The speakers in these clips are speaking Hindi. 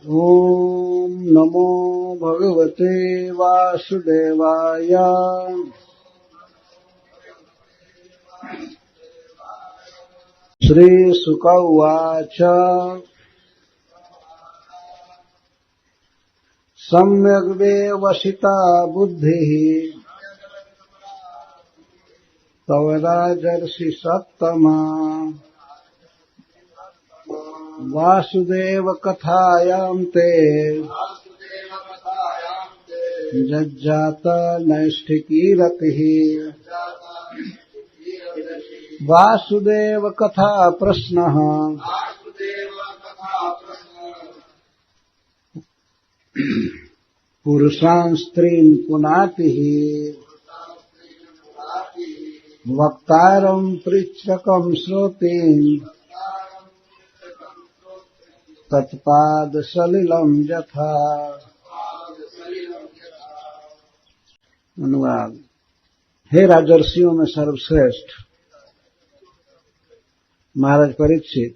ॐ नमो भगवते वासुदेवाय। श्रीशुक उवाच। सम्यग्वेवसिता बुद्धिः तव राजर्षि सत्तमा। वासुदेव कथायां ते जज्जात नैष्ठिकी रतिः। वासुदेव कथा प्रश्नः पुरुषान् स्त्रीन् पुनातिः। वक्तारं पृच्छकं श्रोतीन् तत्पाद सलिलम यथा। अनुवाद। हे राजर्षियों में सर्वश्रेष्ठ महाराज परीक्षित,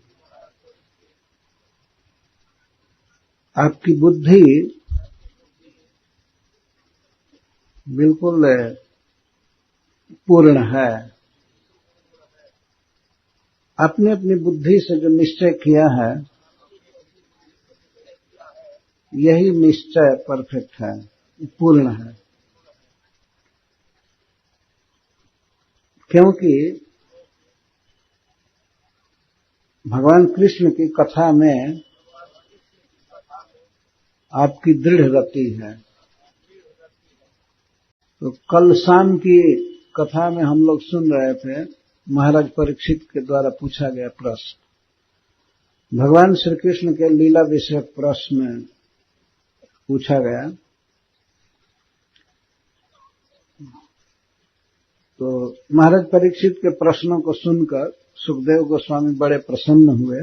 आपकी बुद्धि बिल्कुल पूर्ण है। आपने अपनी बुद्धि से जो निश्चय किया है यही निश्चय परफेक्ट है, पूर्ण है। क्योंकि भगवान कृष्ण की कथा में आपकी दृढ़ रति है। तो कल शाम की कथा में हम लोग सुन रहे थे, महाराज परीक्षित के द्वारा पूछा गया प्रश्न, भगवान श्री कृष्ण के लीला विषयक प्रश्न पूछा गया। तो महाराज परीक्षित के प्रश्नों को सुनकर सुखदेव गोस्वामी बड़े प्रसन्न हुए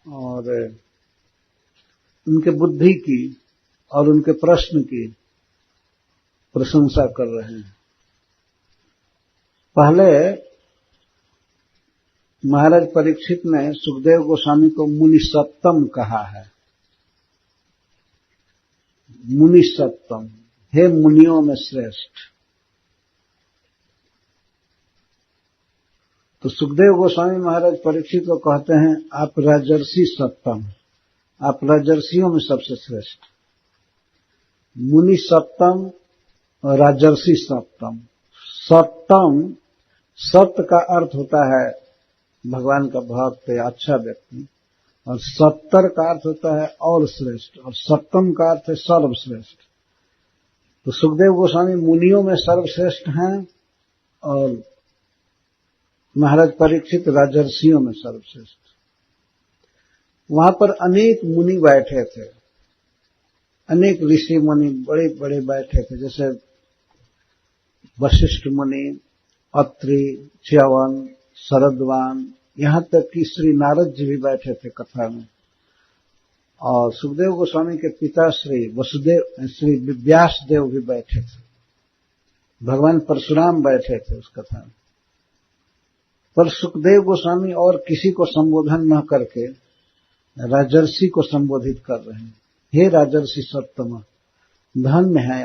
और उनके बुद्धि की और उनके प्रश्न की प्रशंसा कर रहे हैं। पहले महाराज परीक्षित ने सुखदेव गोस्वामी को मुनि सत्तम कहा है। मुनि सत्तम, हे मुनियों में श्रेष्ठ। तो सुखदेव गोस्वामी महाराज परीक्षित को कहते हैं, आप राजर्षि सत्तम, आप राजर्षियों में सबसे श्रेष्ठ। मुनि सत्तम और राजर्षि सत्तम। सत्तम, सत्य का अर्थ होता है भगवान का भक्त या अच्छा व्यक्ति, और सत्तर का अर्थ होता है और श्रेष्ठ, और सत्तम का अर्थ है सर्वश्रेष्ठ। तो सुखदेव गोस्वामी मुनियों में सर्वश्रेष्ठ हैं और महाराज परीक्षित राजर्षियों में सर्वश्रेष्ठ। वहां पर अनेक मुनि बैठे थे, अनेक ऋषि मुनि बड़े बड़े बैठे थे, जैसे वशिष्ठ मुनि, अत्रि, च्यवन, शरद्वान, यहां तक कि श्री नारद जी भी बैठे थे कथा में। और सुखदेव गोस्वामी के पिता श्री वसुदेव, श्री व्यास देव भी बैठे थे। भगवान परशुराम बैठे थे उस कथा में। पर सुखदेव गोस्वामी और किसी को संबोधन न करके राजर्षि को संबोधित कर रहे हैं। हे राजर्षि सत्तम, धन्य है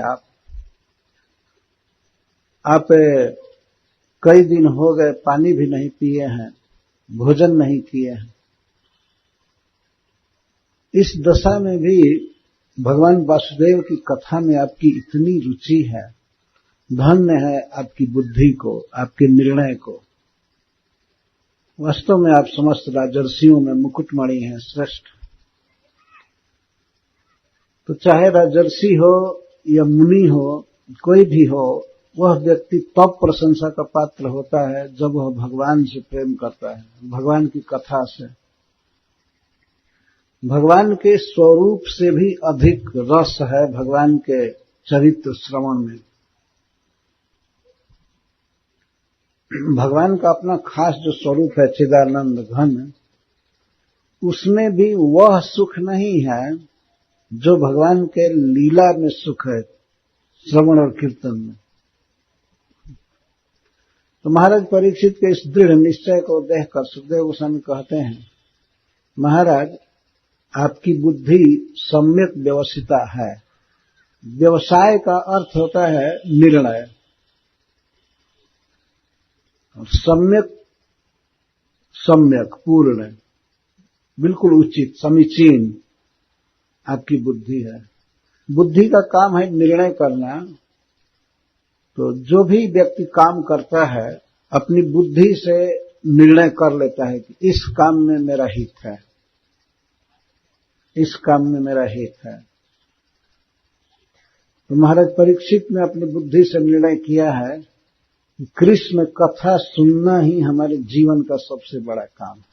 आप कई दिन हो गए पानी भी नहीं पिए हैं, भोजन नहीं किए हैं। इस दशा में भी भगवान वासुदेव की कथा में आपकी इतनी रुचि है। धन्य है आपकी बुद्धि को, आपके निर्णय को। वास्तव में आप समस्त राजर्षियों में मुकुटमणि हैं, श्रेष्ठ। तो चाहे राजर्षि हो या मुनि हो, कोई भी हो, वह व्यक्ति तब प्रशंसा का पात्र होता है जब वह भगवान से प्रेम करता है, भगवान की कथा से। भगवान के स्वरूप से भी अधिक रस है भगवान के चरित्र श्रवण में। भगवान का अपना खास जो स्वरूप है चिदानंद घन, उसमें भी वह सुख नहीं है जो भगवान के लीला में सुख है, श्रवण और कीर्तन में। तो महाराज परीक्षित के इस दृढ़ निश्चय को देखकर सुखदेव गोस्वामी कहते हैं, महाराज आपकी बुद्धि सम्यक व्यवसिता है। व्यवसाय का अर्थ होता है निर्णय, और सम्यक पूर्ण, बिल्कुल उचित, समीचीन आपकी बुद्धि है। बुद्धि का काम है निर्णय करना। तो जो भी व्यक्ति काम करता है अपनी बुद्धि से निर्णय कर लेता है कि इस काम में मेरा हित है, इस काम में मेरा हित है। तो महाराज परीक्षित ने अपनी बुद्धि से निर्णय किया है कि कृष्ण कथा सुनना ही हमारे जीवन का सबसे बड़ा काम है।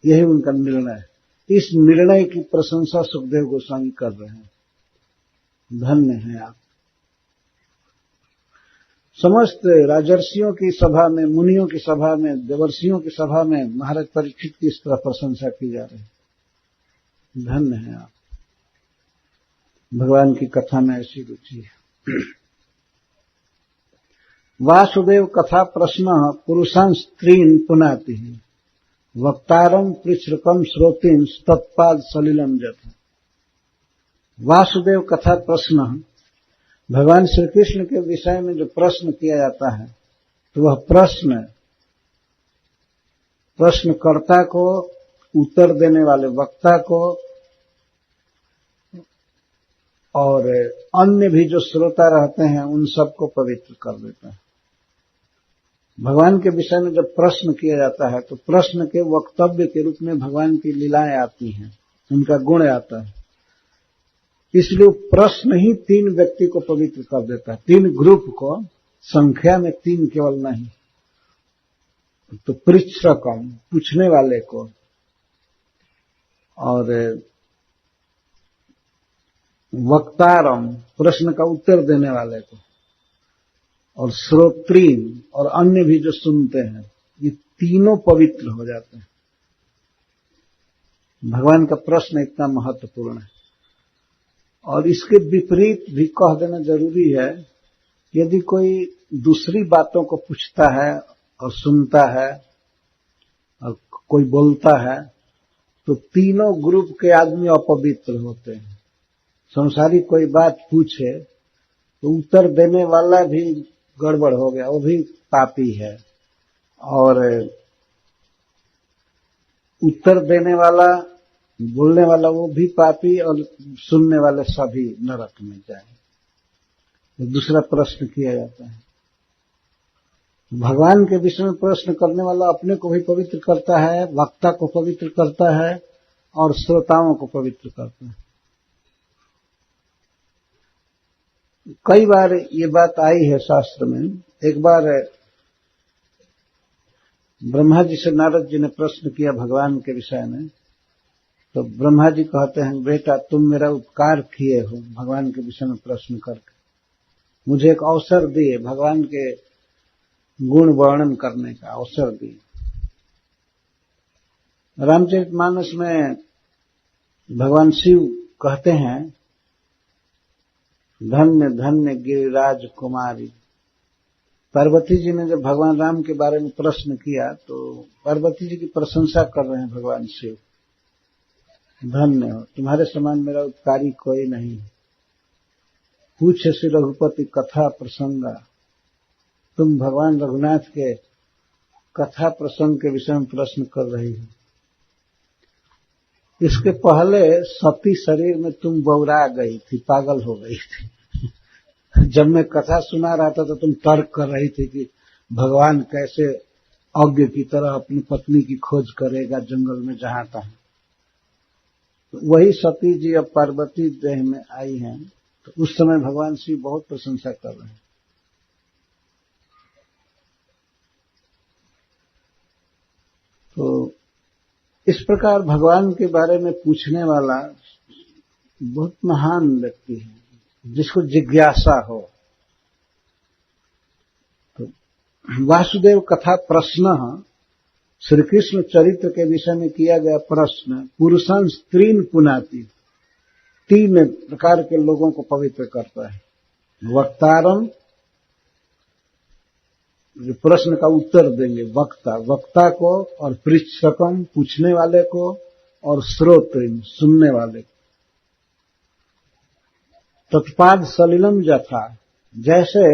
यही उनका निर्णय है। इस निर्णय की प्रशंसा सुखदेव गोस्वामी कर रहे हैं। धन्य हैं आप। समस्त राजर्षियों की सभा में, मुनियों की सभा में, देवर्षियों की सभा में महाराज परीक्षित की इस तरह प्रशंसा की जा रही है। धन्य हैं आप, भगवान की कथा में ऐसी रुचि है। वासुदेव कथा प्रश्न पुरुषां स्त्रीन् पुनाति वक्तारम पृच्छ्रकम श्रोतीन तत्पाद सलिलम जथ। वासुदेव कथा प्रश्न, भगवान श्री कृष्ण के विषय में जो प्रश्न किया जाता है तो वह प्रश्नकर्ता को, उत्तर देने वाले वक्ता को और अन्य भी जो श्रोता रहते हैं उन सबको पवित्र कर देता है। भगवान के विषय में जब प्रश्न किया जाता है तो प्रश्न के वक्तव्य के रूप में भगवान की लीलाएं आती हैं, उनका गुण आता है। इसलिए प्रश्न ही 3 व्यक्ति को पवित्र कर देता है, 3 ग्रुप को, संख्या में 3 केवल नहीं। तो पृच्छ्रकम, पूछने वाले को, और वक्तारम, प्रश्न का उत्तर देने वाले को, और श्रोत्रीन, और अन्य भी जो सुनते हैं, ये तीनों पवित्र हो जाते हैं। भगवान का प्रश्न इतना महत्वपूर्ण है। और इसके विपरीत भी कह देना जरूरी है। यदि कोई दूसरी बातों को पूछता है और सुनता है और कोई बोलता है तो तीनों ग्रुप के आदमी अपवित्र होते हैं। संसारी कोई बात पूछे तो उत्तर देने वाला भी गड़बड़ हो गया, वो भी पापी है, और उत्तर देने वाला, बोलने वाला वो भी पापी, और सुनने वाले सभी नरक में जाए। तो दूसरा प्रश्न किया जाता है। भगवान के विषय में प्रश्न करने वाला अपने को भी पवित्र करता है, वक्ता को पवित्र करता है और श्रोताओं को पवित्र करता है। कई बार ये बात आई है शास्त्र में। एक बार ब्रह्मा जी से नारद जी ने प्रश्न किया भगवान के विषय में, तो ब्रह्मा जी कहते हैं, बेटा तुम मेरा उपकार किए हो भगवान के विषय में प्रश्न करके, मुझे एक अवसर दिए, भगवान के गुण वर्णन करने का अवसर दिए। रामचरितमानस में भगवान शिव कहते हैं, धन्य धन्य गिरिराज कुमारी। पार्वती जी ने जब भगवान राम के बारे में प्रश्न किया तो पार्वती जी की प्रशंसा कर रहे हैं भगवान शिव, धन्य हो, तुम्हारे समान मेरा उपकारी कोई नहीं। पूछे श्री रघुपति कथा प्रसंगा, तुम भगवान रघुनाथ के कथा प्रसंग के विषय में प्रश्न कर रही हो। इसके पहले सती शरीर में तुम बौरा गई थी, पागल हो गई थी। जब मैं कथा सुना रहा था तो तुम तर्क कर रही थी कि भगवान कैसे अज्ञ की तरह अपनी पत्नी की खोज करेगा जंगल में जहां तहां। तो वही सती जी अब पार्वती देह में आई हैं, तो उस समय भगवान शिव बहुत प्रशंसा कर रहे हैं। तो इस प्रकार भगवान के बारे में पूछने वाला बहुत महान व्यक्ति है, जिसको जिज्ञासा हो। तो वासुदेव कथा प्रश्न, श्री कृष्ण चरित्र के विषय में किया गया प्रश्न, पुरुषां स्त्रीन् पुनाति, 3 प्रकार के लोगों को पवित्र करता है। वक्तारम, जो प्रश्न का उत्तर देंगे, वक्ता को, और पृच्छकम, पूछने वाले को, और श्रोत्रिम सुनने वाले। तत्पाद सलिलम यथा, जैसे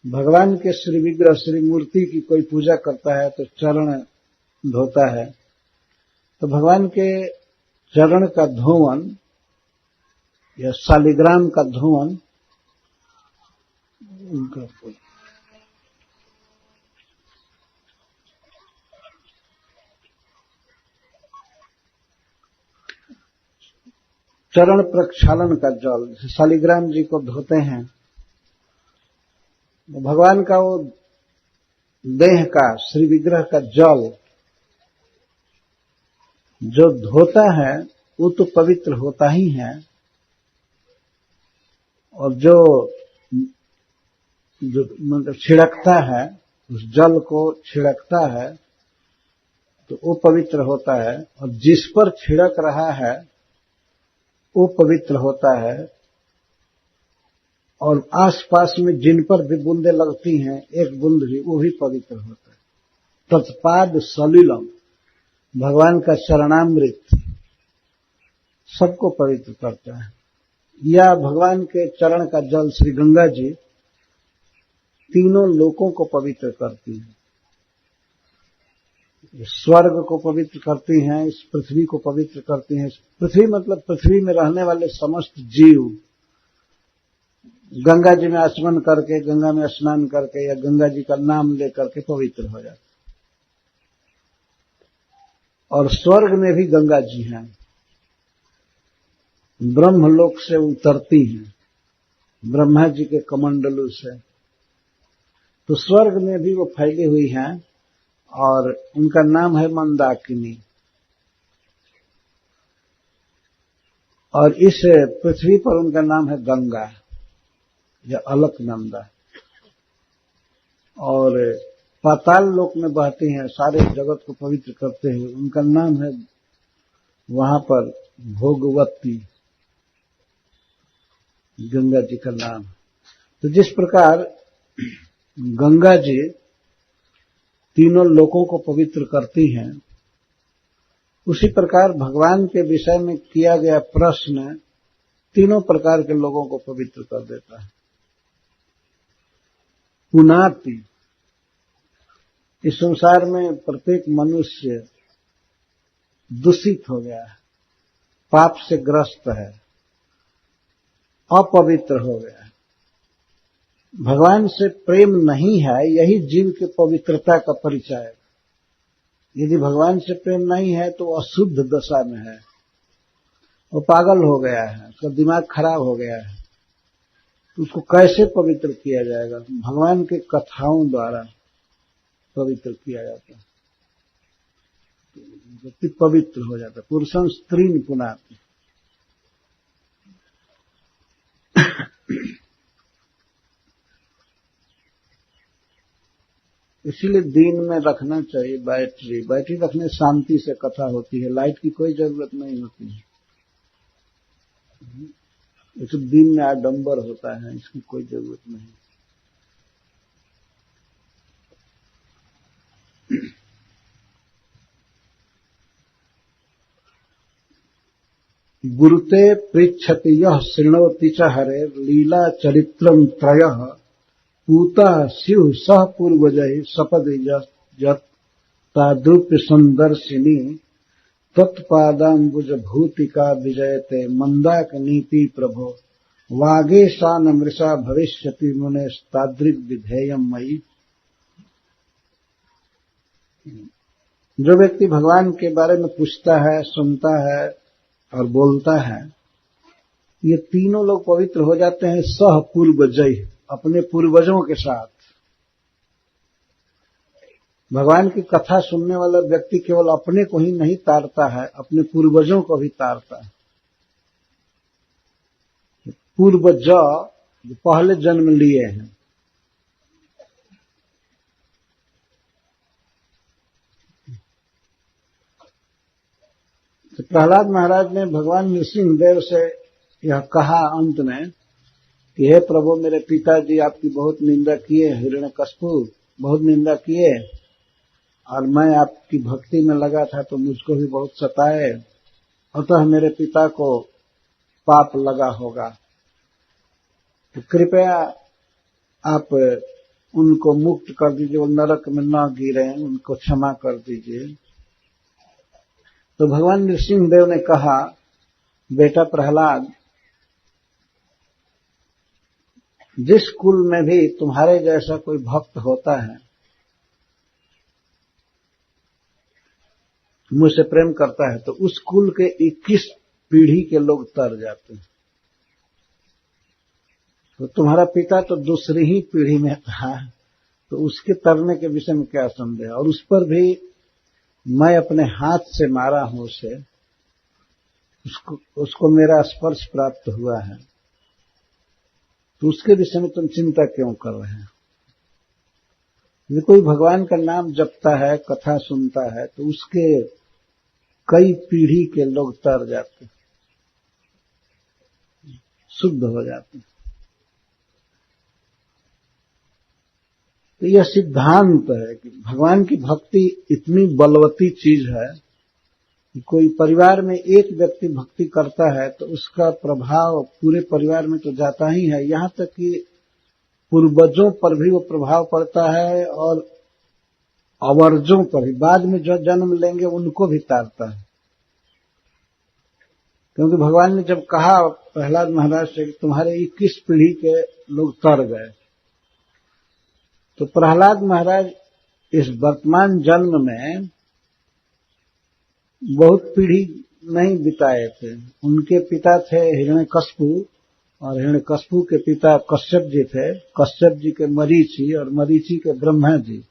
भगवान के श्री विग्रह श्री मूर्ति की कोई पूजा करता है तो चरण धोता है, तो भगवान के चरण का धोवन या शालिग्राम का धोवन उनका चरण प्रक्षालन का जल, शालिग्राम जी को धोते हैं, भगवान का वो देह का श्री विग्रह का जल जो धोता है वो तो पवित्र होता ही है, और जो मतलब छिड़कता है, उस जल को छिड़कता है तो वो पवित्र होता है, और जिस पर छिड़क रहा है वो पवित्र होता है, और आसपास में जिन पर भी बूंदे लगती हैं एक बूंद भी, वो भी पवित्र होता है। तत्पाद सलिलम, भगवान का चरणामृत सबको पवित्र करता है। या भगवान के चरण का जल श्री गंगा जी तीनों लोकों को पवित्र करती है। स्वर्ग को पवित्र करती हैं, इस पृथ्वी को पवित्र करती हैं। पृथ्वी मतलब पृथ्वी में रहने वाले समस्त जीव गंगा जी में आचमन करके, गंगा में स्नान करके या गंगा जी का नाम लेकर के पवित्र हो जाते। और स्वर्ग में भी गंगा जी हैं, ब्रह्मलोक से उतरती हैं ब्रह्मा जी के कमंडलों से, तो स्वर्ग में भी वो फैली हुई हैं और उनका नाम है मंदाकिनी। और इस पृथ्वी पर उनका नाम है गंगा या अलकनंदा। और पाताल लोक में बहती हैं, सारे जगत को पवित्र करते हैं, उनका नाम है वहां पर भोगवती, गंगा जी का नाम। तो जिस प्रकार गंगा जी तीनों लोकों को पवित्र करती हैं, उसी प्रकार भगवान के विषय में किया गया प्रश्न तीनों प्रकार के लोगों को पवित्र कर देता है। पुनाति, इस संसार में प्रत्येक मनुष्य दूषित हो गया है, पाप से ग्रस्त है, अपवित्र हो गया है। भगवान से प्रेम नहीं है, यही जीव की पवित्रता का परिचय है। यदि भगवान से प्रेम नहीं है तो अशुद्ध दशा में है, वो पागल हो गया है, उसका दिमाग खराब हो गया है। तो उसको कैसे पवित्र किया जाएगा? भगवान के कथाओं द्वारा पवित्र किया जाता है, व्यक्ति पवित्र हो जाता है। पुरुषं स्त्रीन् पुनाति। इसीलिए दिन में रखना चाहिए बैटरी रखने शांति से कथा होती है, लाइट की कोई जरूरत नहीं होती है। ये सब दिन में आडंबर होता है, इसकी कोई जरूरत नहीं। गुरुते पृच्छति यः शृणोति च हरे लीला चरित्रं त्रयः पूता स्युः सह पूर्वजैः सपदि यत् तादृप्य संदर्शिनी तत्पादाम्बुज भूतिका विजयते मंदाकिनीति प्रभो वागेशान मृषा भविष्यति मुनेस्तादृग् विधेयम् मयि। जो व्यक्ति भगवान के बारे में पूछता है, सुनता है और बोलता है, ये तीनों लोग पवित्र हो जाते हैं सह पूर्वजैः, अपने पूर्वजों के साथ। भगवान की कथा सुनने वाला व्यक्ति केवल अपने को ही नहीं तारता है, अपने पूर्वजों को भी तारता है। पूर्वज जो पहले जन्म लिए हैं, तो प्रहलाद महाराज ने भगवान नृसिंहदेव से यह कहा अंत में कि हे प्रभु, मेरे पिताजी आपकी बहुत निंदा किए, हिरण्यकश्यप बहुत निंदा किए, और मैं आपकी भक्ति में लगा था तो मुझको भी बहुत सताए, अतः मेरे पिता को पाप लगा होगा, तो कृपया आप उनको मुक्त कर दीजिए, वो नरक में न गिरे, उनको क्षमा कर दीजिए। तो भगवान नृसिंहदेव ने कहा, बेटा प्रहलाद, जिस कुल में भी तुम्हारे जैसा कोई भक्त होता है, मुझसे प्रेम करता है, तो उस कुल के 21 पीढ़ी के लोग तर जाते हैं। तो तुम्हारा पिता तो दूसरी ही पीढ़ी में था, तो उसके तरने के विषय में क्या संदेह, और उस पर भी मैं अपने हाथ से मारा हूं उसे, उसको मेरा स्पर्श प्राप्त हुआ है, तो उसके विषय में तुम चिंता क्यों कर रहे हैं? यदि कोई भगवान का नाम जपता है, कथा सुनता है, तो उसके कई पीढ़ी के लोग तर जाते, शुद्ध हो जाते। तो यह सिद्धांत है कि भगवान की भक्ति इतनी बलवती चीज है कि कोई परिवार में एक व्यक्ति भक्ति करता है तो उसका प्रभाव पूरे परिवार में तो जाता ही है, यहां तक कि पूर्वजों पर भी वो प्रभाव पड़ता है और अवर्जों पर भी, बाद में जो जन्म लेंगे उनको भी तारता है। क्योंकि भगवान ने जब कहा प्रहलाद महाराज से कि तुम्हारे 21 पीढ़ी के लोग तर गए, तो प्रहलाद महाराज इस वर्तमान जन्म में बहुत पीढ़ी नहीं बिताए थे। उनके पिता थे हिरण्यकश्यपु, और हिरण्यकश्यपु के पिता कश्यप जी थे, कश्यप जी के मरीचि, और मरीचि के ब्रह्मा जी,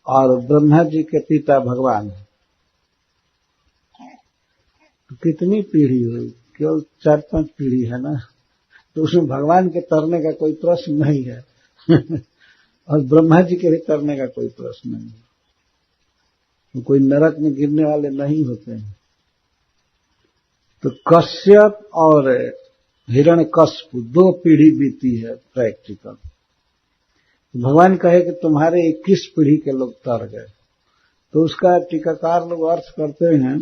और ब्रह्मा जी के पिता भगवान। तो कितनी पीढ़ी हुई? केवल 4-5 पीढ़ी है ना, तो उसमें भगवान के तरने का कोई प्रश्न नहीं है और ब्रह्मा जी के भी तरने का कोई प्रश्न नहीं है, तो कोई नरक में गिरने वाले नहीं होते हैं। तो कश्यप और हिरण्यकश्यप 2 पीढ़ी बीती है प्रैक्टिकल। तो भगवान कहे कि तुम्हारे 21 पीढ़ी के लोग तर गए, तो उसका टीकाकार लोग अर्थ करते हैं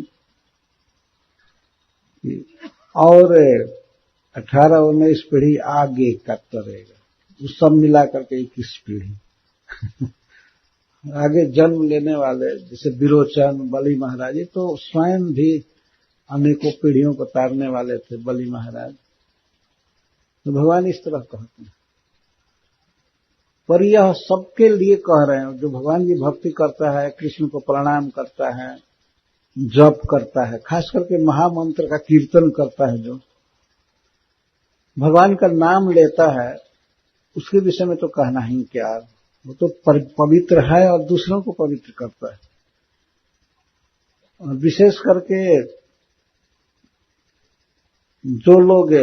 कि और 18-19 पीढ़ी आगे का तरेगा, उस सब मिला करके 21 पीढ़ी आगे जन्म लेने वाले, जैसे विरोचन, बलि महाराज, तो स्वयं भी अनेकों पीढ़ियों को तारने वाले थे बलि महाराज। तो भगवान इस तरह कहते हैं, पर यह सबके लिए कह रहे हैं जो भगवान की भक्ति करता है, कृष्ण को प्रणाम करता है, जप करता है, खास करके महामंत्र का कीर्तन करता है, जो भगवान का नाम लेता है, उसके विषय में तो कहना ही क्या, वो तो पवित्र है और दूसरों को पवित्र करता है। और विशेष करके जो लोग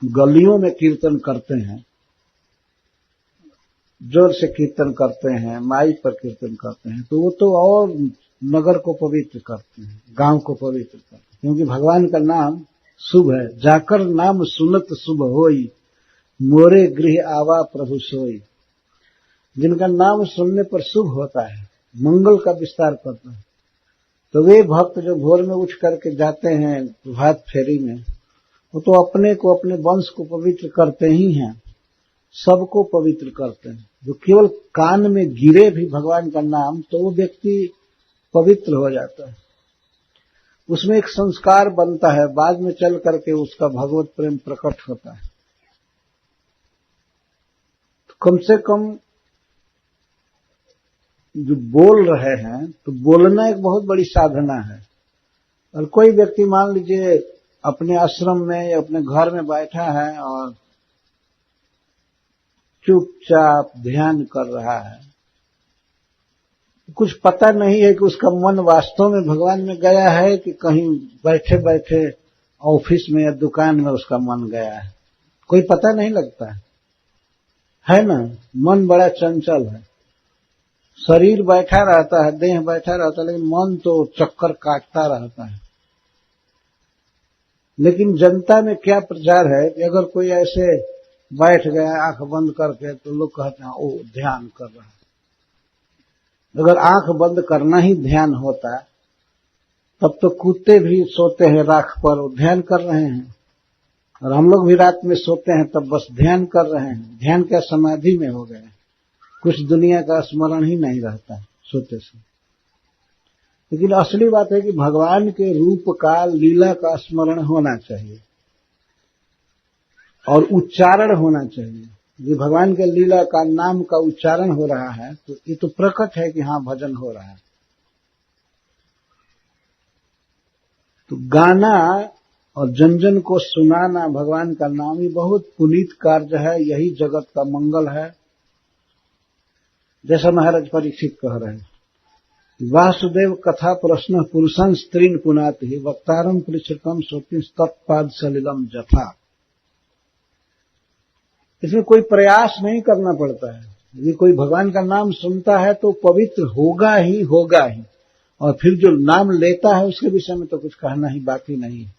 गलियों में कीर्तन करते हैं, जोर से कीर्तन करते हैं, माइक पर कीर्तन करते हैं, तो वो तो और नगर को पवित्र करते हैं, गांव को पवित्र करते हैं, क्योंकि भगवान का नाम शुभ है। जाकर नाम सुनत शुभ होई, मोरे गृह आवा प्रभु सोई। जिनका नाम सुनने पर शुभ होता है, मंगल का विस्तार करता है, तो वे भक्त जो भोर में उठ करके जाते हैं प्रभात फेरी में, वो तो अपने को, अपने वंश को पवित्र करते ही हैं, सबको पवित्र करते हैं। जो केवल कान में गिरे भी भगवान का नाम, तो वो व्यक्ति पवित्र हो जाता है, उसमें एक संस्कार बनता है, बाद में चल करके उसका भगवत प्रेम प्रकट होता है। तो कम से कम जो बोल रहे हैं, तो बोलना एक बहुत बड़ी साधना है। और कोई व्यक्ति मान लीजिए अपने आश्रम में या अपने घर में बैठा है और चुपचाप ध्यान कर रहा है, कुछ पता नहीं है कि उसका मन वास्तव में भगवान में गया है कि कहीं बैठे बैठे ऑफिस में या दुकान में उसका मन गया है, कोई पता नहीं लगता है ना। मन बड़ा चंचल है, शरीर बैठा रहता है, देह बैठा रहता है, लेकिन मन तो चक्कर काटता रहता है। लेकिन जनता में क्या प्रचार है कि अगर कोई ऐसे बैठ गया आंख बंद करके, तो लोग कहते हैं ओ ध्यान कर रहा है। अगर आंख बंद करना ही ध्यान होता तब तो कुत्ते भी सोते हैं राख पर, ध्यान कर रहे हैं, और हम लोग भी रात में सोते हैं तब बस ध्यान कर रहे हैं। ध्यान क्या समाधि में हो गए, कुछ दुनिया का स्मरण ही नहीं रहता सोते से। लेकिन असली बात है कि भगवान के रूप का, लीला का स्मरण होना चाहिए और उच्चारण होना चाहिए। ये भगवान के लीला का, नाम का उच्चारण हो रहा है तो ये तो प्रकट है कि हाँ भजन हो रहा है। तो गाना और जन जन को सुनाना भगवान का नाम ही बहुत पुनीत कार्य है, यही जगत का मंगल है। जैसा महाराज परीक्षित कह रहे हैं, वासुदेव कथा प्रश्न पुरुषं स्त्रीन् पुनाति वक्तारं पृच्छकं सोपिं तत्पाद सलिलम जथा। इसमें कोई प्रयास नहीं करना पड़ता है। यदि कोई भगवान का नाम सुनता है तो पवित्र होगा ही होगा ही, और फिर जो नाम लेता है उसके विषय में तो कुछ कहना ही बाकी नहीं है।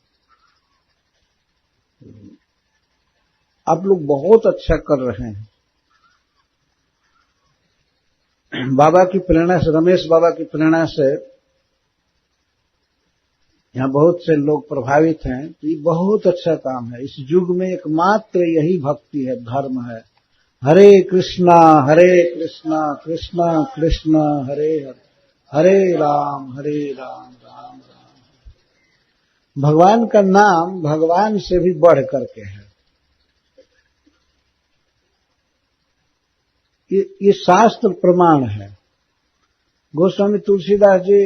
आप लोग बहुत अच्छा कर रहे हैं। बाबा की प्रेरणा से, रमेश बाबा की प्रेरणा से यहाँ बहुत से लोग प्रभावित हैं। तो ये बहुत अच्छा काम है। इस युग में एकमात्र यही भक्ति है, धर्म है। हरे कृष्णा कृष्णा कृष्ण हरे हरे, हरे राम राम राम। भगवान का नाम भगवान से भी बढ़ करके है। ये शास्त्र प्रमाण है। गोस्वामी तुलसीदास जी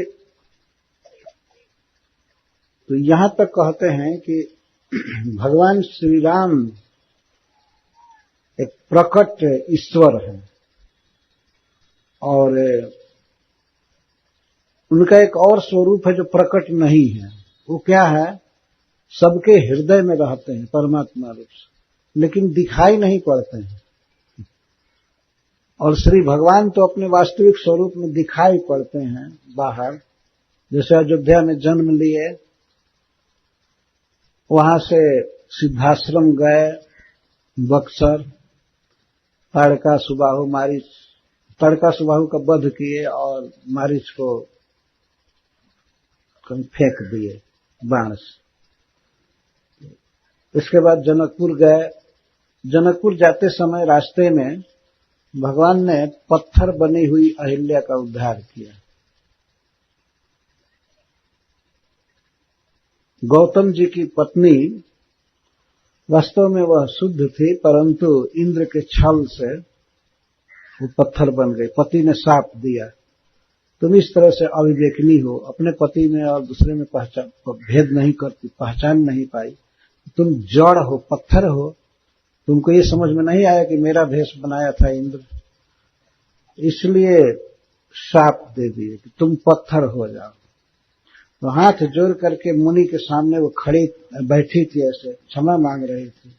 तो यहां तक कहते हैं कि भगवान श्री राम एक प्रकट ईश्वर है, और उनका एक और स्वरूप है जो प्रकट नहीं है। वो क्या है? सबके हृदय में रहते हैं परमात्मा रूप से, लेकिन दिखाई नहीं पड़ते हैं। और श्री भगवान तो अपने वास्तविक स्वरूप में दिखाई पड़ते हैं बाहर। जैसे अयोध्या में जन्म लिए, वहां से सिद्धाश्रम गए, बक्सर, ताड़का सुबाहु का वध किए और मारीच को कहीं फेंक दिए बाण से। इसके बाद जनकपुर गए। जनकपुर जाते समय रास्ते में भगवान ने पत्थर बनी हुई अहिल्या का उद्धार किया। गौतम जी की पत्नी वास्तव में वह शुद्ध थी, परंतु इंद्र के छल से वो पत्थर बन गई। पति ने शाप दिया, तुम इस तरह से अविवेकनी हो, अपने पति में और दूसरे में भेद नहीं करती, पहचान नहीं पाई, तुम जड़ हो, पत्थर हो। तुमको ये समझ में नहीं आया कि मेरा भेष बनाया था इंद्र, इसलिए शाप दे दिए कि तुम पत्थर हो जाओ। तो हाथ जोड़ करके मुनि के सामने वो बैठी थी, ऐसे क्षमा मांग रही थी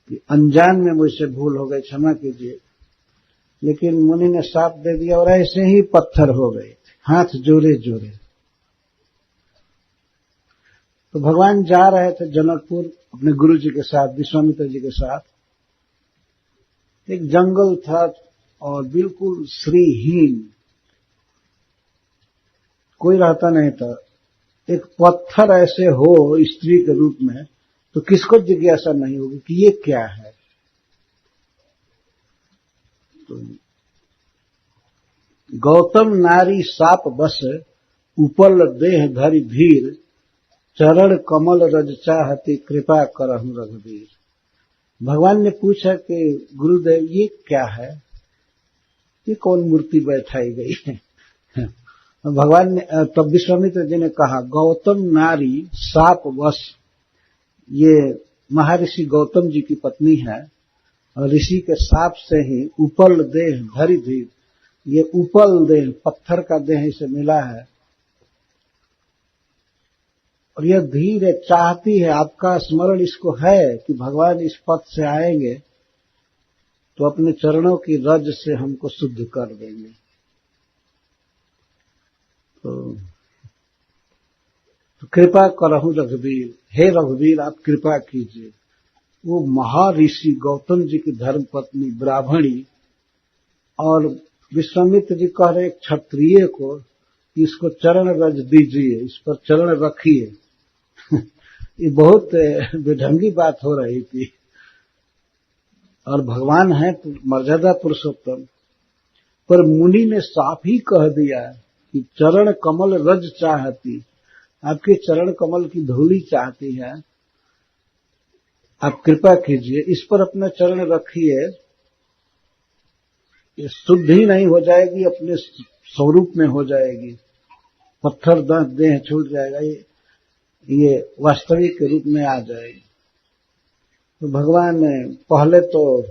कि अनजान में मुझसे भूल हो गई, क्षमा कीजिए। लेकिन मुनि ने शाप दे दिया और ऐसे ही पत्थर हो गए थे, हाथ जोड़े जोड़े। तो भगवान जा रहे थे जनकपुर अपने गुरु जी के साथ, विश्वामित्र जी के साथ। एक जंगल था और बिल्कुल श्रीहीन, कोई रहता नहीं था। एक पत्थर ऐसे हो स्त्री के रूप में तो किसको जिज्ञासा नहीं होगी कि ये क्या है। तो गौतम नारी साप बस उपल देह धरि धीर, चरण कमल रज चाहती कृपा करहु रघुवीर। भगवान ने पूछा कि गुरुदेव ये क्या है, ये कौन मूर्ति बैठाई गई है। भगवान ने तब विश्वामित्र जी ने कहा, गौतम नारी साप वश, ये महर्षि गौतम जी की पत्नी है और ऋषि के साप से ही उपल देह धरि धीर, ये उपल देह पत्थर का देह इसे मिला है और यह धीर चाहती है, आपका स्मरण इसको है कि भगवान इस पथ से आएंगे तो अपने चरणों की रज से हमको शुद्ध कर देंगे। तो कृपा करहु रघुवीर, हे रघुवीर आप कृपा कीजिए। वो महर्षि गौतम जी की धर्मपत्नी ब्राह्मणी और विश्वामित्र जी कह रहे क्षत्रिय को कि इसको चरण रज दीजिए, इस पर चरण रखिए। ये बहुत बेढंगी बात हो रही थी। और भगवान है मर्यादा पुरुषोत्तम, पर मुनि ने साफ ही कह दिया कि चरण कमल रज चाहती, आपके चरण कमल की धूली चाहती है, आप कृपा कीजिए, इस पर अपना चरण रखिए। ये शुद्ध ही नहीं हो जाएगी, अपने स्वरूप में हो जाएगी, पत्थर दांत देह छूट जाएगा, ये वास्तविक के रूप में आ जाएगी। तो भगवान ने पहले तो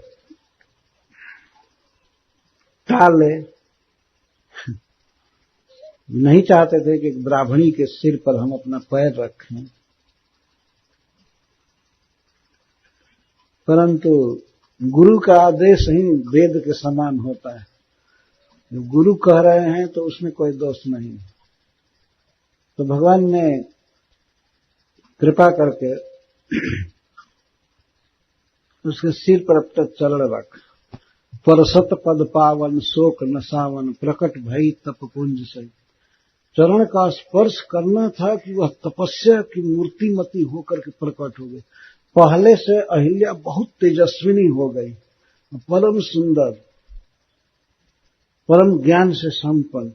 टाले, नहीं चाहते थे कि ब्राह्मणी के सिर पर हम अपना पैर रखें, परंतु गुरु का आदेश ही वेद के समान होता है। जो गुरु कह रहे हैं तो उसमें कोई दोष नहीं। तो भगवान ने कृपा करके उसके सिर पर अब तक चरण रख। परसत पद पावन शोक नसावन प्रकट भई तप पुंज से। चरण का स्पर्श करना था कि वह तपस्या की मूर्तिमती होकर के प्रकट हो गई। पहले से अहिल्या बहुत तेजस्विनी हो गई, परम सुंदर, परम ज्ञान से संपन्न।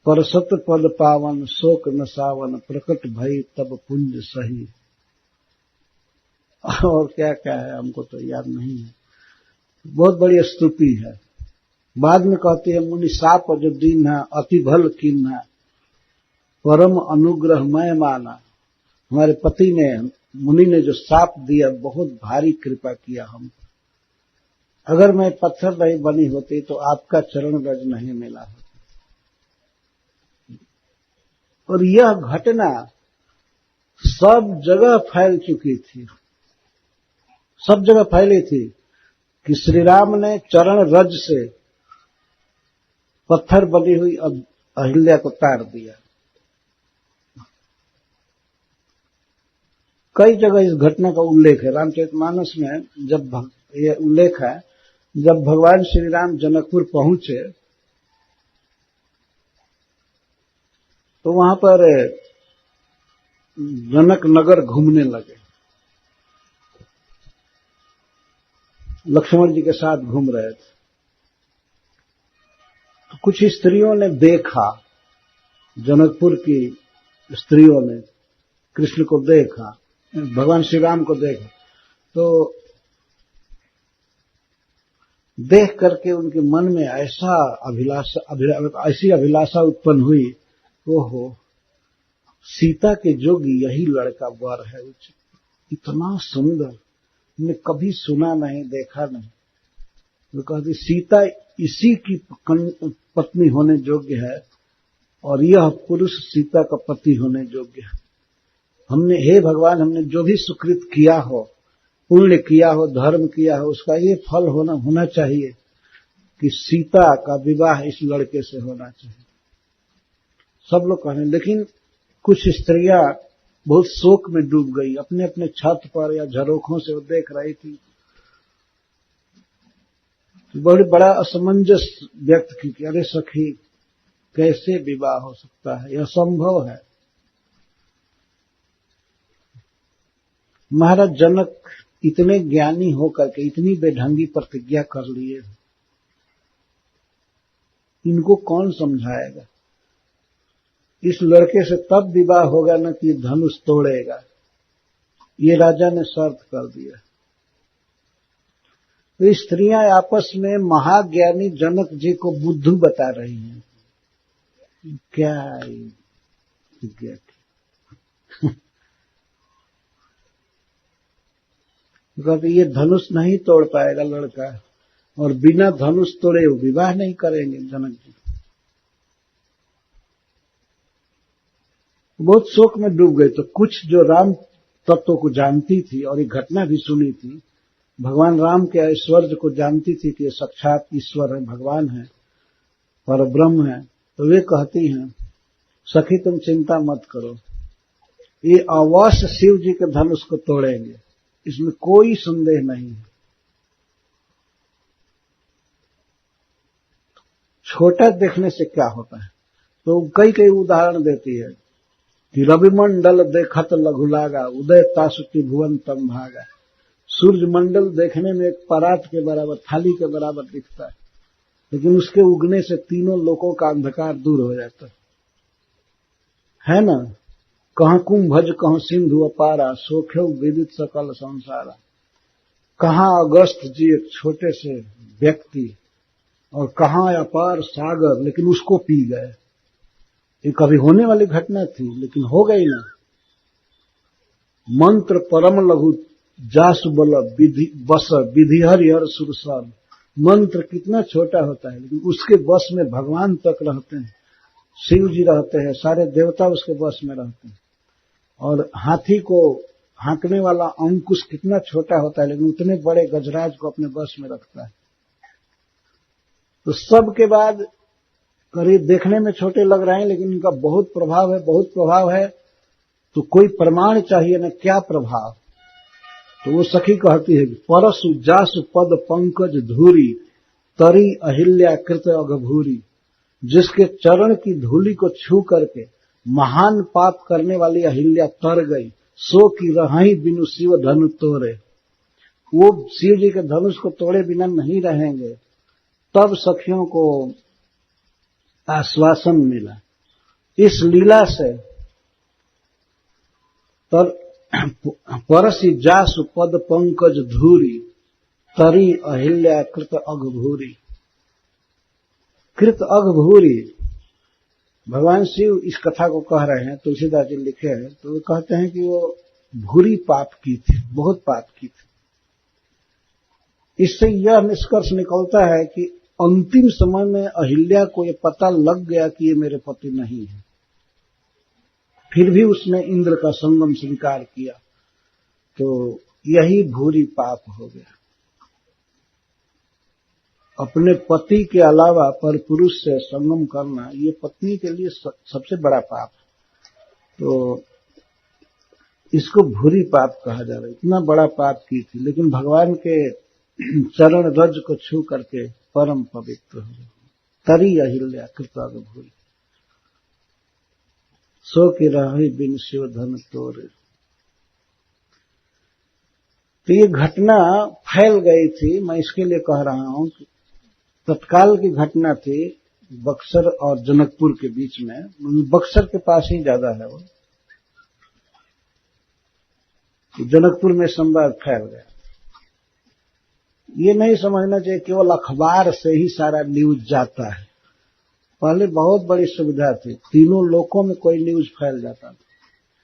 परसत पद पावन शोक नसावन प्रकट भई तब पुंज सही। और क्या क्या है हमको तो याद नहीं है, बहुत बड़ी स्तुति है। बाद में कहती है मुनि साप जो दीन्हा अति भल कीन्हा परम अनुग्रह मैं माना। हमारे पति ने, मुनि ने जो साप दिया बहुत भारी कृपा किया हम। अगर मैं पत्थर नहीं बनी होती तो आपका चरण रज नहीं मिला होता। और यह घटना सब जगह फैल चुकी थी, सब जगह फैली थी कि श्री राम ने चरण रज से पत्थर बनी हुई अहिल्या को तार दिया। कई जगह इस घटना का उल्लेख है रामचरितमानस में। जब ये उल्लेख है, जब भगवान श्री राम जनकपुर पहुंचे तो वहां पर जनक नगर घूमने लगे, लक्ष्मण जी के साथ घूम रहे थे। तो कुछ स्त्रियों ने देखा, जनकपुर की स्त्रियों ने कृष्ण को देखा, भगवान श्री राम को देखा। तो देख करके उनके मन में ऐसी अभिलाषा उत्पन्न हुई, ओहो सीता के जोगी यही लड़का वर है, इतना सुंदर, मैंने कभी सुना नहीं देखा नहीं। वो कहती सीता इसी की पत्नी होने योग्य है और यह पुरुष सीता का पति होने योग्य है। हमने, हे भगवान, हमने जो भी सुकृत किया हो, पुण्य किया हो, धर्म किया हो, उसका ये फल होना चाहिए कि सीता का विवाह इस लड़के से होना चाहिए। सब लोग कहने, लेकिन कुछ स्त्रियां बहुत शोक में डूब गई, अपने अपने छत पर या झरोखों से वो देख रही थी। बड़ी बड़ा असमंजस व्यक्त की कि अरे सखी, कैसे विवाह हो सकता है, यह संभव है। महाराज जनक इतने ज्ञानी होकर के इतनी बेढंगी प्रतिज्ञा कर लिए, इनको कौन समझाएगा। इस लड़के से तब विवाह होगा न कि धनुष तोड़ेगा, ये राजा ने शर्त कर दिया। तो स्त्रियां आपस में महाज्ञानी जनक जी को बुद्धू बता रही हैं। क्या विज्ञा थी। कहते ये धनुष नहीं तोड़ पाएगा लड़का, और बिना धनुष तोड़े वो विवाह नहीं करेंगे जनक जी। बहुत शोक में डूब गए। तो कुछ जो राम तत्व को जानती थी और ये घटना भी सुनी थी, भगवान राम के ऐश्वर्य को जानती थी कि ये साक्षात ईश्वर है, भगवान है, पर ब्रह्म है, तो वे कहती हैं सखी तुम चिंता मत करो, ये अवश्य शिव जी के धनुष को तोड़ेंगे, इसमें कोई संदेह नहीं है। छोटा देखने से क्या होता है। तो कई कई उदाहरण देती है कि रविमंडल देखत लघु लागा, उदय तासुति भुवन तम भागा। सूर्य मंडल देखने में एक परात के बराबर, थाली के बराबर दिखता है, लेकिन उसके उगने से तीनों लोकों का अंधकार दूर हो जाता है ना। कहाँ कुंभज कहाँ सिंधु अपारा, सोख्यो विदित सकल संसारा। कहाँ अगस्त जी एक छोटे से व्यक्ति, और कहाँ अपार सागर, लेकिन उसको पी गए। ये कभी होने वाली घटना थी, लेकिन हो गई ना। मंत्र परम लघु जासु बल विधि बस, विधि हरिहर सुरसर। मंत्र कितना छोटा होता है, लेकिन उसके बस में भगवान तक रहते हैं, शिव जी रहते हैं, सारे देवता उसके बस में रहते हैं। और हाथी को हाँकने वाला अंकुश कितना छोटा होता है, लेकिन उतने बड़े गजराज को अपने बस में रखता है। तो सब के बाद करीब देखने में छोटे लग रहे हैं, लेकिन इनका बहुत प्रभाव है, बहुत प्रभाव है। तो कोई प्रमाण चाहिए ना, क्या प्रभाव। तो वो सखी कहती है कि परसु जासु पद पंकज धूरी, तरी अहिल्या कृत अघभूरी। जिसके चरण की धूली को छू करके महान पाप करने वाली अहिल्या तर गई, सो की रहाई बिनु शिव धनु तोड़े। वो शिव जी के धनुष को तोड़े बिना नहीं रहेंगे। तब सखियों को आश्वासन मिला इस लीला से। परसी जासु पद पंकज धूरी, तरी अहिल्या कृत अघभूरी। कृत अघभूरी, भगवान शिव इस कथा को कह रहे हैं, तुलसीदास जी लिखे हैं। तो वो कहते हैं कि वो भूरी पाप की थी, बहुत पाप की थी। इससे यह निष्कर्ष निकलता है कि अंतिम समय में अहिल्या को ये पता लग गया कि ये मेरे पति नहीं है, फिर भी उसने इंद्र का संगम स्वीकार किया। तो यही भूरी पाप हो गया। अपने पति के अलावा परपुरुष से संगम करना, ये पत्नी के लिए सबसे बड़ा पाप है। तो इसको भूरी पाप कहा जा रहा है। इतना बड़ा पाप की थी, लेकिन भगवान के चरण रज को छू करके परम पवित्र हो गए। तरी अहिल्या कृताग भूरी, सो की रही बिन शिव धन तोरे। तो ये घटना फैल गई थी। मैं इसके लिए कह रहा हूं कि तत्काल की घटना थी बक्सर और जनकपुर के बीच में। बक्सर के पास ही ज्यादा है वो। जनकपुर में संवाद फैल गया। ये नहीं समझना चाहिए केवल अखबार से ही सारा न्यूज जाता है। पहले बहुत बड़ी सुविधा थी, तीनों लोकों में कोई न्यूज फैल जाता था,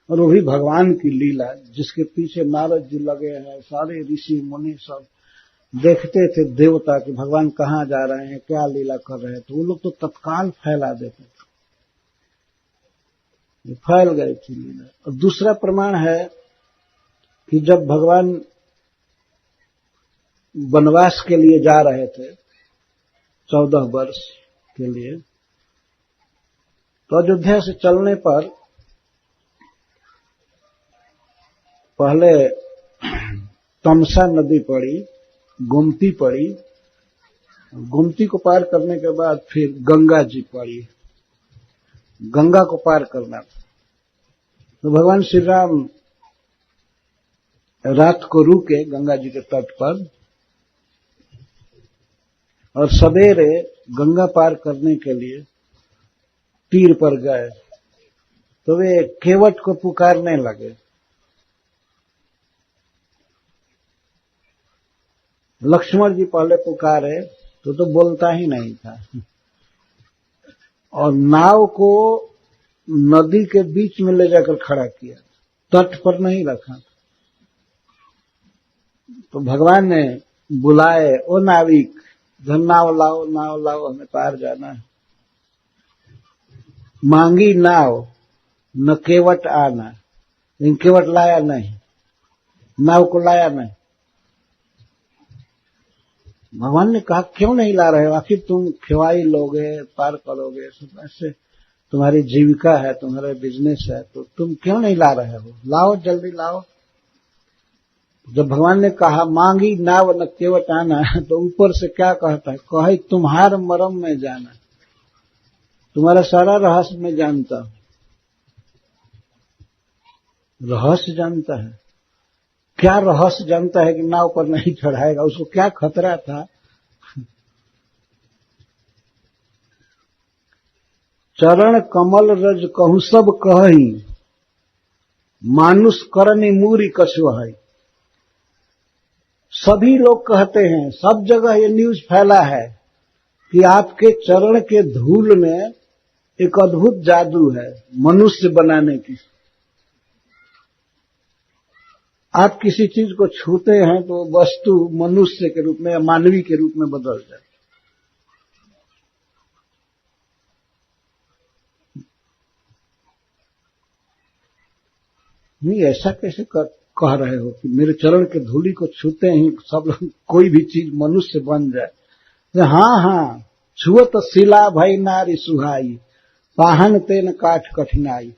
और वो भी भगवान की लीला, जिसके पीछे नारद जी लगे हैं, सारे ऋषि मुनि सब देखते थे देवता कि भगवान कहाँ जा रहे हैं, क्या लीला कर रहे हैं। तो वो लोग तो तत्काल फैला देते थे, फैल गई थी लीला। और दूसरा प्रमाण है कि जब भगवान वनवास के लिए जा रहे थे 14 वर्ष के लिए, तो अयोध्या से चलने पर पहले तमसा नदी पड़ी, गोमती पड़ी, गोमती को पार करने के बाद फिर गंगा जी पड़ी। गंगा को पार करना था। तो भगवान श्री राम रात को रुके गंगा जी के तट पर, और सवेरे गंगा पार करने के लिए तीर पर गए। तो वे केवट को पुकारने लगे। लक्ष्मण जी पहले पुकारे तो बोलता ही नहीं था, और नाव को नदी के बीच में ले जाकर खड़ा किया, तट पर नहीं रखा। तो भगवान ने बुलाए, ओ नाविक, नाव लाओ, नाव लाओ, हमें पार जाना है। मांगी नाव न केवट आना, लेकिन केवट लाया नहीं, नाव को लाया नहीं। भगवान ने कहा क्यों नहीं ला रहे हो, आखिर तुम खिवाई लोगे, पार करोगे, ऐसे तुम्हारी जीविका है, तुम्हारा बिजनेस है, तो तुम क्यों नहीं ला रहे हो, लाओ जल्दी लाओ। जब भगवान ने कहा मांगी नाव न केवट आना, तो ऊपर से क्या कहता है, कहे तुम्हार मरम में जाना। तुम्हारा सारा रहस्य मैं जानता हूं। रहस्य जानता है? क्या रहस्य जानता है कि नाव पर नहीं चढ़ाएगा? उसको क्या खतरा था? चरण कमल रज कहूं सब कहई, मानुष करनी मूरी कछुआई। सभी लोग कहते हैं, सब जगह ये न्यूज फैला है कि आपके चरण के धूल में एक अद्भुत जादू है मनुष्य बनाने की। आप किसी चीज को छूते हैं तो वस्तु मनुष्य के रूप में या मानवी के रूप में बदल जाए। नहीं, ऐसा कैसे कह रहे हो कि मेरे चरण के धूली को छूते ही सब लोग कोई भी चीज मनुष्य बन जाए? हाँ, छुअत शिला भई नारी सुहाई, पाहन तेन काठ कठिनाई।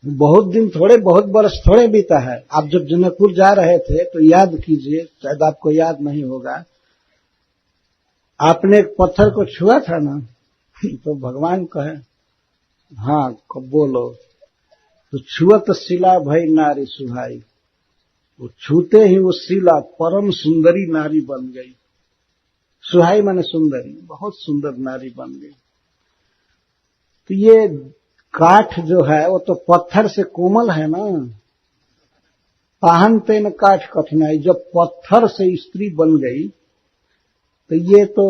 बहुत दिन थोड़े, बहुत वर्ष थोड़े बीता है। आप जब जनकपुर जा रहे थे तो याद कीजिए, शायद आपको याद नहीं होगा, आपने एक पत्थर को छुआ था ना, तो भगवान कहे, हाँ कब बोलो, तो छुअत शिला भई नारी सुहाई। वो छूते ही वो शिला परम सुंदरी नारी बन गई। सुहाई माने सुंदरी, बहुत सुंदर नारी बन गई। तो ये काठ जो है वो तो पत्थर से कोमल है ना। पाहन तेन काठ कठिनाई, जब पत्थर से स्त्री बन गई तो ये तो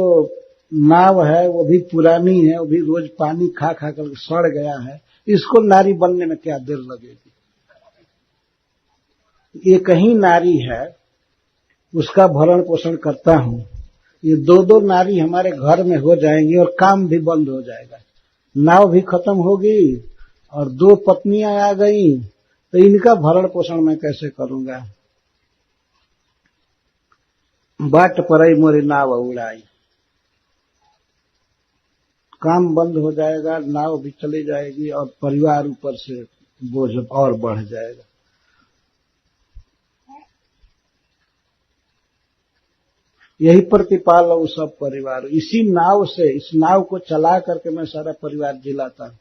नाव है, वो भी पुरानी है, वो भी रोज पानी खा खा कर सड़ गया है, इसको नारी बनने में क्या देर लगेगी? एक ही नारी है, उसका भरण पोषण करता हूं। ये दो दो नारी हमारे घर में हो जाएंगी और काम भी बंद हो जाएगा, नाव भी खत्म होगी और दो पत्नियां आ गई तो इनका भरण पोषण मैं कैसे करूंगा? बाट परई मोरी नाव उड़ाई, काम बंद हो जाएगा, नाव भी चली जाएगी और परिवार ऊपर से बोझ और बढ़ जाएगा। यही प्रतिपाल सब परिवार, इसी नाव से, इस नाव को चला करके मैं सारा परिवार जिलाता हूं।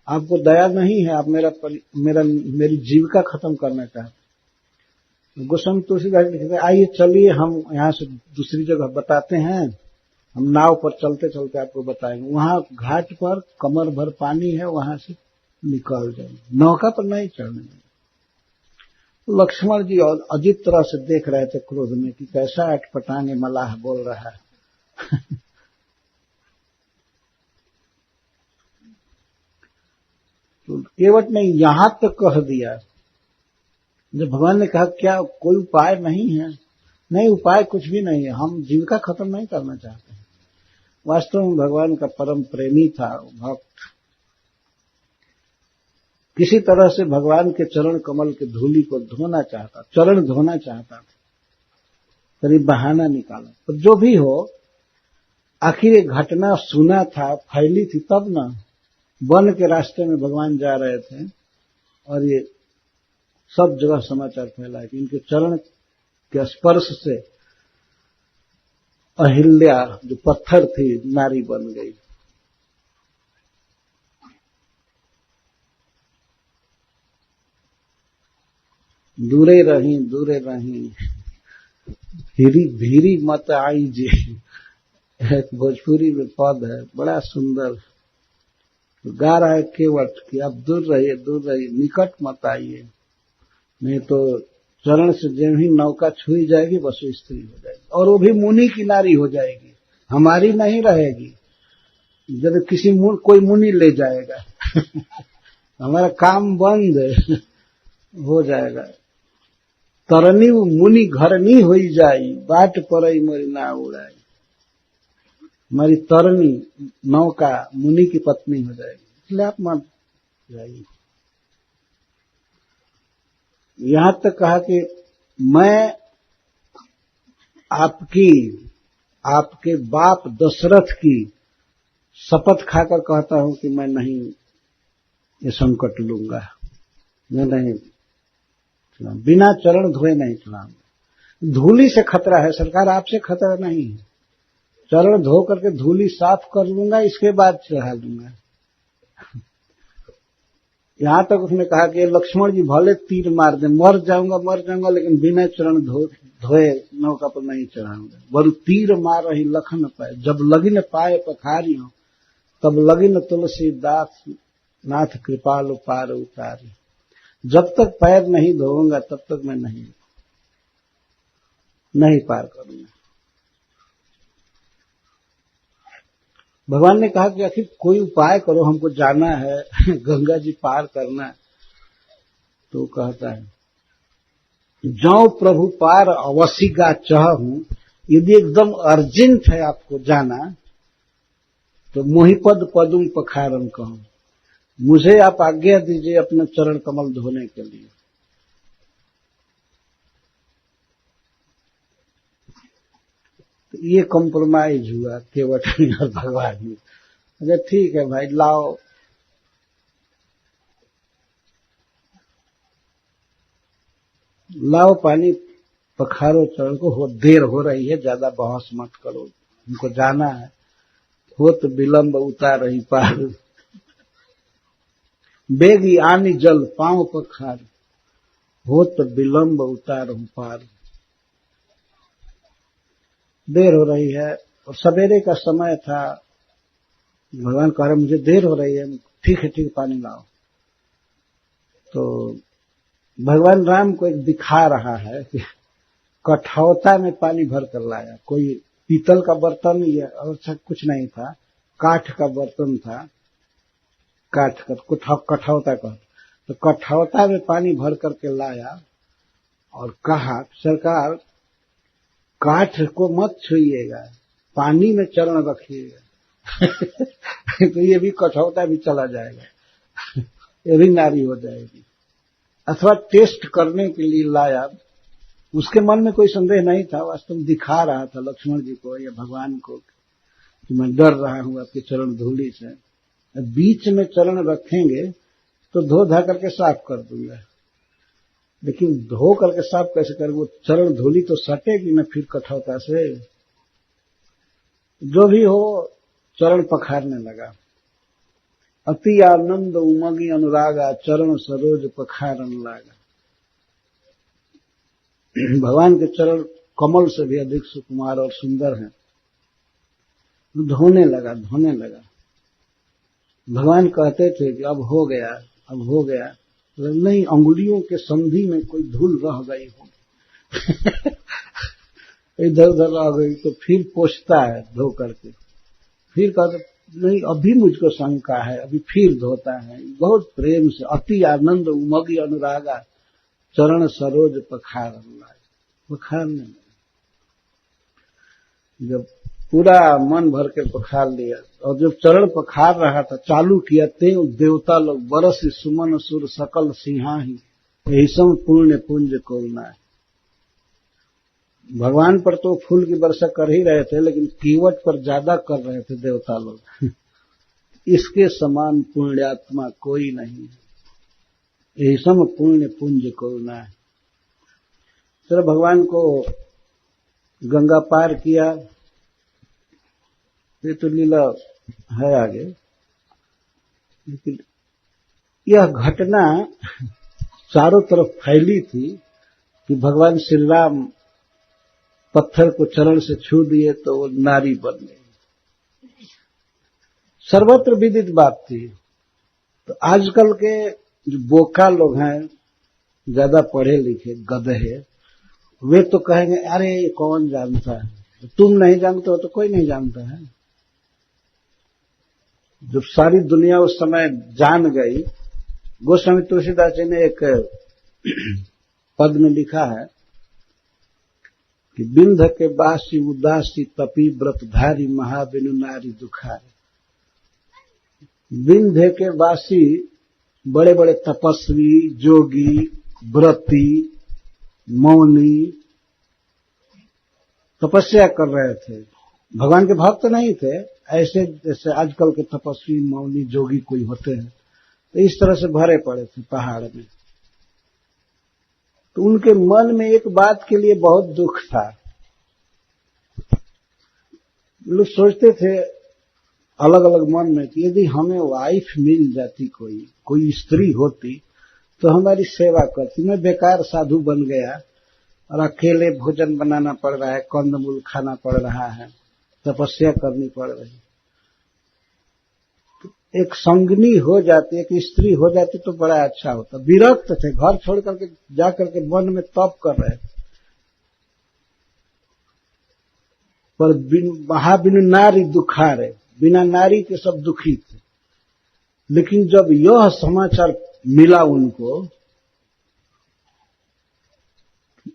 आपको दया नहीं है, आप मेरी जीविका खत्म करना चाहते। गोस्वामी तुलसीदास लिखते, आइए चलिए हम यहाँ से दूसरी जगह बताते हैं, हम नाव पर चलते चलते आपको बताएंगे। वहां घाट पर कमर भर पानी है, वहां से निकल जाएंगे, नौका पर नहीं चढ़ने देंगे। लक्ष्मण जी अजीब तरह से देख रहे थे क्रोध में कि कैसा अटपटांगे मलाह बोल रहा है। तो केवट ने यहां तक कह दिया, जब भगवान ने कहा क्या कोई उपाय नहीं है? नहीं, उपाय कुछ भी नहीं है, हम जीविका खत्म नहीं करना चाहते हैं। वास्तव में भगवान का परम प्रेमी था भक्त, किसी तरह से भगवान के चरण कमल के धूलि को धोना चाहता, चरण धोना चाहता था, करीब बहाना निकाला। तो जो भी हो, आखिर ये घटना सुना था, फैली थी तब ना। वन के रास्ते में भगवान जा रहे थे और ये सब जगह समाचार फैला है कि इनके चरण के स्पर्श से अहिल्या जो पत्थर थी नारी बन गई। दूरे रही भीरी मत आई जी, एक भोजपुरी में पद है, बड़ा सुंदर। तो गा रहा है केवट कि आप दूर रहिए, निकट मत आइए, नहीं तो चरण से जब ही नौका छुई जाएगी बस वो स्त्री हो जाएगी, और वो भी मुनि की नारी हो जाएगी, हमारी नहीं रहेगी। जब कोई मुनि ले जाएगा हमारा काम बंद हो जाएगा। तरनी मुनि घरनी होई जाई, बाट परई मोरी नाव उड़ाई। हमारी तरनी नौका मुनि की पत्नी हो जाएगी, इसलिए आप मत जाइए। यहां तक कहा कि मैं आपके बाप दशरथ की शपथ खाकर कहता हूं कि मैं नहीं ये संकट लूंगा, मैं नहीं, बिना चरण धोए नहीं चलाऊंगा। धूली से खतरा है सरकार, आपसे खतरा नहीं है। चरण धो करके धूली साफ कर लूंगा, इसके बाद चढ़ा लूंगा। यहां तक उसने कहा कि लक्ष्मण जी भले तीर मार दे, मर जाऊंगा, लेकिन बिना चरण धोए नौका पर नहीं चढ़ाऊंगा। बरु तीर मार रही लखन पाए, जब लगिन पाए पखारी हो, तब लगिन तुलसीदास नाथ कृपाल पार उतारी। जब तक पैर नहीं धोऊंगा तब तक मैं नहीं पार करूंगा। भगवान ने कहा कि आखिर कोई उपाय करो, हमको जाना है, गंगा जी पार करना है। तो कहता है, जाओ प्रभु पार अवसिगा चाहूं, यदि एकदम अर्जेंट है आपको जाना तो मोहिपद पदुम पखारम कहूं, मुझे आप आज्ञा दीजिए अपने चरण कमल धोने के लिए। तो ये कॉम्प्रोमाइज हुआ केवट और भगवान में। अच्छा ठीक है भाई, लाओ पानी, पखारो चरण को, देर हो रही है, ज्यादा बहस मत करो, उनको जाना है। हो तो विलंब उतार रही पार, बेगी आनी जल पांव पखार, हो तो विलंब उतार पार। देर हो रही है और सवेरे का समय था। भगवान कह रहे मुझे देर हो रही है, ठीक है पानी लाओ। तो भगवान राम को एक दिखा रहा है कि कठौता में पानी भर कर लाया। कोई पीतल का बर्तन या और कुछ नहीं था, काठ का बर्तन था, काठ का कठौता का। तो कठौता में पानी भर करके लाया और कहा, सरकार काठ को मत छुइएगा, पानी में चरण रखिएगा। तो ये भी कठौता भी चला जाएगा, ये भी नारी हो जाएगी। अथवा टेस्ट करने के लिए लाया। उसके मन में कोई संदेह नहीं था, वास्तव में दिखा रहा था लक्ष्मण जी को या भगवान को कि मैं डर रहा हूं आपके चरण धूलि से। बीच में चरण रखेंगे तो धो धा करके साफ कर दूंगा, लेकिन धो करके साफ कैसे कर, वो चरण धूलि तो सटेगी ना फिर कठौता से। जो भी हो, चरण पखारने लगा। अति आनंद उमगी अनुरागा, चरण सरोज पखारन लागा। भगवान के चरण कमल से भी अधिक सुकुमार और सुंदर हैं। धोने लगा। भगवान कहते थे कि अब हो गया। तो नहीं, अंगुलियों के संधि में कोई धूल रह गई हो, इधर उधर रह गई, तो फिर पोंछता है धो करके। फिर कहते नहीं, अभी मुझको शंका है, अभी फिर धोता है बहुत प्रेम से। अति आनंद उमगी अनुरागा, चरण सरोज पखारने लगा। जब पूरा मन भर के पखार लिया और जब चरण पखार रहा था, चालू किया, ते देवता लोग बरस सुमन सुर सकल सिंहाही, यही सम पुण्य पुंज कोना। भगवान पर तो फूल की वर्षा कर ही रहे थे, लेकिन कीवट पर ज्यादा कर रहे थे देवता लोग। इसके समान पुण्यात्मा कोई नहीं, यही सम पुण्य पुंज कोना। चलो भगवान को गंगा पार किया, ये तो लीला है आगे। लेकिन यह घटना चारों तरफ फैली थी कि भगवान श्री राम पत्थर को चरण से छू दिए तो वो नारी बन गई। सर्वत्र विदित बात थी। तो आजकल के जो बोका लोग हैं, ज्यादा पढ़े लिखे गधे, वे तो कहेंगे अरे ये कौन जानता है, तुम नहीं जानते हो तो कोई नहीं जानता है। जब सारी दुनिया उस समय जान गई, गोस्वामी तुलसीदास जी ने एक पद में लिखा है कि बिंध के बासी उदासी तपी व्रतधारी महाबिनु नारी दुखारी। बिंध के बासी बड़े बड़े तपस्वी, जोगी, व्रती, मौनी तपस्या कर रहे थे, भगवान के भक्त नहीं थे, ऐसे जैसे आजकल के तपस्वी, मौनी, जोगी कोई होते हैं, तो इस तरह से भरे पड़े थे पहाड़ में। तो उनके मन में एक बात के लिए बहुत दुख था। लोग सोचते थे अलग अलग मन में कि यदि हमें वाइफ मिल जाती, कोई स्त्री होती तो हमारी सेवा करती। मैं बेकार साधु बन गया और अकेले भोजन बनाना पड़ रहा है, कंदमूल खाना पड़ रहा है, तपस्या करनी पड़ रही। तो एक संगनी हो जाती, एक स्त्री हो जाती तो बड़ा अच्छा होता। विरक्त थे, घर छोड़ करके जाकर के वन में तप कर रहे थे, पर बिनु नारी दुखारे, बिना नारी के सब दुखी थे। लेकिन जब यह समाचार मिला उनको,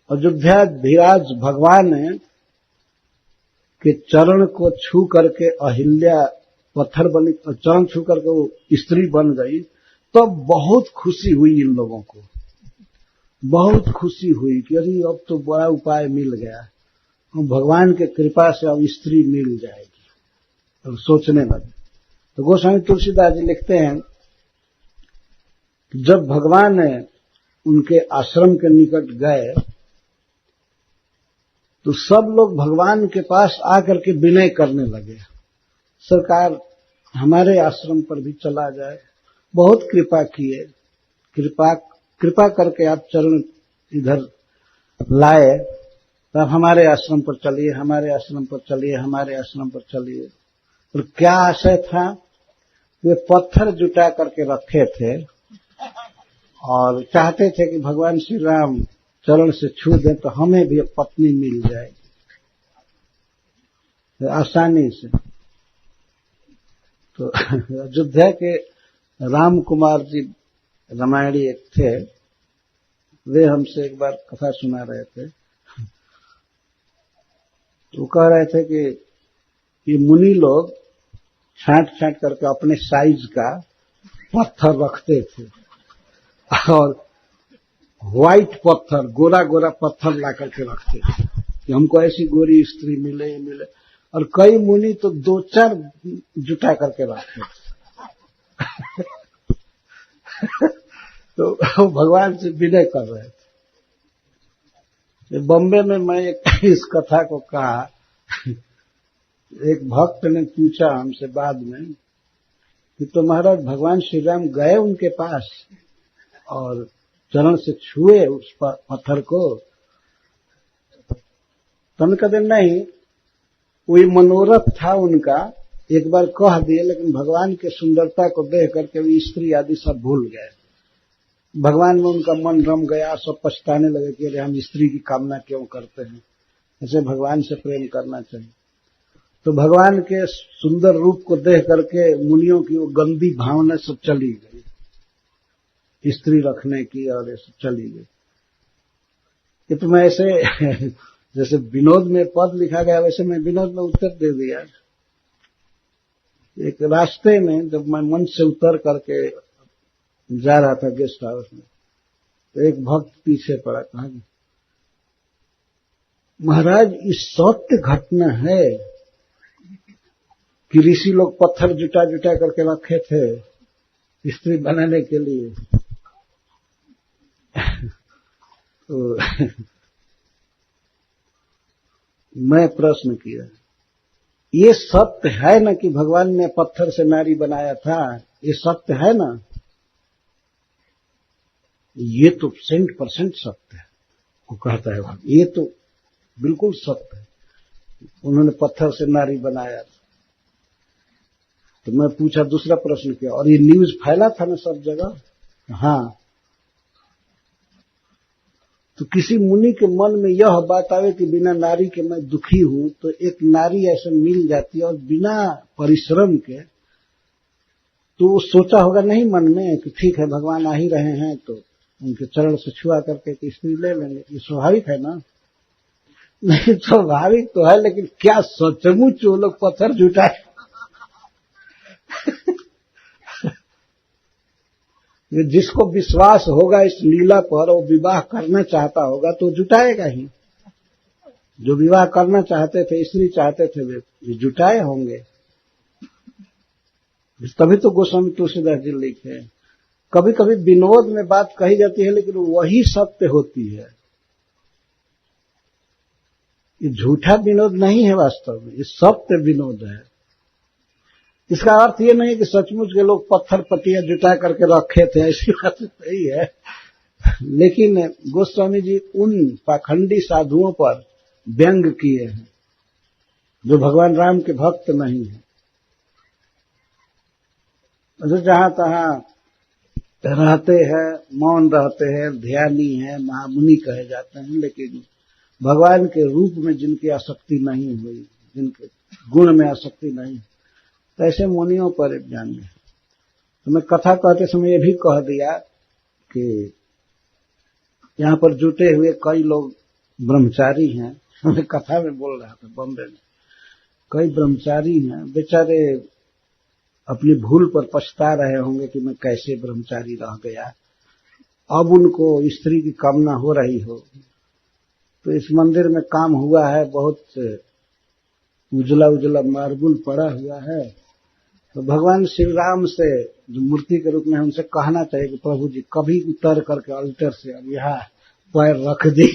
अयोध्याधीराज भगवान के चरण को छू करके अहिल्या पत्थर बनी, चरण छू करके वो स्त्री बन गई, तो बहुत खुशी हुई इन लोगों को, बहुत खुशी हुई कि अरे अब तो बड़ा उपाय मिल गया, भगवान के कृपा से अब स्त्री मिल जाएगी। तो सोचने लगे। तो गोस्वामी तुलसीदास जी लिखते हैं कि जब भगवान उनके आश्रम के निकट गए तो सब लोग भगवान के पास आकर के विनय करने लगे, सरकार हमारे आश्रम पर भी चला जाए, बहुत कृपा किए, कृपा करके आप चरण इधर लाए, तब हमारे आश्रम पर चलिए, हमारे आश्रम पर चलिए, हमारे आश्रम पर चलिए। और क्या आशय था? वे पत्थर जुटा करके रखे थे और चाहते थे कि भगवान श्री राम चरण से छू दें तो हमें भी पत्नी मिल जाएगी आसानी से। तो अयोध्या के राम कुमार जी रामायणी एक थे, वे हमसे एक बार कथा सुना रहे थे। तो कह रहे थे कि ये मुनि लोग छांट छांट करके अपने साइज का पत्थर रखते थे और व्हाइट पत्थर, गोरा गोरा पत्थर ला करके रखते थे कि हमको ऐसी गोरी स्त्री मिले। और कई मुनि तो 2-4 जुटा करके रखते थे। तो भगवान से विनय कर रहे थे। बॉम्बे में मैं इस कथा को कहा, एक भक्त ने पूछा हमसे बाद में कि तो महाराज भगवान श्री राम गए उनके पास और चरण से छुए उस पत्थर को? तो हमने कहते नहीं, वही मनोरथ था उनका, एक बार कह दिए, लेकिन भगवान के सुंदरता को देख करके वो स्त्री आदि सब भूल गए। भगवान में उनका मन रम गया, सब पछताने लगे कि अरे हम स्त्री की कामना क्यों करते हैं, ऐसे भगवान से प्रेम करना चाहिए। तो भगवान के सुंदर रूप को देख करके मुनियों की वो गंदी भावना सब चली गई, स्त्री रखने की और ये सब चली गई। ये तो मैं ऐसे जैसे विनोद में पद लिखा गया वैसे मैं विनोद में उत्तर दे दिया। एक रास्ते में जब मैं मंच से उतर करके जा रहा था गेस्ट हाउस में, तो एक भक्त पीछे पड़ा, कहा महाराज इस सत्य घटना है कि ऋषि लोग पत्थर जुटा जुटा करके रखे थे स्त्री बनाने के लिए। तो मैं प्रश्न किया, ये सत्य है ना कि भगवान ने पत्थर से नारी बनाया था? ये सत्य है ना? ये तो 100% सत्य है, वो कहता है। ये तो बिल्कुल सत्य है, उन्होंने पत्थर से नारी बनाया था। तो मैं पूछा दूसरा प्रश्न किया, और ये न्यूज फैला था ना सब जगह? हाँ। तो किसी मुनि के मन में यह बात आवे कि बिना नारी के मैं दुखी हूं, तो एक नारी ऐसे मिल जाती है और बिना परिश्रम के, तो वो सोचा होगा नहीं मन में कि ठीक है भगवान आ ही रहे हैं तो उनके चरण से छुआ करके स्त्री ले लेंगे। ये स्वाभाविक है ना? नहीं, स्वाभाविक तो है, लेकिन क्या सचमुच वो लोग पत्थर जुटाए? जिसको विश्वास होगा इस लीला पर, वो विवाह करना चाहता होगा तो जुटाएगा ही। जो विवाह करना चाहते थे, स्त्री चाहते थे, वे जुटाए होंगे। तभी तो गोस्वामी तुलसीदास जी लिखे, कभी कभी विनोद में बात कही जाती है लेकिन वही सत्य होती है। ये झूठा विनोद नहीं है, वास्तव में ये सत्य विनोद है। इसका अर्थ ये नहीं कि सचमुच के लोग पत्थर पट्टियां जुटा करके रखे थे, ऐसी बात नहीं है। लेकिन गोस्वामी जी उन पाखंडी साधुओं पर व्यंग किए हैं जो भगवान राम के भक्त नहीं है, जो जहां तहां रहते हैं, मौन रहते हैं, ध्यानी हैं, महामुनि कहे जाते हैं, लेकिन भगवान के रूप में जिनकी आसक्ति नहीं हुई, जिनके गुण में आसक्ति नहीं, तो ऐसे मुनियों पर व्यंग है। तो मैं कथा कहते समय ये भी कह दिया कि यहाँ पर जुटे हुए कई लोग ब्रह्मचारी हैं। मैं कथा में बोल रहा था बॉम्बे में, कई ब्रह्मचारी हैं, बेचारे अपनी भूल पर पछता रहे होंगे कि मैं कैसे ब्रह्मचारी रह गया। अब उनको स्त्री की कामना हो रही हो, तो इस मंदिर में काम हुआ है, बहुत उजला उजला मार्बल पड़ा हुआ है, तो भगवान श्री राम से जो मूर्ति के रूप में उनसे कहना चाहिए कि प्रभु जी कभी उतर करके अल्टर से अब यहाँ पैर रख दी।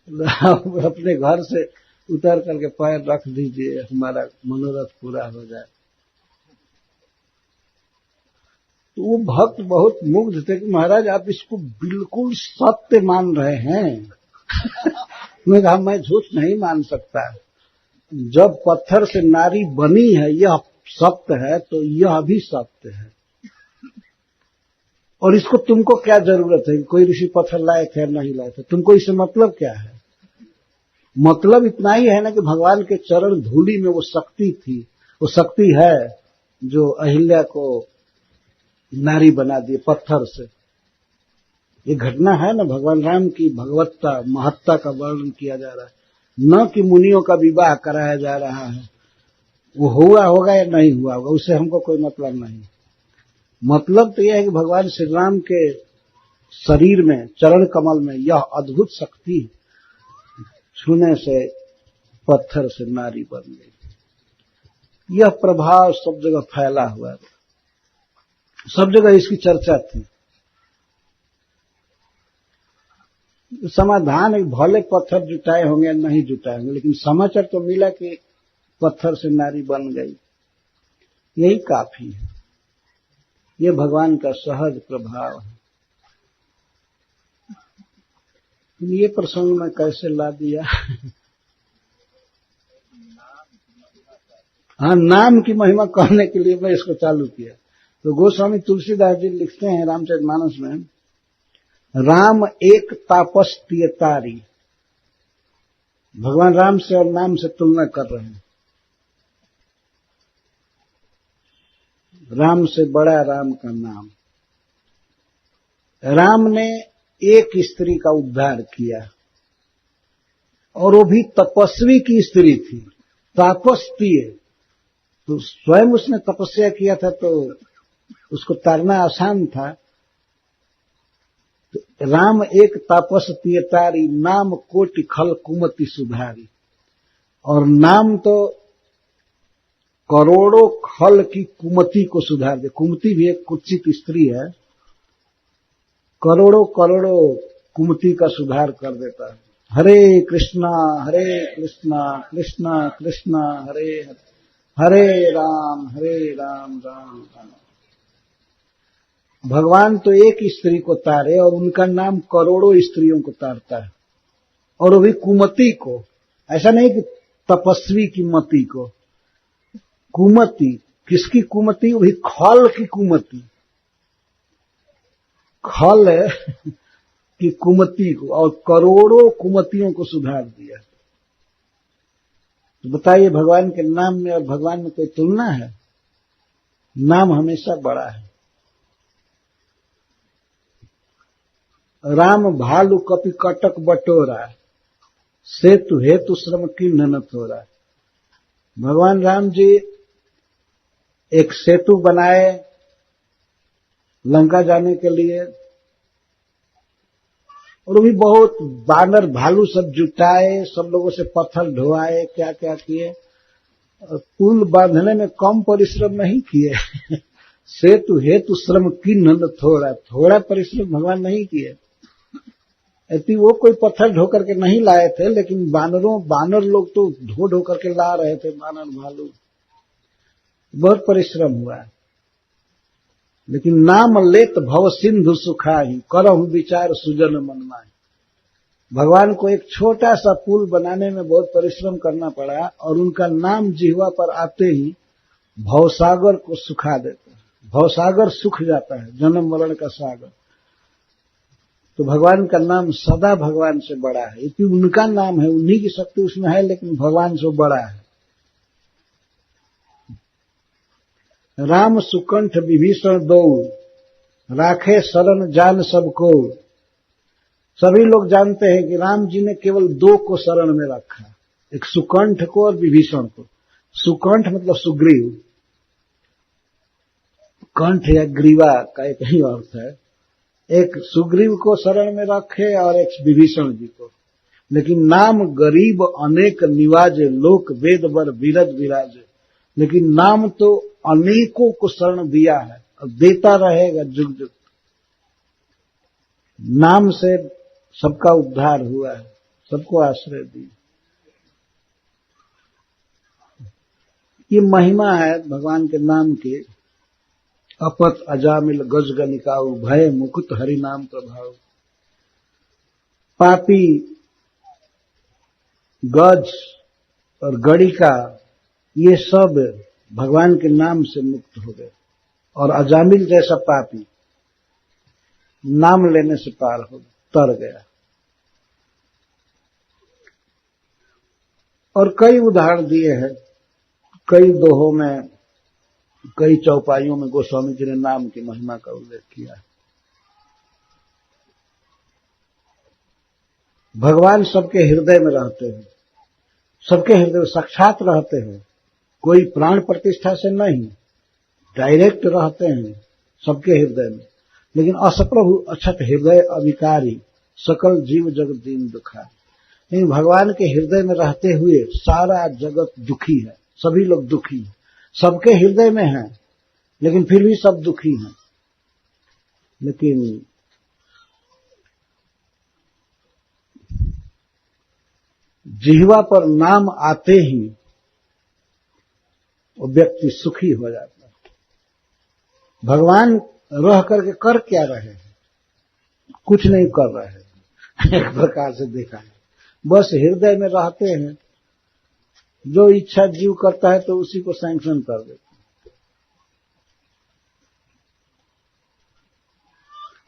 अपने घर से उतर करके पैर रख दीजिए, हमारा मनोरथ पूरा हो जाए। तो वो भक्त बहुत मुग्ध थे कि महाराज आप इसको बिल्कुल सत्य मान रहे हैं। मैं कहा मैं झूठ नहीं मान सकता, जब पत्थर से नारी बनी है यह सत्य है, तो यह भी सत्य है। और इसको तुमको क्या जरूरत है कि कोई ऋषि पत्थर लाए थे नहीं लाए थे, तुमको इससे मतलब क्या है? मतलब इतना ही है ना कि भगवान के चरण धूलि में वो शक्ति थी, वो शक्ति है जो अहिल्या को नारी बना दिए पत्थर से। ये घटना है ना, भगवान राम की भगवत्ता महत्ता का वर्णन किया जा रहा है, न कि मुनियों का विवाह कराया जा रहा है। वो हुआ होगा या नहीं हुआ होगा उससे हमको कोई मतलब नहीं। मतलब तो यह है कि भगवान श्री राम के शरीर में, चरण कमल में यह अद्भुत शक्ति छूने से पत्थर से नारी बन गई। यह प्रभाव सब जगह फैला हुआ है, सब जगह इसकी चर्चा थी। समाधान एक भले पत्थर जुटाए होंगे नहीं जुटाए होंगे, लेकिन समाचार तो मिला कि पत्थर से नारी बन गई, यही काफी है। ये भगवान का सहज प्रभाव है। ये प्रसंग में कैसे ला दिया? हाँ, नाम की महिमा कहने के लिए मैं इसको चालू किया। तो गोस्वामी तुलसीदास जी लिखते हैं रामचरितमानस में, राम एक तापस तियतारी। भगवान राम से और नाम से तुलना कर रहे हैं। राम से बड़ा राम का नाम। राम ने एक स्त्री का उद्धार किया, और वो भी तपस्वी की स्त्री थी, तापस्तीय। तो स्वयं उसने तपस्या किया था, तो उसको तारना आसान था। तो राम एक तापस तियतारी, नाम कोटि खल कुमति सुधारी। और नाम तो करोड़ों खल की कुमति को सुधार दे। कुमति भी एक कुत्सित स्त्री है, करोड़ों करोड़ों कुमति का सुधार कर देता है। हरे कृष्णा कृष्णा कृष्णा हरे हरे, हरे राम राम राम। भगवान तो एक स्त्री को तारे और उनका नाम करोड़ों स्त्रियों को तारता है, और वो भी कुमति को। ऐसा नहीं कि तपस्वी की मति को, कुमति। किसकी कुमति? वो भी खल की कुमति, खल की कुमति को, और करोड़ों कुमतियों को सुधार दिया। तो बताइए, भगवान के नाम में और भगवान में कोई तुलना है? नाम हमेशा बड़ा है। राम भालु कपि कटक बटोरा, सेतु हेतु श्रम किन्ह न थोरा। भगवान राम जी एक सेतु बनाए लंका जाने के लिए, और भी बहुत बानर भालू सब जुटाए, सब लोगों से पत्थर ढोआए, क्या क्या किए। पुल बांधने में कम परिश्रम नहीं किए। सेतु हेतु श्रम किन्ह न थोड़ा, थोड़ा परिश्रम भगवान नहीं किए। यदि वो कोई पत्थर ढो करके नहीं लाए थे, लेकिन बानर लोग तो ढो करके ला रहे थे, बानर भालू। बहुत परिश्रम हुआ। लेकिन नाम लेत भव सिंधु सुखाही, करहु विचार सुजन मन माही। भगवान को एक छोटा सा पुल बनाने में बहुत परिश्रम करना पड़ा, और उनका नाम जिह्वा पर आते ही भवसागर को सुखा देता है। भवसागर सूख जाता है, जन्म मरण का सागर। तो भगवान का नाम सदा भगवान से बड़ा है, क्योंकि उनका नाम है, उन्हीं की शक्ति उसमें है, लेकिन भगवान से बड़ा है। राम सुकंठ विभीषण दो, राखे शरण जान सबको। सभी लोग जानते हैं कि राम जी ने केवल दो को शरण में रखा, एक सुकंठ को और विभीषण को। सुकंठ मतलब सुग्रीव, कंठ या ग्रीवा का एक ही अर्थ है। एक सुग्रीव को शरण में रखे और एक विभीषण जी को। लेकिन नाम गरीब अनेक निवाजे, लोक वेद बर विरज विराजे। लेकिन नाम तो अनेकों को शरण दिया है और देता रहेगा जुग जुग। नाम से सबका उद्धार हुआ है, सबको आश्रय दी। ये महिमा है भगवान के नाम की। अपत अजामिल गज गनिकाऊ, भय मुकुट हरि नाम प्रभाव। पापी गज और गणिका ये सब भगवान के नाम से मुक्त हो गए, और अजामिल जैसा पापी नाम लेने से पार हो तर गया। और कई उदाहरण दिए हैं, कई दोहों में, कई चौपाइयों में गोस्वामी जी ने नाम की महिमा का उल्लेख किया है। भगवान सबके हृदय में रहते हैं, सबके हृदय में साक्षात रहते हैं, कोई प्राण प्रतिष्ठा से नहीं, डायरेक्ट रहते हैं सबके हृदय में। लेकिन असप्रभु अछत हृदय अविकारी, सकल जीव जगत दीन दुखा। लेकिन भगवान के हृदय में रहते हुए सारा जगत दुखी है, सभी लोग दुखी हैं, सबके हृदय में हैं, लेकिन फिर भी सब दुखी हैं। लेकिन जिह्वा पर नाम आते ही वो व्यक्ति सुखी हो जाता है। भगवान रह करके कर क्या रहे हैं? कुछ नहीं कर रहे हैं। एक प्रकार से देखा है, बस हृदय में रहते हैं, जो इच्छा जीव करता है तो उसी को सैंक्शन कर देते हैं।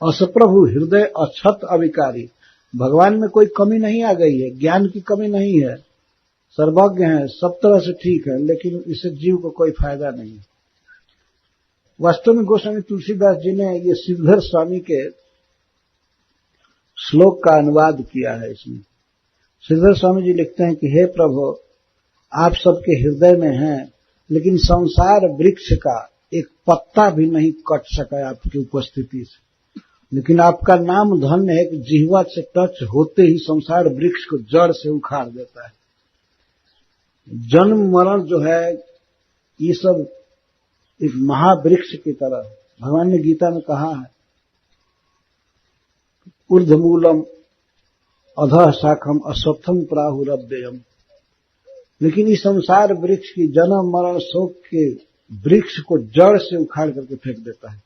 असप्रभु हृदय अछत अविकारी, भगवान में कोई कमी नहीं आ गई है, ज्ञान की कमी नहीं है, सर्वज्ञ है, सब तरह से ठीक है, लेकिन इससे जीव को कोई फायदा नहीं। वास्तव में गोस्वामी तुलसीदास जी ने ये श्रीधर स्वामी के श्लोक का अनुवाद किया है। इसमें श्रीधर स्वामी जी लिखते हैं कि हे प्रभु, आप सबके हृदय में हैं, लेकिन संसार वृक्ष का एक पत्ता भी नहीं कट सका आपकी उपस्थिति से। लेकिन आपका नाम धन्य है कि जिह्वा से टच होते ही संसार वृक्ष को जड़ से उखाड़ देता है। जन्म मरण जो है, ये सब एक महावृक्ष की तरह भगवान ने गीता में कहा है, ऊर्ध्वमूलम अधः शाखम अश्वत्थम प्राहुरव्ययम। लेकिन इस संसार वृक्ष की जन्म मरण शोक के वृक्ष को जड़ से उखाड़ करके फेंक देता है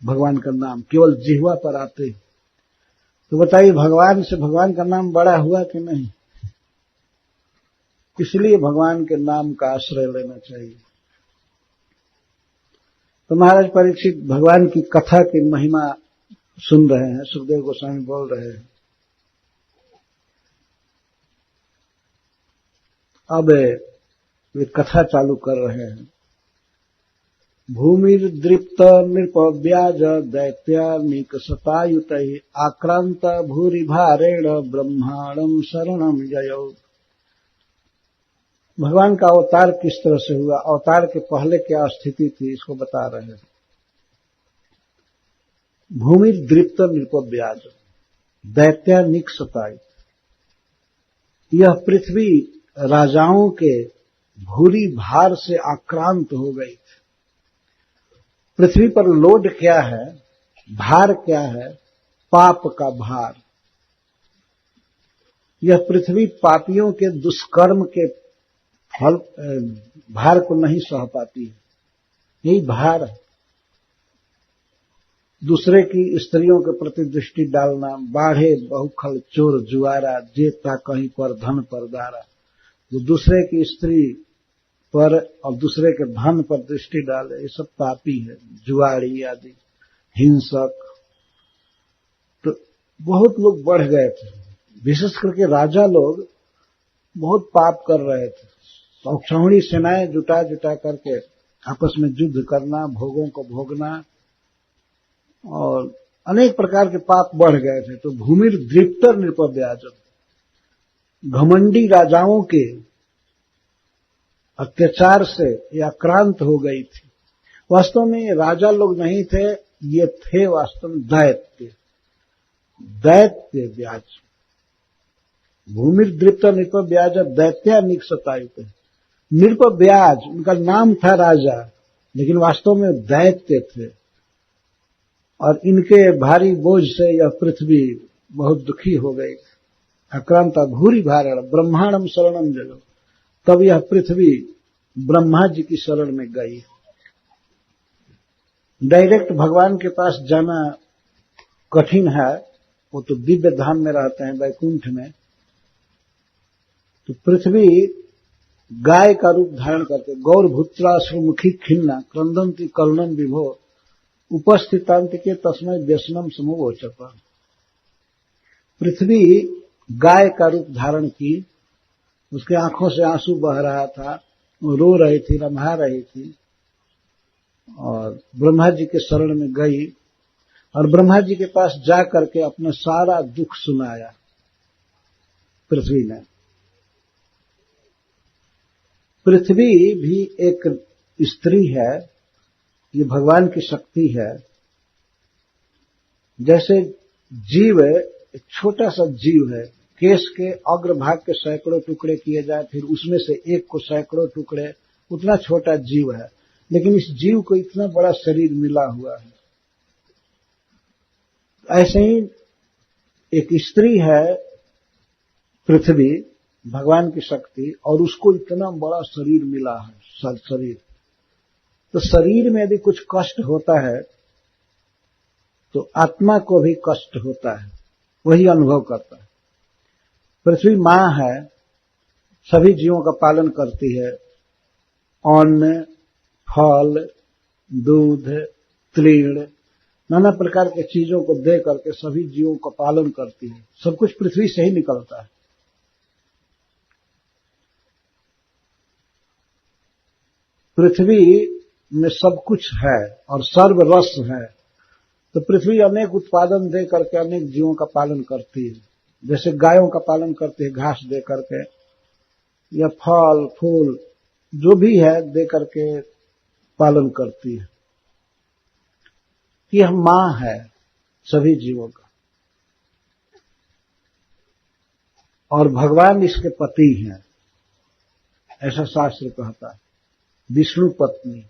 भगवान का नाम, केवल जिह्वा पर आते ही। तो बताइए, भगवान से भगवान का नाम बड़ा हुआ कि नहीं? इसलिए भगवान के नाम का आश्रय लेना चाहिए। तो महाराज परीक्षित भगवान की कथा की महिमा सुन रहे हैं, सुखदेव गोस्वामी बोल रहे हैं। अब वे कथा चालू कर रहे हैं। भूमिर्दृप्त नृपव्याज दैत्यानिक शतायुत आक्रांत भूरि भारेण ब्रह्मांडम शरणम जयो। भगवान का अवतार किस तरह से हुआ, अवतार के पहले क्या स्थिति थी, इसको बता रहे हैं। भूमिर्दृप्त नृपव्याज दैत्यानिक शतायुत, यह पृथ्वी राजाओं के भूरी भार से आक्रांत हो गई। पृथ्वी पर लोड क्या है, भार क्या है? पाप का भार। यह पृथ्वी पापियों के दुष्कर्म के फल भार को नहीं सह पाती है। यही भार है। दूसरे की स्त्रियों के प्रति दृष्टि डालना, बाढ़े बहुखल चोर जुआरा, जेता कहीं पर धन पर दारा। जो दूसरे की स्त्री पर और दूसरे के धन पर दृष्टि डाले, ये सब पापी है। जुआरी आदि, हिंसक। तो बहुत लोग बढ़ गए थे, विशेष करके राजा लोग बहुत पाप कर रहे थे। सौक्षणी सेनाएं जुटा जुटा करके आपस में युद्ध करना, भोगों को भोगना, और अनेक प्रकार के पाप बढ़ गए थे। तो भूमिर दृप्तर नृपव्याजम, घमंडी राजाओं के अत्याचार से ये आक्रांत हो गई थी। वास्तव में ये राजा लोग नहीं थे, ये थे वास्तव में दैत्य, दैत्य ब्याज। भूमिर दृप्तर नृपव्याज दैत्या निक्षतायुत। नृपव्याज उनका नाम था राजा, लेकिन वास्तव में दैत्य थे, और इनके भारी बोझ से यह पृथ्वी बहुत दुखी हो गई। आक्रांता भूरी भारण ब्रह्मांडम शरणम जगो। तब यह पृथ्वी ब्रह्मा जी की शरण में गई। डायरेक्ट भगवान के पास जाना कठिन है, वो तो दिव्य धाम में रहते हैं, वैकुंठ में। तो पृथ्वी गाय का रूप धारण करके गौरभूत्राश्रुमुखी खिन्ना क्रंदंती करुणम विभो उपस्थितांत के तस्मय व्यसनम समूहोचप। पृथ्वी गाय का रूप धारण की, उसके आंखों से आंसू बह रहा था, वो रो रही थी, रम्हा रही थी, और ब्रह्मा जी के शरण में गई और ब्रह्मा जी के पास जा करके अपना सारा दुख सुनाया पृथ्वी ने। पृथ्वी भी एक स्त्री है, ये भगवान की शक्ति है। जैसे जीव एक छोटा सा जीव है, केश के अग्रभाग के सैकड़ों टुकड़े किए जाए, फिर उसमें से एक को सैकड़ों टुकड़े, उतना छोटा जीव है, लेकिन इस जीव को इतना बड़ा शरीर मिला हुआ है। ऐसे ही एक स्त्री है पृथ्वी, भगवान की शक्ति, और उसको इतना बड़ा शरीर मिला है, शरीर। तो शरीर में यदि कुछ कष्ट होता है तो आत्मा को भी कष्ट होता है, वही अनुभव करता है। पृथ्वी मां है, सभी जीवों का पालन करती है, अन्न, फल, दूध, तृण, नाना प्रकार के चीजों को दे करके सभी जीवों का पालन करती है। सब कुछ पृथ्वी से ही निकलता है। पृथ्वी में सब कुछ है और सर्वरस है। तो पृथ्वी अनेक उत्पादन दे करके अनेक जीवों का पालन करती है। जैसे गायों का पालन करती है घास दे करके, या फल फूल जो भी है दे करके पालन करती है। यह मां है सभी जीवों का, और भगवान इसके पति हैं, ऐसा शास्त्र कहता है। विष्णु पत्नी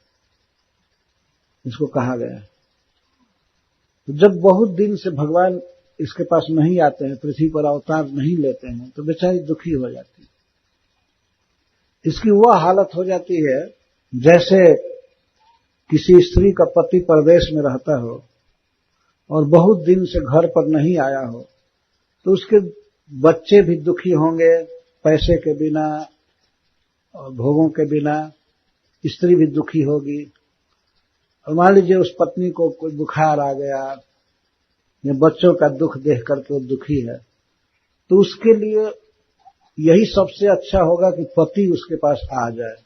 इसको कहा गया है। तो जब बहुत दिन से भगवान इसके पास नहीं आते हैं, पृथ्वी पर अवतार नहीं लेते हैं, तो बेचारी दुखी हो जाती है। इसकी वह हालत हो जाती है जैसे किसी स्त्री का पति परदेश में रहता हो और बहुत दिन से घर पर नहीं आया हो, तो उसके बच्चे भी दुखी होंगे, पैसे के बिना और भोगों के बिना। स्त्री भी दुखी होगी। और मान लीजिए उस पत्नी को कोई बुखार आ गया या बच्चों का दुख देख करके वो दुखी है, तो उसके लिए यही सबसे अच्छा होगा कि पति उसके पास आ जाए।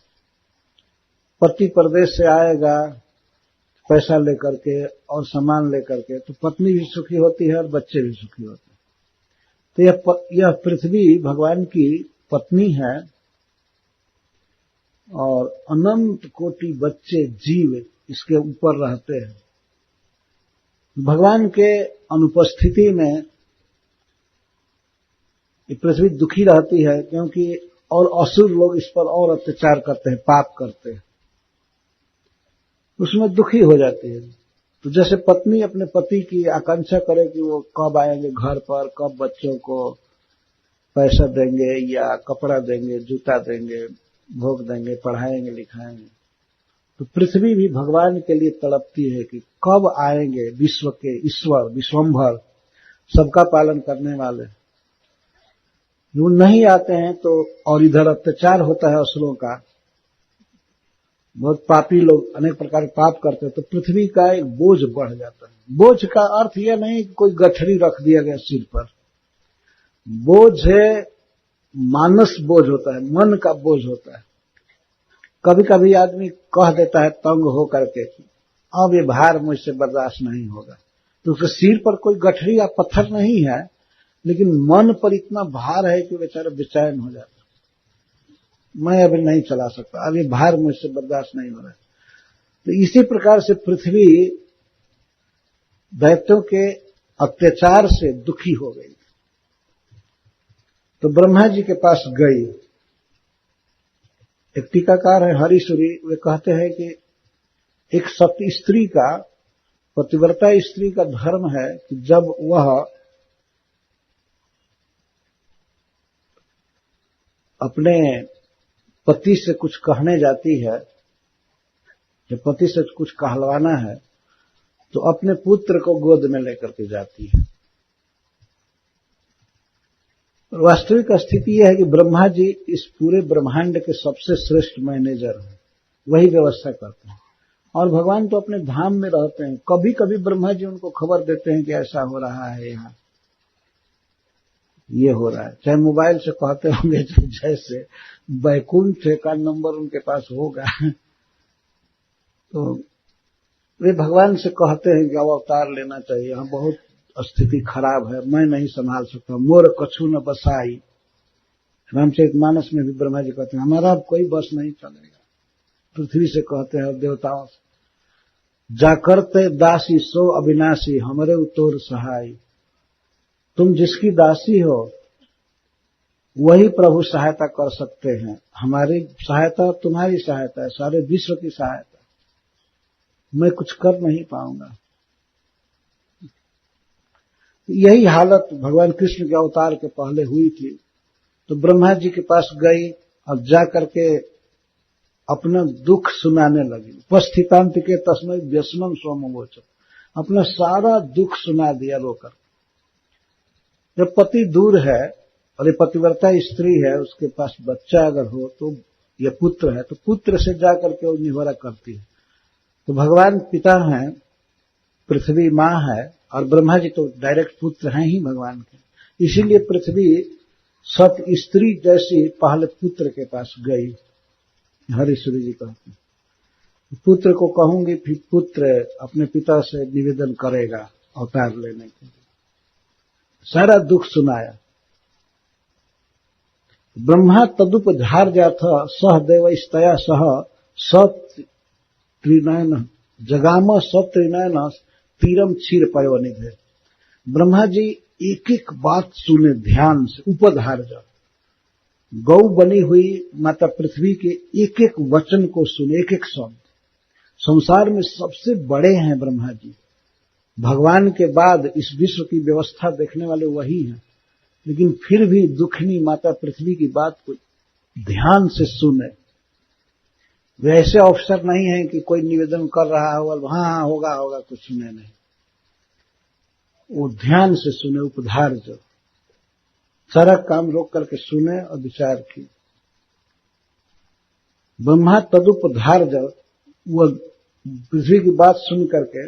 पति परदेश से आएगा पैसा लेकर के और सामान लेकर के, तो पत्नी भी सुखी होती है और बच्चे भी सुखी होते हैं। तो यह पृथ्वी भगवान की पत्नी है, और अनंत कोटि बच्चे जीव इसके ऊपर रहते हैं। भगवान के अनुपस्थिति में ये पृथ्वी दुखी रहती है, क्योंकि और असुर लोग इस पर और अत्याचार करते हैं, पाप करते हैं, उसमें दुखी हो जाती है। तो जैसे पत्नी अपने पति की आकांक्षा करे कि वो कब आएंगे घर पर, कब बच्चों को पैसा देंगे या कपड़ा देंगे, जूता देंगे, भोग देंगे, पढ़ाएंगे, लिखाएंगे। तो पृथ्वी भी भगवान के लिए तड़पती है कि कब आएंगे विश्व के ईश्वर, विश्वम्भर, सबका पालन करने वाले। वो नहीं आते हैं तो, और इधर अत्याचार होता है असुरों का, बहुत पापी लोग अनेक प्रकार के पाप करते हैं, तो पृथ्वी का एक बोझ बढ़ जाता है। बोझ का अर्थ यह नहीं कि कोई गठरी रख दिया गया सिर पर। बोझ है मानस बोझ होता है, मन का बोझ होता है। कभी कभी आदमी कह देता है तंग हो करके, अब ये भार मुझसे बर्दाश्त नहीं होगा, तो उसके सिर पर कोई गठरी या पत्थर नहीं है, लेकिन मन पर इतना भार है कि बेचारा बेचैन हो जाता है, मैं अभी नहीं चला सकता, अब ये भार मुझसे बर्दाश्त नहीं हो रहा है। तो इसी प्रकार से पृथ्वी दैत्यों के अत्याचार से दुखी हो गई, तो ब्रह्मा जी के पास गई। एक टीकाकार है हरिसूरी, वे कहते हैं कि एक सती स्त्री का, पतिव्रता स्त्री का धर्म है कि जब वह अपने पति से कुछ कहने जाती है, जब पति से कुछ कहलवाना है, तो अपने पुत्र को गोद में लेकर के जाती है। वास्तविक स्थिति यह है कि ब्रह्मा जी इस पूरे ब्रह्मांड के सबसे श्रेष्ठ मैनेजर हैं, वही व्यवस्था करते हैं। और भगवान तो अपने धाम में रहते हैं, कभी कभी ब्रह्मा जी उनको खबर देते हैं कि ऐसा हो रहा है, यहाँ ये हो रहा है। चाहे मोबाइल से कहते होंगे, जैसे बैकुंठ का नंबर उनके पास होगा, तो वे भगवान से कहते हैं कि अब अवतार लेना चाहिए, यहाँ बहुत स्थिति खराब है, मैं नहीं संभाल सकता, मोर कछु न बसाई। रामचरितमानस में भी ब्रह्मा जी कहते हैं हमारा अब कोई बस नहीं चलेगा। पृथ्वी से कहते हैं देवताओं से, जाकरते दासी सो अविनाशी, हमरे उतोर सहाय। तुम जिसकी दासी हो वही प्रभु सहायता कर सकते हैं, हमारी सहायता तुम्हारी सहायता है, सारे विश्व की सहायता, मैं कुछ कर नहीं पाऊंगा। यही हालत भगवान कृष्ण के अवतार के पहले हुई थी। तो ब्रह्मा जी के पास गई और जाकर के अपना दुख सुनाने लगी। उपस्थितांत के तस्मै व्यसनम सोमवोच, अपना सारा दुख सुना दिया रोकर। जब पति दूर है और ये पतिव्रता स्त्री है, उसके पास बच्चा अगर हो तो ये पुत्र है, तो पुत्र से जाकर के वो निवारा करती है। तो भगवान पिता हैं, पृथ्वी माँ है, और ब्रह्मा जी तो डायरेक्ट पुत्र हैं ही भगवान के। इसीलिए पृथ्वी सत स्त्री जैसी पहले पुत्र के पास गई। हरिसूरी जी कहते हैं पुत्र को कहूंगी, फिर पुत्र अपने पिता से निवेदन करेगा अवतार लेने के लिए। सारा दुख सुनाया। ब्रह्मा तदुपधार्याथ सह देवस्तया सह सत्रिनयन जगाम सत्रिनयन तीरम क्षीर पयोनिधे। ब्रह्मा जी एक एक बात सुने ध्यान से, उपधार्य गौ बनी हुई माता पृथ्वी के एक एक वचन को सुने, एक एक शब्द। संसार में सबसे बड़े हैं ब्रह्मा जी, भगवान के बाद इस विश्व की व्यवस्था देखने वाले वही हैं, लेकिन फिर भी दुखनी माता पृथ्वी की बात को ध्यान से सुने। वे ऐसे अवसर नहीं है कि कोई निवेदन कर रहा हो और हाँ होगा होगा, कुछ सुने नहीं, वो ध्यान से सुने, उपधार जो सारा काम रोक करके सुने और विचार की। ब्रह्मा तदुपधार जब वो पृथ्वी की बात सुन करके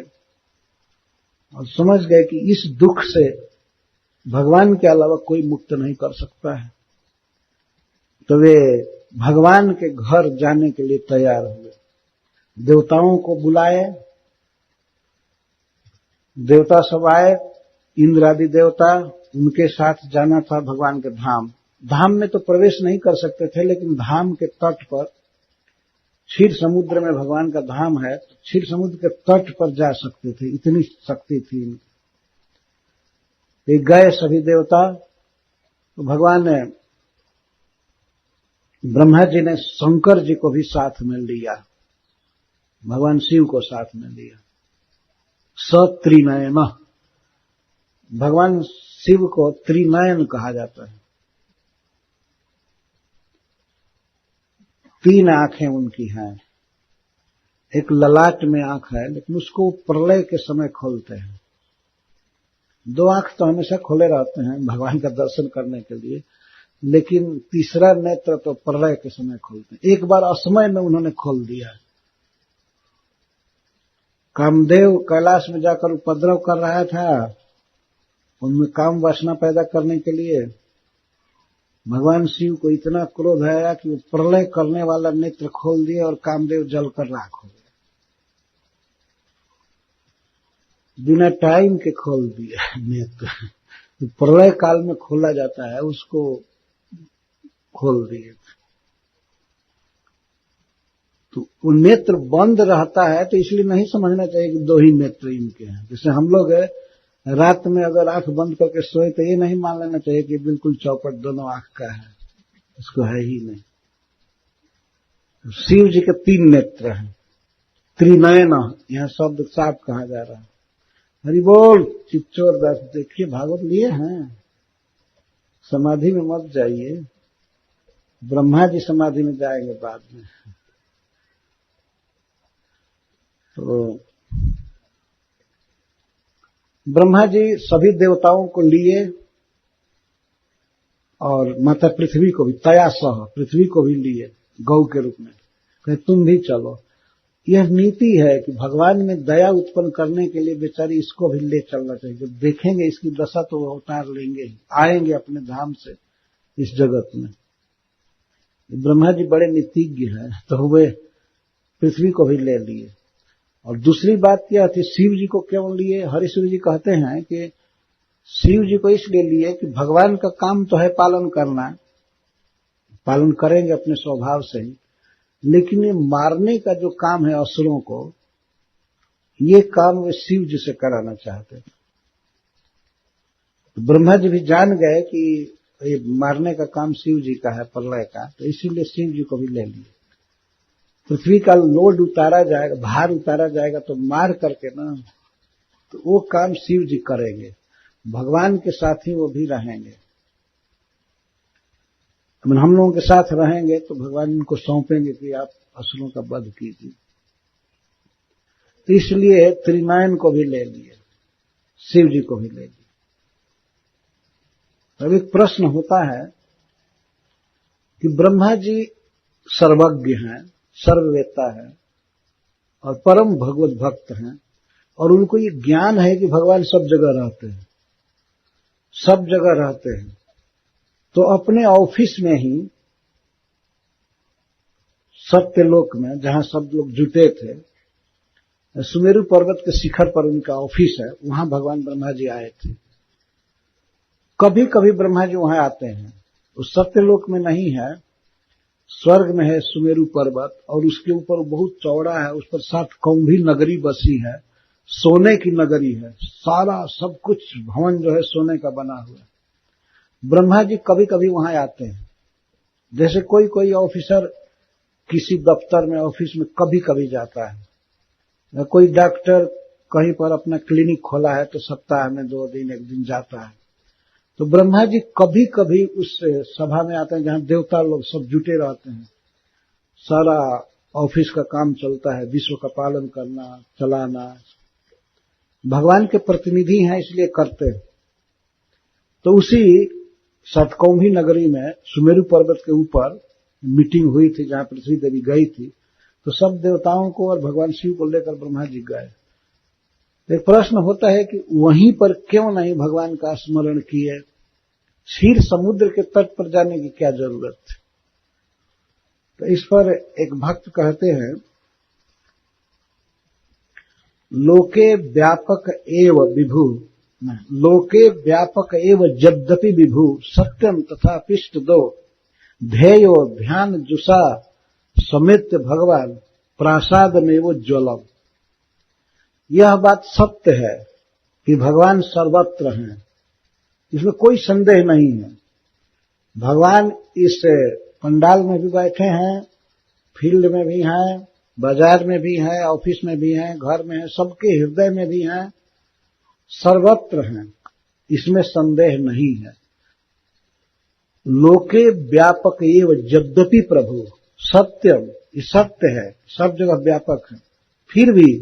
और समझ गए कि इस दुख से भगवान के अलावा कोई मुक्त नहीं कर सकता है, तो वे भगवान के घर जाने के लिए तैयार हुए। देवताओं को बुलाए, देवता सब आए, इंद्र आदि देवता, उनके साथ जाना था भगवान के धाम। धाम में तो प्रवेश नहीं कर सकते थे, लेकिन धाम के तट पर, क्षीर समुद्र में भगवान का धाम है, तो क्षीर समुद्र के तट पर जा सकते थे, इतनी शक्ति थी इनकी। गए सभी देवता, तो भगवान ने, ब्रह्मा जी ने शंकर जी को भी साथ में लिया, भगवान शिव को साथ में लिया। सत्रिनयन, भगवान शिव को त्रिनयन कहा जाता है। 3 आंखें उनकी हैं, एक ललाट में आंख है, लेकिन उसको प्रलय के समय खोलते हैं। 2 आंख तो हमेशा खोले रहते हैं भगवान का दर्शन करने के लिए, लेकिन तीसरा नेत्र तो प्रलय के समय खोलते हैं। एक बार असमय में उन्होंने खोल दिया। कामदेव कैलाश में जाकर उपद्रव कर रहा था, उनमें काम वासना पैदा करने के लिए। भगवान शिव को इतना क्रोध आया कि वो प्रलय करने वाला नेत्र खोल दिया और कामदेव जलकर राख हो गया। बिना टाइम के खोल दिया नेत्र। तो प्रलय काल में खोला जाता है, उसको खोल दिए। तो वो नेत्र बंद रहता है, तो इसलिए नहीं समझना चाहिए कि 2 ही नेत्र इनके हैं। जैसे हम लोग रात में अगर आंख बंद करके सोए तो ये नहीं मान लेना चाहिए कि बिल्कुल चौपट दोनों आंख का है, उसको है ही नहीं। शिव जी के 3 नेत्र हैं, त्रिनयन, यहां शब्द साफ कहा जा रहा है। हरि बोल। चित्तौड़ दास देखिए भागवत लिए हैं, समाधि में मत जाइए, ब्रह्मा जी समाधि में जाएंगे बाद में। तो ब्रह्मा जी सभी देवताओं को लिए और माता पृथ्वी को भी, तया सह पृथ्वी को भी लिए गौ के रूप में, कहे तुम भी चलो। यह नीति है कि भगवान में दया उत्पन्न करने के लिए बेचारी इसको भी ले चलना चाहिए। जब देखेंगे इसकी दशा तो वो उतार लेंगे, आएंगे अपने धाम से इस जगत में। ब्रह्मा जी बड़े नीतिज्ञ हैं, तो वे पृथ्वी को भी ले लिए। और दूसरी बात क्या थी, शिव जी को क्यों लिए? हरिश्वर जी कहते हैं कि शिव जी को इसलिए लिए कि भगवान का काम तो है पालन करना, पालन करेंगे अपने स्वभाव से ही, लेकिन ये मारने का जो काम है असुरों को, ये काम वे शिव जी से कराना चाहते थे। तो ब्रह्मा जी भी जान गए कि ये मारने का काम शिव जी का है, प्रलय का, तो इसीलिए शिव जी को भी ले लिए। पृथ्वी का लोड उतारा जाएगा, भार उतारा जाएगा, तो मार करके ना, तो वो काम शिव जी करेंगे, भगवान के साथ ही वो भी रहेंगे। हम लोगों के साथ रहेंगे तो भगवान उनको सौंपेंगे कि आप असुरों का वध कीजिए। तो इसलिए त्रिनयन को भी ले लिए, शिव जी को भी ले लिए। अब एक प्रश्न होता है कि ब्रह्मा जी सर्वज्ञ हैं, सर्ववेत्ता हैं और परम भगवत भक्त हैं, और उनको ये ज्ञान है कि भगवान सब जगह रहते हैं, सब जगह रहते हैं। तो अपने ऑफिस में ही, सत्यलोक में जहां सब लोग जुटे थे, सुमेरु पर्वत के शिखर पर उनका ऑफिस है, वहां भगवान ब्रह्मा जी आए थे। कभी कभी ब्रह्मा जी वहां आते हैं, उस सत्यलोक में नहीं है, स्वर्ग में है सुमेरु पर्वत, और उसके ऊपर बहुत चौड़ा है, उस पर 7 कौंभी नगरी बसी है, सोने की नगरी है, सारा सब कुछ भवन जो है सोने का बना हुआ है। ब्रह्मा जी कभी कभी वहां आते हैं। जैसे कोई कोई ऑफिसर किसी दफ्तर में, ऑफिस में कभी कभी जाता है, या कोई डॉक्टर कहीं पर अपना क्लिनिक खोला है तो सप्ताह में 2 दिन 1 दिन जाता है। तो ब्रह्मा जी कभी कभी उस सभा में आते हैं जहां देवता लोग सब जुटे रहते हैं, सारा ऑफिस का काम चलता है, विश्व का पालन करना, चलाना, भगवान के प्रतिनिधि हैं इसलिए करते हैं। तो उसी 7 कौंभी नगरी में सुमेरु पर्वत के ऊपर मीटिंग हुई थी जहां पृथ्वी देवी गई थी, तो सब देवताओं को और भगवान शिव को लेकर ब्रह्मा जी गए। एक प्रश्न होता है कि वहीं पर क्यों नहीं भगवान का स्मरण किए, क्षीर समुद्र के तट पर जाने की क्या जरूरत थी? तो इस पर एक भक्त कहते हैं, लोके व्यापक एव विभु, लोके व्यापक एव यद्यपि विभु सत्यम तथा पिष्ट दो ध्येयो ध्यान जुषा समित्य भगवान प्रासाद में वो ज्वलम। यह बात सत्य है कि भगवान सर्वत्र हैं, इसमें कोई संदेह नहीं है। भगवान इस पंडाल में भी बैठे हैं, फील्ड में भी हैं, बाजार में भी हैं, ऑफिस में भी हैं, घर में हैं, सबके हृदय में भी हैं, सर्वत्र हैं, इसमें संदेह नहीं है। लोके व्यापक एव यद्यपि प्रभु, सत्यम, ये सत्य है, सब जगह व्यापक है। फिर भी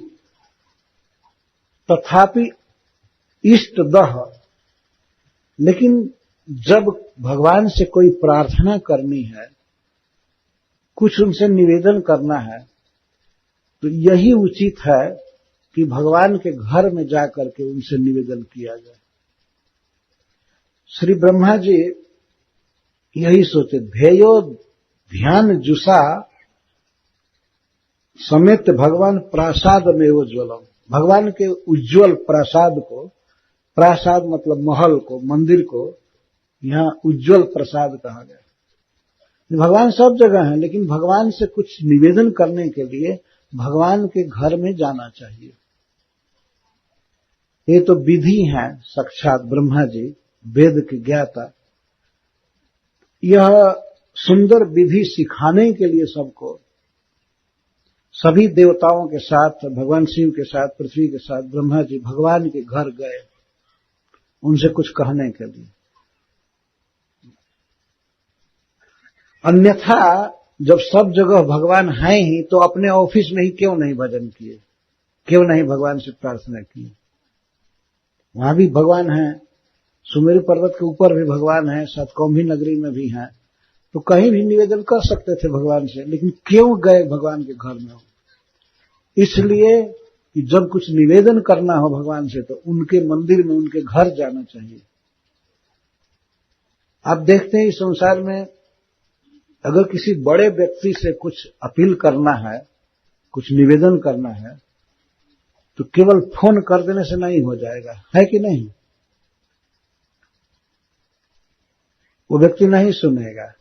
तथापि इष्टदः, लेकिन जब भगवान से कोई प्रार्थना करनी है, कुछ उनसे निवेदन करना है, तो यही उचित है कि भगवान के घर में जाकर के उनसे निवेदन किया जाए। श्री ब्रह्मा जी यही सोचे, ध्येयो ध्यान जुषा समेत भगवान प्रासाद में उज्ज्वलम। भगवान के उज्ज्वल प्रासाद को, प्रासाद मतलब महल को, मंदिर को, यहाँ उज्ज्वल प्रसाद कहा गया। भगवान सब जगह है, लेकिन भगवान से कुछ निवेदन करने के लिए भगवान के घर में जाना चाहिए। ये तो विधि है, साक्षात ब्रह्मा जी वेद के ज्ञाता, यह सुंदर विधि सिखाने के लिए सबको, सभी देवताओं के साथ, भगवान शिव के साथ, पृथ्वी के साथ ब्रह्मा जी भगवान के घर गए उनसे कुछ कहने के लिए। अन्यथा जब सब जगह भगवान हैं ही, तो अपने ऑफिस में ही क्यों नहीं भजन किए, क्यों नहीं भगवान से प्रार्थना की? वहां भी भगवान है, सुमेरु पर्वत के ऊपर भी भगवान है, सतकौम्भी नगरी में भी है, तो कहीं भी निवेदन कर सकते थे भगवान से, लेकिन क्यों गए भगवान के घर में? इसलिए कि जब कुछ निवेदन करना हो भगवान से, तो उनके मंदिर में, उनके घर जाना चाहिए। आप देखते हैं इस संसार में अगर किसी बड़े व्यक्ति से कुछ अपील करना है, कुछ निवेदन करना है, तो केवल फोन कर देने से नहीं हो जाएगा, है कि नहीं? वो व्यक्ति नहीं सुनेगा,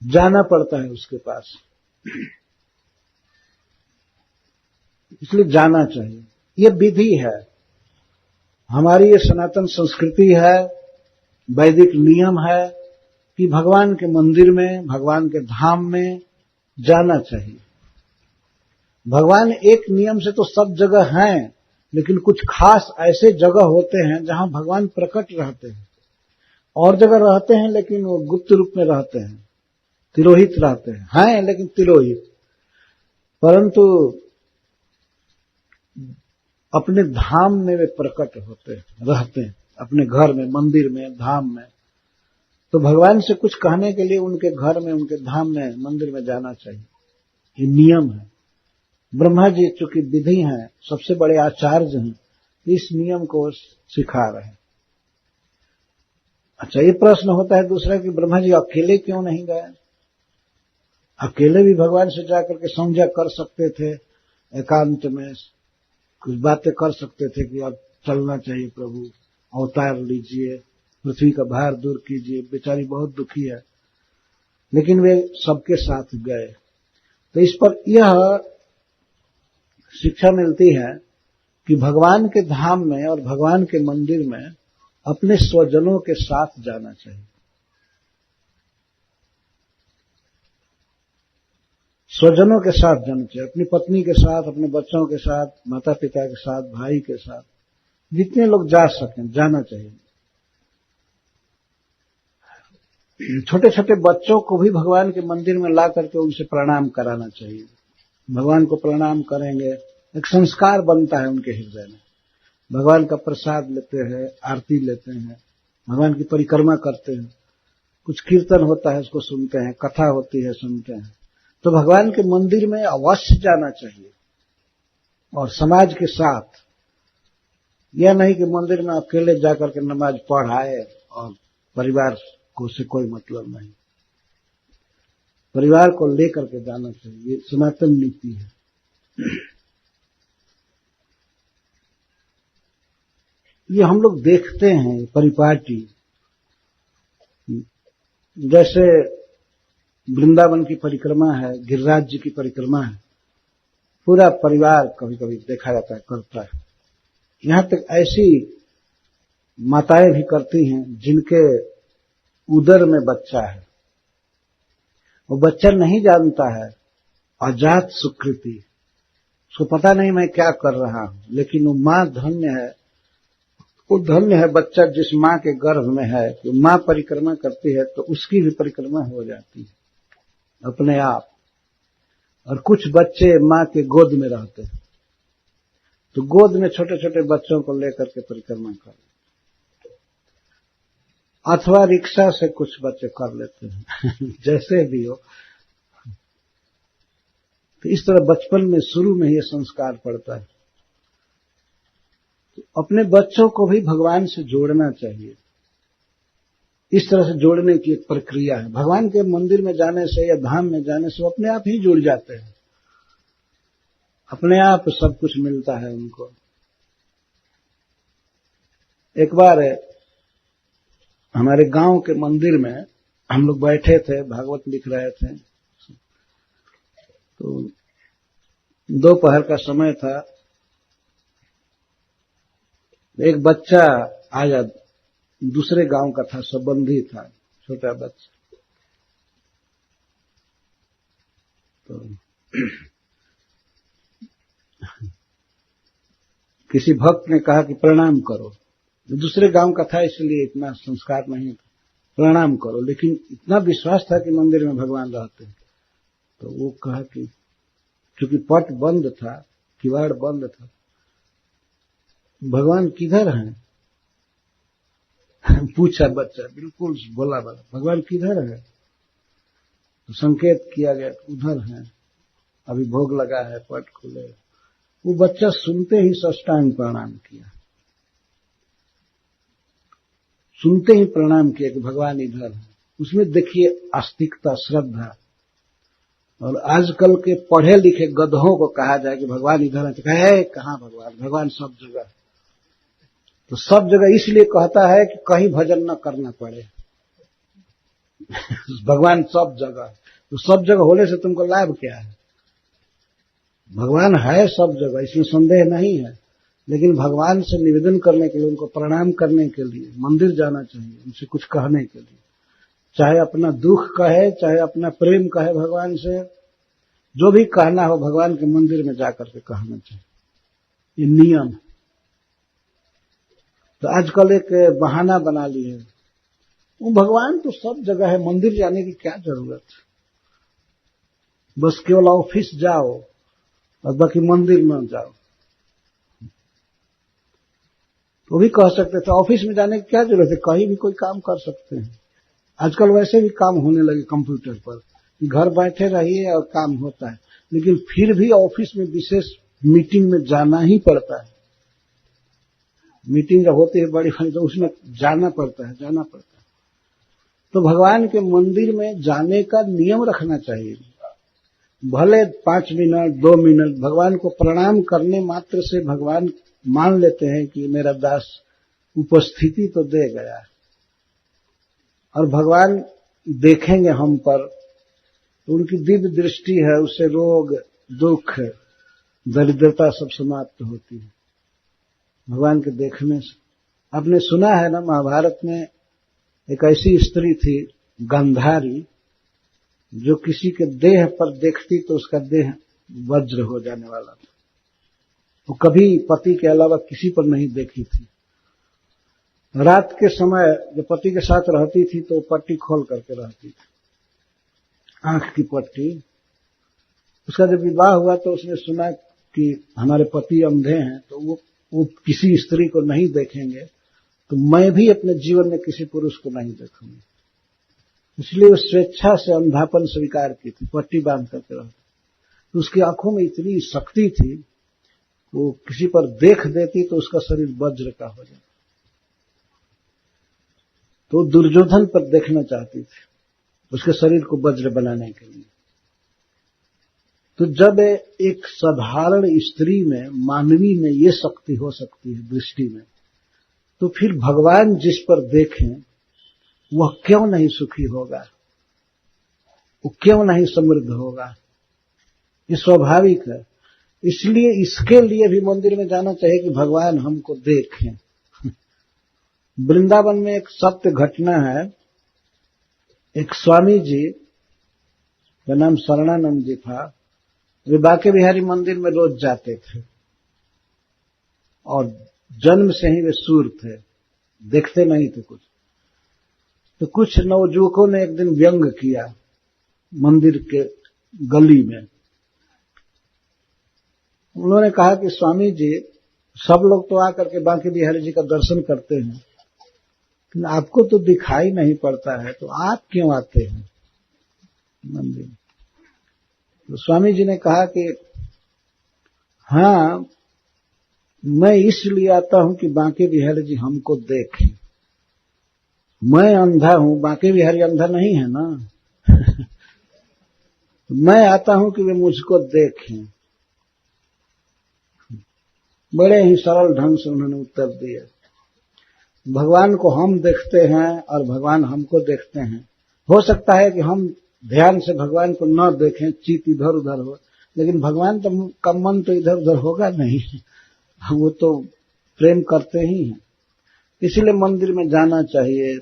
जाना पड़ता है उसके पास। इसलिए जाना चाहिए, ये विधि है, हमारी ये सनातन संस्कृति है, वैदिक नियम है कि भगवान के मंदिर में, भगवान के धाम में जाना चाहिए। भगवान एक नियम से तो सब जगह हैं, लेकिन कुछ खास ऐसे जगह होते हैं जहां भगवान प्रकट रहते हैं। और जगह रहते हैं लेकिन वो गुप्त रूप में रहते हैं, तिरोहित रहते हैं लेकिन तिरोहित। परंतु अपने धाम में वे प्रकट होते रहते हैं, अपने घर में, मंदिर में, धाम में। तो भगवान से कुछ कहने के लिए उनके घर में, उनके धाम में, मंदिर में जाना चाहिए, ये नियम है। ब्रह्मा जी चूंकि विधि हैं, सबसे बड़े आचार्य हैं, इस नियम को सिखा रहे हैं। अच्छा, ये प्रश्न होता है दूसरा कि ब्रह्मा जी अकेले क्यों नहीं गए? अकेले भी भगवान से जाकर के समझा कर सकते थे, एकांत में कुछ बातें कर सकते थे कि अब चलना चाहिए प्रभु, अवतार लीजिए, पृथ्वी का भार दूर कीजिए, बेचारी बहुत दुखी है। लेकिन वे सबके साथ गए। तो इस पर यह शिक्षा मिलती है कि भगवान के धाम में और भगवान के मंदिर में अपने स्वजनों के साथ जाना चाहिए। स्वजनों के साथ जाना चाहिए, अपनी पत्नी के साथ, अपने बच्चों के साथ, माता पिता के साथ, भाई के साथ, जितने लोग जा सकें जाना चाहिए। छोटे छोटे बच्चों को भी भगवान के मंदिर में ला करके उनसे प्रणाम कराना चाहिए। भगवान को प्रणाम करेंगे, एक संस्कार बनता है उनके हृदय में। भगवान का प्रसाद लेते हैं, आरती लेते हैं, भगवान की परिक्रमा करते हैं, कुछ कीर्तन होता है उसको सुनते हैं, कथा होती है सुनते हैं। तो भगवान के मंदिर में अवश्य जाना चाहिए, और समाज के साथ। यह नहीं कि मंदिर में अकेले जाकर के नमाज पढ़ आए और परिवार को से कोई मतलब नहीं। परिवार को लेकर के जाना चाहिए, ये सनातन नीति है। ये हम लोग देखते हैं परिपाटी, जैसे वृंदावन की परिक्रमा है, गिरिराज जी की परिक्रमा है, पूरा परिवार कभी कभी देखा जाता है करता है। यहां तक ऐसी माताएं भी करती हैं जिनके उदर में बच्चा है, वो बच्चा नहीं जानता है, अजात सुकृति, उसको पता नहीं मैं क्या कर रहा हूं, लेकिन वो मां धन्य है, वो धन्य है बच्चा जिस मां के गर्भ में है। तो मां परिक्रमा करती है तो उसकी भी परिक्रमा हो जाती है। अपने आप, और कुछ बच्चे मां के गोद में रहते हैं, तो गोद में छोटे छोटे बच्चों को लेकर के परिक्रमा कर, अथवा रिक्शा से कुछ बच्चे कर लेते हैं जैसे भी हो। तो इस तरह बचपन में शुरू में ये संस्कार पड़ता है। तो अपने बच्चों को भी भगवान से जोड़ना चाहिए। इस तरह से जोड़ने की एक प्रक्रिया है। भगवान के मंदिर में जाने से या धाम में जाने से वो अपने आप ही जुड़ जाते हैं, अपने आप सब कुछ मिलता है उनको। एक बार हमारे गांव के मंदिर में हम लोग बैठे थे, भागवत लिख रहे थे, तो दोपहर का समय था। एक बच्चा आया, दूसरे गांव का था, संबंधी था, छोटा बच्चा। तो किसी भक्त ने कहा कि प्रणाम करो। दूसरे गांव का था इसलिए इतना संस्कार नहीं था, प्रणाम करो। लेकिन इतना विश्वास था कि मंदिर में भगवान रहते हैं, तो वो कहा कि चूंकि पट बंद था, किवाड़ बंद था, भगवान किधर हैं? पूछा बच्चा, बिल्कुल बोला भगवान किधर है? तो संकेत किया गया, उधर हैं, अभी भोग लगा है, पट खुले। वो बच्चा सुनते ही साष्टांग प्रणाम किया, सुनते ही प्रणाम किया कि भगवान इधर है। उसमें देखिए आस्तिकता, श्रद्धा। और आजकल के पढ़े लिखे गधों को कहा जाए कि भगवान इधर है, तो कहे कहां भगवान, भगवान सब जगह है। तो सब जगह इसलिए कहता है कि कहीं भजन न करना पड़े भगवान सब जगह। तो सब जगह होने से तुमको लाभ क्या है? भगवान है सब जगह, इसमें संदेह नहीं है, लेकिन भगवान से निवेदन करने के लिए, उनको प्रणाम करने के लिए मंदिर जाना चाहिए, उनसे कुछ कहने के लिए, चाहे अपना दुख कहे, चाहे अपना प्रेम कहे भगवान से, जो भी कहना हो भगवान के मंदिर में जाकर के कहना चाहिए, ये नियम है। तो आजकल एक बहाना बना ली है, वो भगवान तो सब जगह है, मंदिर जाने की क्या जरूरत है, बस केवल ऑफिस जाओ और बाकी मंदिर न जाओ। तो भी कह सकते थे ऑफिस में जाने की क्या जरूरत है, कहीं भी कोई काम कर सकते हैं। आजकल वैसे भी काम होने लगे कंप्यूटर पर, घर बैठे रहिए और काम होता है। लेकिन फिर भी ऑफिस में विशेष मीटिंग में जाना ही पड़ता है। मीटिंग जब होती है बड़ी बड़ी, तो उसमें जाना पड़ता है। तो भगवान के मंदिर में जाने का नियम रखना चाहिए। भले 5 मिनट 2 मिनट भगवान को प्रणाम करने मात्र से भगवान मान लेते हैं कि मेरा दास उपस्थिति तो दे गया है, और भगवान देखेंगे हम पर, तो उनकी दिव्य दृष्टि है, उससे रोग दुख दरिद्रता सब समाप्त होती है भगवान के देखने से। आपने सुना है ना, महाभारत में एक ऐसी स्त्री थी गांधारी, जो किसी के देह पर देखती तो उसका देह वज्र हो जाने वाला था। वो कभी पति के अलावा किसी पर नहीं देखी थी। रात के समय जब पति के साथ रहती थी तो पट्टी खोल करके रहती थी, आंख की पट्टी। उसका जब विवाह हुआ तो उसने सुना कि हमारे पति अंधे हैं, तो वो किसी स्त्री को नहीं देखेंगे, तो मैं भी अपने जीवन में किसी पुरुष को नहीं देखूंगी। इसलिए वो स्वेच्छा से अंधापन स्वीकार की थी, पट्टी बांध करके रहती। तो उसकी आंखों में इतनी शक्ति थी, वो किसी पर देख देती तो उसका शरीर वज्र का हो जाता। तो दुर्योधन पर देखना चाहती थी, उसके शरीर को वज्र बनाने के लिए। तो जब एक साधारण स्त्री में, मानवी में ये शक्ति हो सकती है दृष्टि में, तो फिर भगवान जिस पर देखें वह क्यों नहीं सुखी होगा, वो क्यों नहीं समृद्ध होगा? ये स्वाभाविक है। इसलिए इसके लिए भी मंदिर में जाना चाहिए कि भगवान हमको देखें। वृंदावन में एक सत्य घटना है। एक स्वामी जी का नाम शरणानंद जी था, वे बांके बिहारी मंदिर में रोज जाते थे, और जन्म से ही वे सूर थे, देखते नहीं थे कुछ। तो कुछ नवयुवकों ने एक दिन व्यंग किया, मंदिर के गली में। उन्होंने कहा कि स्वामी जी, सब लोग तो आकर के बांके बिहारी जी का दर्शन करते हैं, लेकिन आपको तो दिखाई नहीं पड़ता है, तो आप क्यों आते हैं मंदिर? तो स्वामी जी ने कहा कि हाँ, मैं इसलिए आता हूं कि बांके बिहारी जी हमको देखें। मैं अंधा हूं, बांके बिहारी अंधा नहीं है ना। मैं आता हूं कि वे मुझको देखें। बड़े ही सरल ढंग से उन्होंने उत्तर दिया। भगवान को हम देखते हैं और भगवान हमको देखते हैं। हो सकता है कि हम ध्यान से भगवान को न देखें, चित्त इधर उधर हो, लेकिन भगवान का मन तो इधर उधर होगा नहीं, वो तो प्रेम करते ही हैं। इसीलिए मंदिर में जाना चाहिए।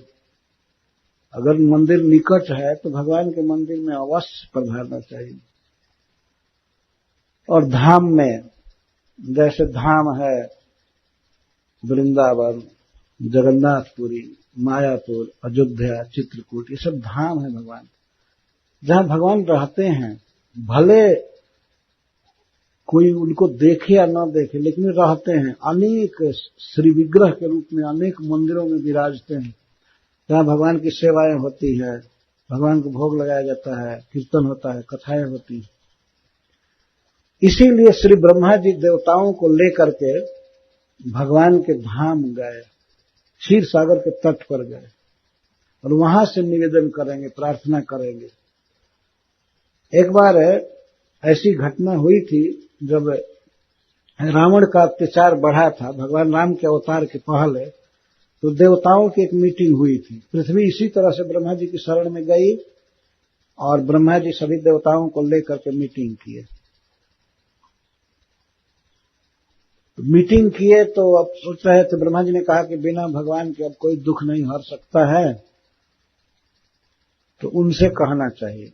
अगर मंदिर निकट है तो भगवान के मंदिर में अवश्य पधारना चाहिए। और धाम में, जैसे धाम है वृंदावन, जगन्नाथपुरी, मायापुर, अयोध्या, चित्रकूट, ये सब धाम है भगवान, जहां भगवान रहते हैं। भले कोई उनको देखे या न देखे, लेकिन रहते हैं। अनेक श्री विग्रह के रूप में अनेक मंदिरों में विराजते हैं, जहां भगवान की सेवाएं होती है, भगवान को भोग लगाया जाता है, कीर्तन होता है, कथाएं होती हैं। इसीलिए श्री ब्रह्मा जी देवताओं को लेकर के भगवान के धाम गए, क्षीर सागर के तट पर गए, और वहां से निवेदन करेंगे, प्रार्थना करेंगे। एक बार ऐसी घटना हुई थी, जब रावण का अत्याचार बढ़ा था, भगवान राम के अवतार के पहले, तो देवताओं की एक मीटिंग हुई थी। पृथ्वी इसी तरह से ब्रह्मा जी की शरण में गई, और ब्रह्मा जी सभी देवताओं को लेकर के मीटिंग किए। मीटिंग किए तो अब सोच रहे थे, ब्रह्मा जी ने कहा कि बिना भगवान के अब कोई दुख नहीं हर सकता है, तो उनसे कहना चाहिए।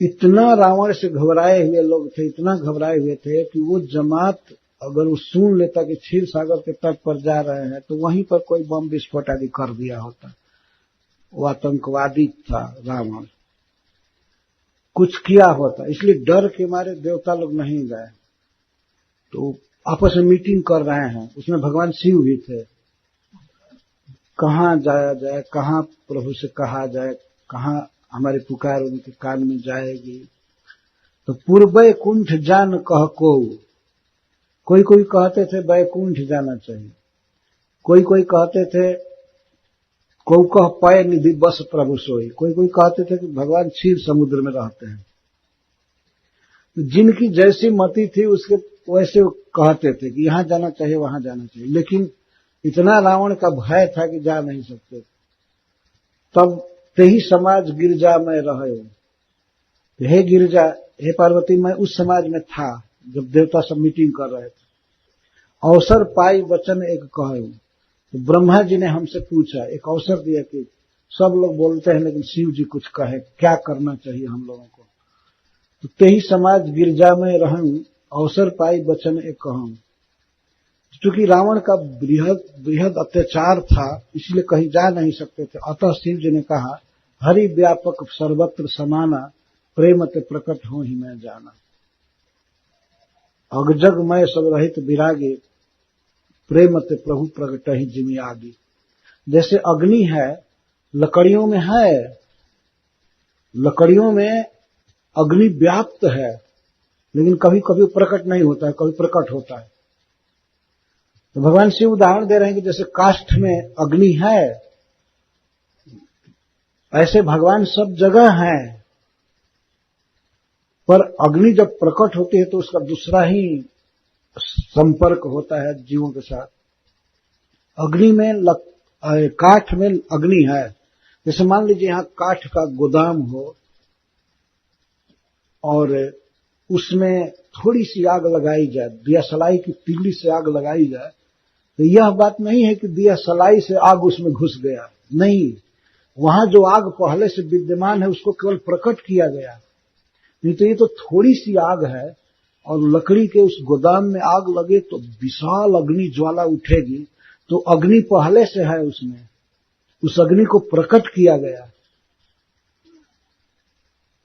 इतना रावण से घबराए हुए लोग थे, इतना घबराए हुए थे कि वो जमात अगर वो सुन लेता कि क्षीर सागर के तट पर जा रहे हैं, तो वहीं पर कोई बम विस्फोट आदि कर दिया होता। वो आतंकवादी था रावण, कुछ किया होता। इसलिए डर के मारे देवता लोग नहीं गए। तो आपस में मीटिंग कर रहे हैं, उसमें भगवान शिव भी थे। कहाँ जाया जाए, कहाँ प्रभु से कहा जाए, कहाँ हमारी पुकार उनके कान में जाएगी। तो पूर्व कुंठ जान कह को, कोई कोई कहते थे बैकुंठ जाना चाहिए, कोई कोई कहते थे को कह पय निधि बस प्रभु सोई, कोई कोई कहते थे कि भगवान क्षीर समुद्र में रहते हैं। तो जिनकी जैसी मति थी उसके वैसे कहते थे कि यहां जाना चाहिए, वहां जाना चाहिए। लेकिन इतना रावण का भय था कि जा नहीं सकते। तब ते ही समाज गिरजा में रहे। हे गिरजा, हे पार्वती, मैं उस समाज में था जब देवता सब मीटिंग कर रहे थे। अवसर पाई वचन एक कहूं, तो ब्रह्मा जी ने हमसे पूछा, एक अवसर दिया कि सब लोग बोलते हैं लेकिन शिव जी कुछ कहे, क्या करना चाहिए हम लोगों को। तो ते ही समाज गिरजा में रहूं, अवसर पाई वचन एक कहूं। क्योंकि रावण का बृहद अत्याचार था, इसलिए कहीं जा नहीं सकते थे। अतः शिव जी ने कहा, हरि व्यापक सर्वत्र समाना, प्रेम ते प्रकट हो ही मैं जाना। अगजग मैं सब रहित विरागे, प्रेम ते प्रभु प्रकट ही जिमि आगे। जैसे अग्नि है, लकड़ियों में है, लकड़ियों में अग्नि व्याप्त है, लेकिन कभी कभी प्रकट नहीं होता है, कभी प्रकट होता है। तो भगवान शिव उदाहरण दे रहे हैं कि जैसे काष्ठ में अग्नि है, ऐसे भगवान सब जगह हैं, पर अग्नि जब प्रकट होती है तो उसका दूसरा ही संपर्क होता है जीवों के साथ। अग्नि में काठ में अग्नि है। जैसे मान लीजिए यहां काठ का गोदाम हो और उसमें थोड़ी सी आग लगाई जाए, दिया सलाई की तीली से आग लगाई जाए, तो यह बात नहीं है कि दिया सलाई से आग उसमें घुस गया, नहीं, वहां जो आग पहले से विद्यमान है उसको केवल प्रकट किया गया। नहीं तो ये तो थोड़ी सी आग है, और लकड़ी के उस गोदाम में आग लगे तो विशाल अग्नि ज्वाला उठेगी। तो अग्नि पहले से है उसमें, उस अग्नि को प्रकट किया गया।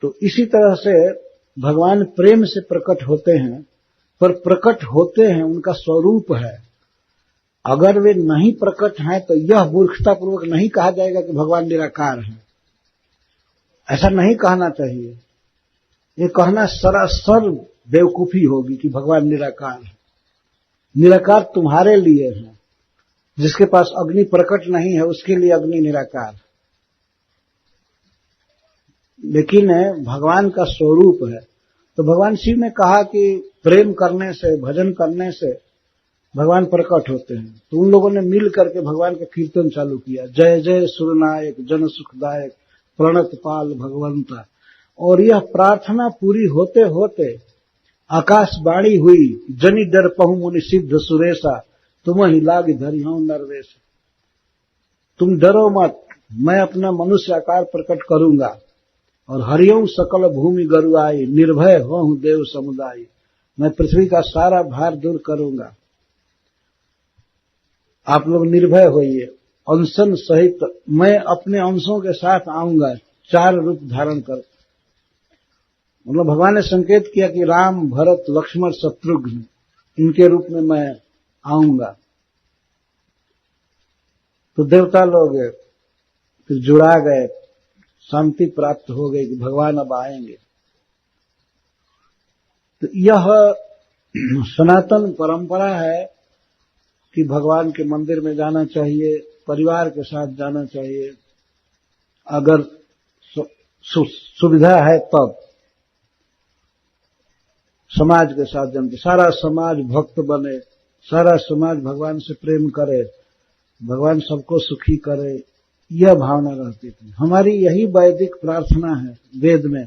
तो इसी तरह से भगवान प्रेम से प्रकट होते हैं, पर प्रकट होते हैं उनका स्वरूप है। अगर वे नहीं प्रकट हैं तो यह मूर्खतापूर्वक नहीं कहा जाएगा कि भगवान निराकार हैं। ऐसा नहीं कहना चाहिए। ये कहना सरासर बेवकूफी होगी कि भगवान निराकार है। निराकार तुम्हारे लिए है। जिसके पास अग्नि प्रकट नहीं है उसके लिए अग्नि निराकार है। लेकिन भगवान का स्वरूप है। तो भगवान शिव ने कहा कि प्रेम करने से, भजन करने से भगवान प्रकट होते हैं। तो उन लोगों ने मिल करके भगवान का कीर्तन चालू किया, जय जय सुरनायक जन सुखदायक प्रणत पाल भगवंता। और यह प्रार्थना पूरी होते होते आकाशवाणी हुई, जनि डर पहु मुनि सिद्ध सुरेशा तुम ही लाग धरियो नरवेश। तुम डरो मत, मैं अपना मनुष्य आकार प्रकट करूंगा और हरिओं सकल भूमि गरुआई, निर्भय होऊं देव समुदाय। मैं पृथ्वी का सारा भार दूर करूंगा, आप लोग निर्भय होइए। अंशन सहित मैं अपने अंशों के साथ आऊंगा, 4 रूप धारण कर। मतलब भगवान ने संकेत किया कि राम, भरत, लक्ष्मण, शत्रुघ्न, इनके रूप में मैं आऊंगा। तो देवता लोग फिर जुड़ा गए, शांति प्राप्त हो गई कि भगवान अब आएंगे। तो यह सनातन परंपरा है कि भगवान के मंदिर में जाना चाहिए, परिवार के साथ जाना चाहिए, अगर सुविधा है तब। समाज के साथ जाना, सारा समाज भक्त बने, सारा समाज भगवान से प्रेम करे, भगवान सबको सुखी करे, यह भावना रहती थी। हमारी यही वैदिक प्रार्थना है वेद में,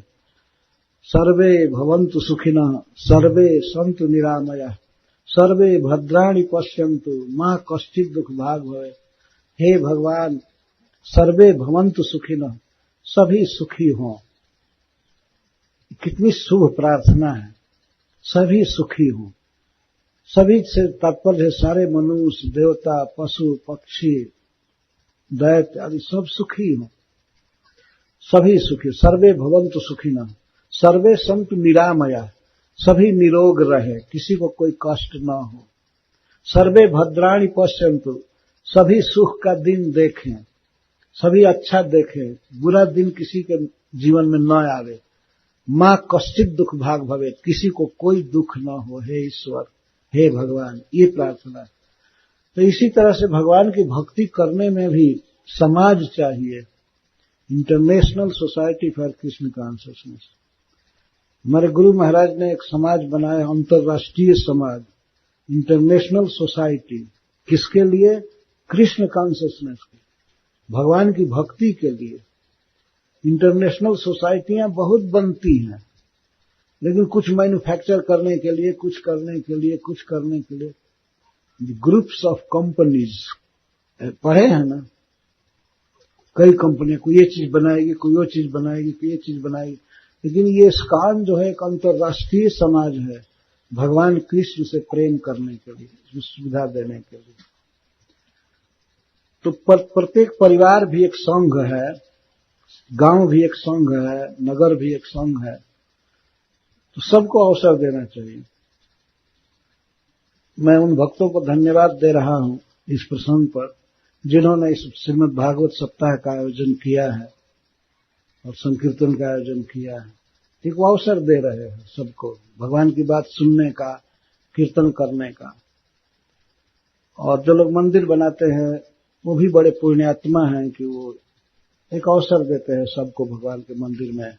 सर्वे भवन्तु सुखिनः, सर्वे सन्तु निरामयाः, सर्वे भद्राणि पश्यन्तु मां कश्चित् दुख भाग भवे। हे भगवान, सर्वे भवन्तु सुखिनः, सभी सुखी हों। कितनी शुभ प्रार्थना है, सभी सुखी हों। सभी से तात्पर्य है सारे मनुष्य, देवता, पशु, पक्षी, दैत्य आदि सब सुखी हों, सभी सुखी। सर्वे भवन्तु सुखिनः, सर्वे सन्तु निरामयाः, सभी निरोग रहे, किसी को कोई कष्ट न हो। सर्वे भद्राणि पश्यन्तु, सभी सुख का दिन देखें, सभी अच्छा देखें, बुरा दिन किसी के जीवन में न आवे। मां कश्चित् दुख भाग भवेत्, किसी को कोई दुख न हो। हे ईश्वर, हे भगवान, ये प्रार्थना। तो इसी तरह से भगवान की भक्ति करने में भी समाज चाहिए, international society for Krishna consciousness. हमारे गुरु महाराज ने एक समाज बनाया, अंतर्राष्ट्रीय समाज, इंटरनेशनल सोसाइटी। किसके लिए? कृष्ण कॉन्शियसनेस के, भगवान की भक्ति के लिए। इंटरनेशनल सोसाइटियां बहुत बनती हैं, लेकिन कुछ मैन्युफैक्चर करने के लिए, कुछ करने के लिए, कुछ करने के लिए, ग्रुप्स ऑफ कंपनीज पढ़े हैं ना, कई कंपनियां, कोई ये चीज बनाएगी, कोई वो चीज बनाएगी, कोई ये चीज बनाएगी। लेकिन ये इस्कॉन जो है एक अंतर्राष्ट्रीय समाज है, भगवान कृष्ण से प्रेम करने के लिए, सुविधा देने के लिए। तो प्रत्येक परिवार भी एक संघ है, गांव भी एक संघ है, नगर भी एक संघ है। तो सबको अवसर देना चाहिए। मैं उन भक्तों को धन्यवाद दे रहा हूं इस प्रसंग पर, जिन्होंने इस श्रीमद् भागवत सप्ताह का आयोजन किया है और संकीर्तन का आयोजन किया है। एक वो अवसर दे रहे हैं सबको भगवान की बात सुनने का, कीर्तन करने का। और जो लोग मंदिर बनाते हैं वो भी बड़े पुण्यात्मा हैं कि वो एक अवसर देते हैं सबको भगवान के मंदिर में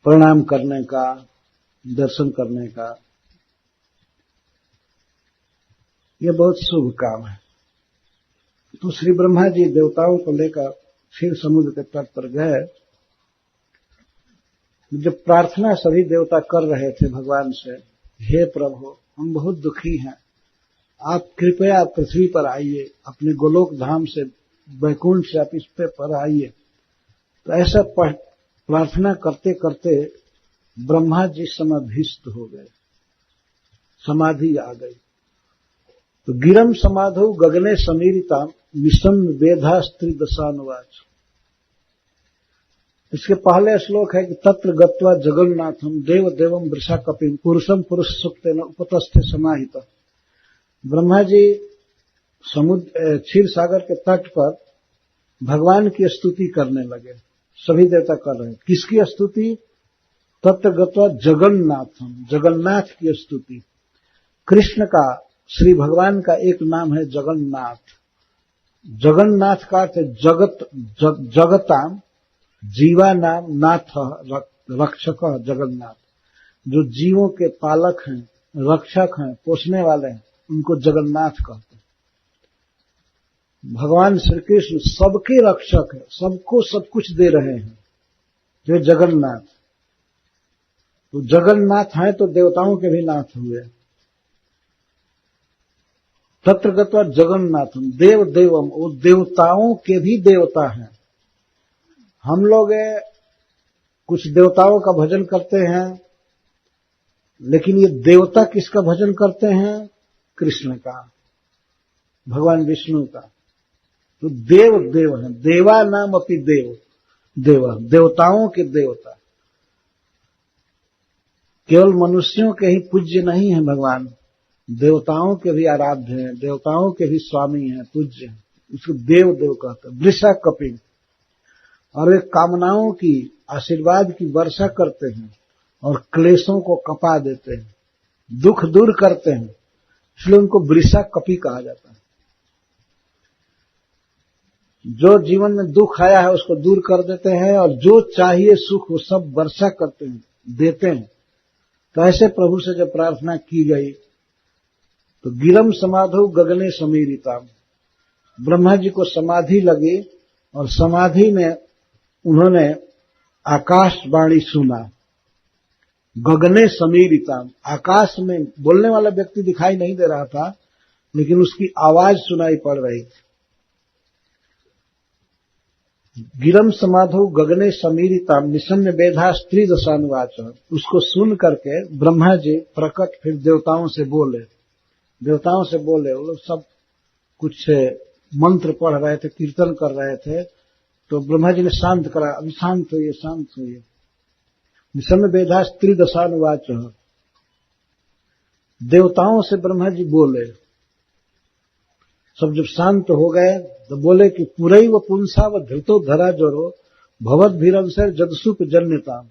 प्रणाम करने का, दर्शन करने का। यह बहुत शुभ काम है। तो श्री ब्रह्मा जी देवताओं को लेकर फिर समुद्र के तट पर गए। जब प्रार्थना सभी देवता कर रहे थे भगवान से, हे प्रभु, हम बहुत दुखी हैं, आप कृपया पृथ्वी पर आइए, अपने गोलोक धाम से, वैकुंठ से आप इस पर आइए। तो ऐसा प्रार्थना करते करते ब्रह्मा जी समाधिस्थ हो गए, समाधि आ गई। तो गिरम समाधौ गगने समीरिताम मिशन वेधा स्त्री दशानुवाच। इसके पहले श्लोक है कि तत्र गत्वा जगन्नाथम देव देवम वृषा कपिम पुरुषम पुरुष सुक्तेन उपतस्थे समाहित। ब्रह्मा जी समुद्र क्षीर सागर के तट पर भगवान की स्तुति करने लगे। सभी देवता कर रहे हैं। किसकी स्तुति? तत्र गत्वा जगन्नाथम, जगन्नाथ की स्तुति। कृष्ण का, श्री भगवान का एक नाम है जगन्नाथ। जगन्नाथ का अर्थ जगत, जगताम, जीवा नाम नाथ रक्षक जगन्नाथ। जो जीवों के पालक हैं, रक्षक हैं, पोषने वाले हैं, उनको जगन्नाथ कहते हैं। भगवान श्री कृष्ण सबके रक्षक है, सबको सब कुछ दे रहे हैं, जो जगन्नाथ। तो जगन्नाथ हैं तो देवताओं के भी नाथ हुए। तत्र गत्वा जगन्नाथम देव देवम, वो देवताओं के भी देवता हैं। हम लोग कुछ देवताओं का भजन करते हैं, लेकिन ये देवता किसका भजन करते हैं? कृष्ण का, भगवान विष्णु का। तो देव देव हैं, देवा नाम अपि देव, देव देवताओं के देवता। केवल मनुष्यों के ही पूज्य नहीं है भगवान, देवताओं के भी आराध्य हैं, देवताओं के भी स्वामी हैं, पूज्य हैं। उसको देव देव कहते हैं। वृषा कपिल, और वे कामनाओं की, आशीर्वाद की वर्षा करते हैं और क्लेशों को कपा देते हैं, दुख दूर करते हैं, इसलिए उनको वृषा कपि कहा जाता है। जो जीवन में दुख आया है उसको दूर कर देते हैं, और जो चाहिए सुख वो सब वर्षा करते हैं, देते हैं। तो ऐसे प्रभु से जब प्रार्थना की गई तो गिरम समाधो गगने समीरिताम, ब्रह्मा जी को समाधि लगी और समाधि में उन्होंने आकाशवाणी सुना। गगने समीरिताम, आकाश में बोलने वाला व्यक्ति दिखाई नहीं दे रहा था, लेकिन उसकी आवाज सुनाई पड़ रही थी। गिरम समाधो गगने समीरिताम निशम्य वेधा स्त्री दशानुवाच। उसको सुन करके ब्रह्मा जी प्रकट फिर देवताओं से बोले। वो लोग सब कुछ मंत्र पढ़ रहे थे, कीर्तन कर रहे थे। तो ब्रह्मा जी ने शांत करा, अभी शांत होइए, शांत होइए। निशम्य वेधा स्त्री दशानुवाच। देवताओं से ब्रह्मा जी बोले। सब जब शांत हो गए तो बोले कि पुरई व पुंसा व धृतो धरा जोरो भवद भीरंसर जदसुप जन्यताम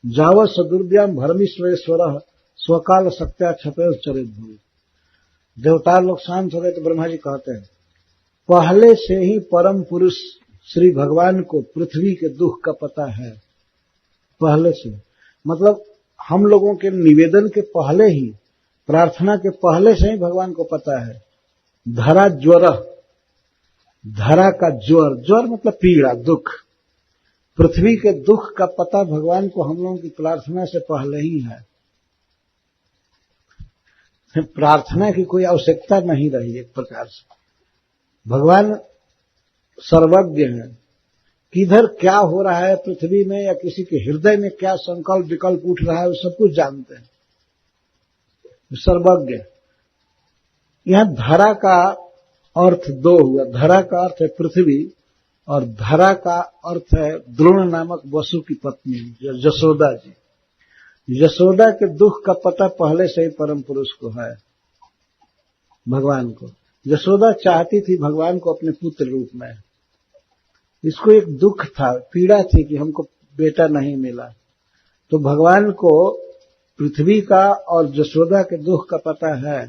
जाव सदुर्व्याम भरमीश्वरेश्वर स्वकाल सत्या छपे चरित भूमि। देवता लोग शांत हो गए तो ब्रह्मा जी कहते हैं, पहले से ही परम पुरुष श्री भगवान को पृथ्वी के दुख का पता है। पहले से मतलब हम लोगों के निवेदन के पहले ही, प्रार्थना के पहले से ही भगवान को पता है। धरा ज्वर, धरा का ज्वर, ज्वर मतलब पीड़ा, दुख। पृथ्वी के दुख का पता भगवान को हम लोगों की प्रार्थना से पहले ही है। प्रार्थना की कोई आवश्यकता नहीं रही। एक प्रकार से भगवान सर्वज्ञ है, किधर क्या हो रहा है पृथ्वी में या किसी के हृदय में क्या संकल्प विकल्प उठ रहा है, वो सब कुछ जानते हैं, सर्वज्ञ। यहां धरा का अर्थ दो हुआ। धरा का अर्थ है पृथ्वी, और धरा का अर्थ है द्रोण नामक वसु की पत्नी यशोदा जी। यशोदा के दुख का पता पहले से ही परम पुरुष को है, भगवान को। यशोदा चाहती थी भगवान को अपने पुत्र रूप में। इसको एक दुख था, पीड़ा थी कि हमको बेटा नहीं मिला। तो भगवान को पृथ्वी का और यशोदा के दुख का पता है।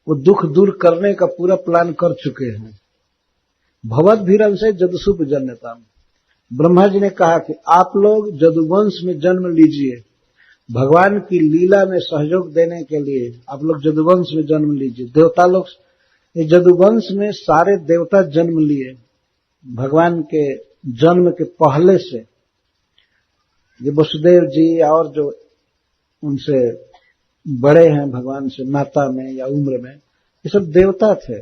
वो दुख दूर करने का पूरा प्लान कर चुके हैं। भवद भीरम से जदुसुप जन्यताम, ब्रह्मा जी ने कहा कि आप लोग जदुवंश में जन्म लीजिए। भगवान की लीला में सहयोग देने के लिए आप लोग जदुवंश में जन्म लीजिए। देवता लोग जदुवंश में सारे देवता जन्म लिए भगवान के जन्म के पहले से। ये वसुदेव जी और जो उनसे बड़े हैं भगवान से नाता में या उम्र में, ये सब देवता थे।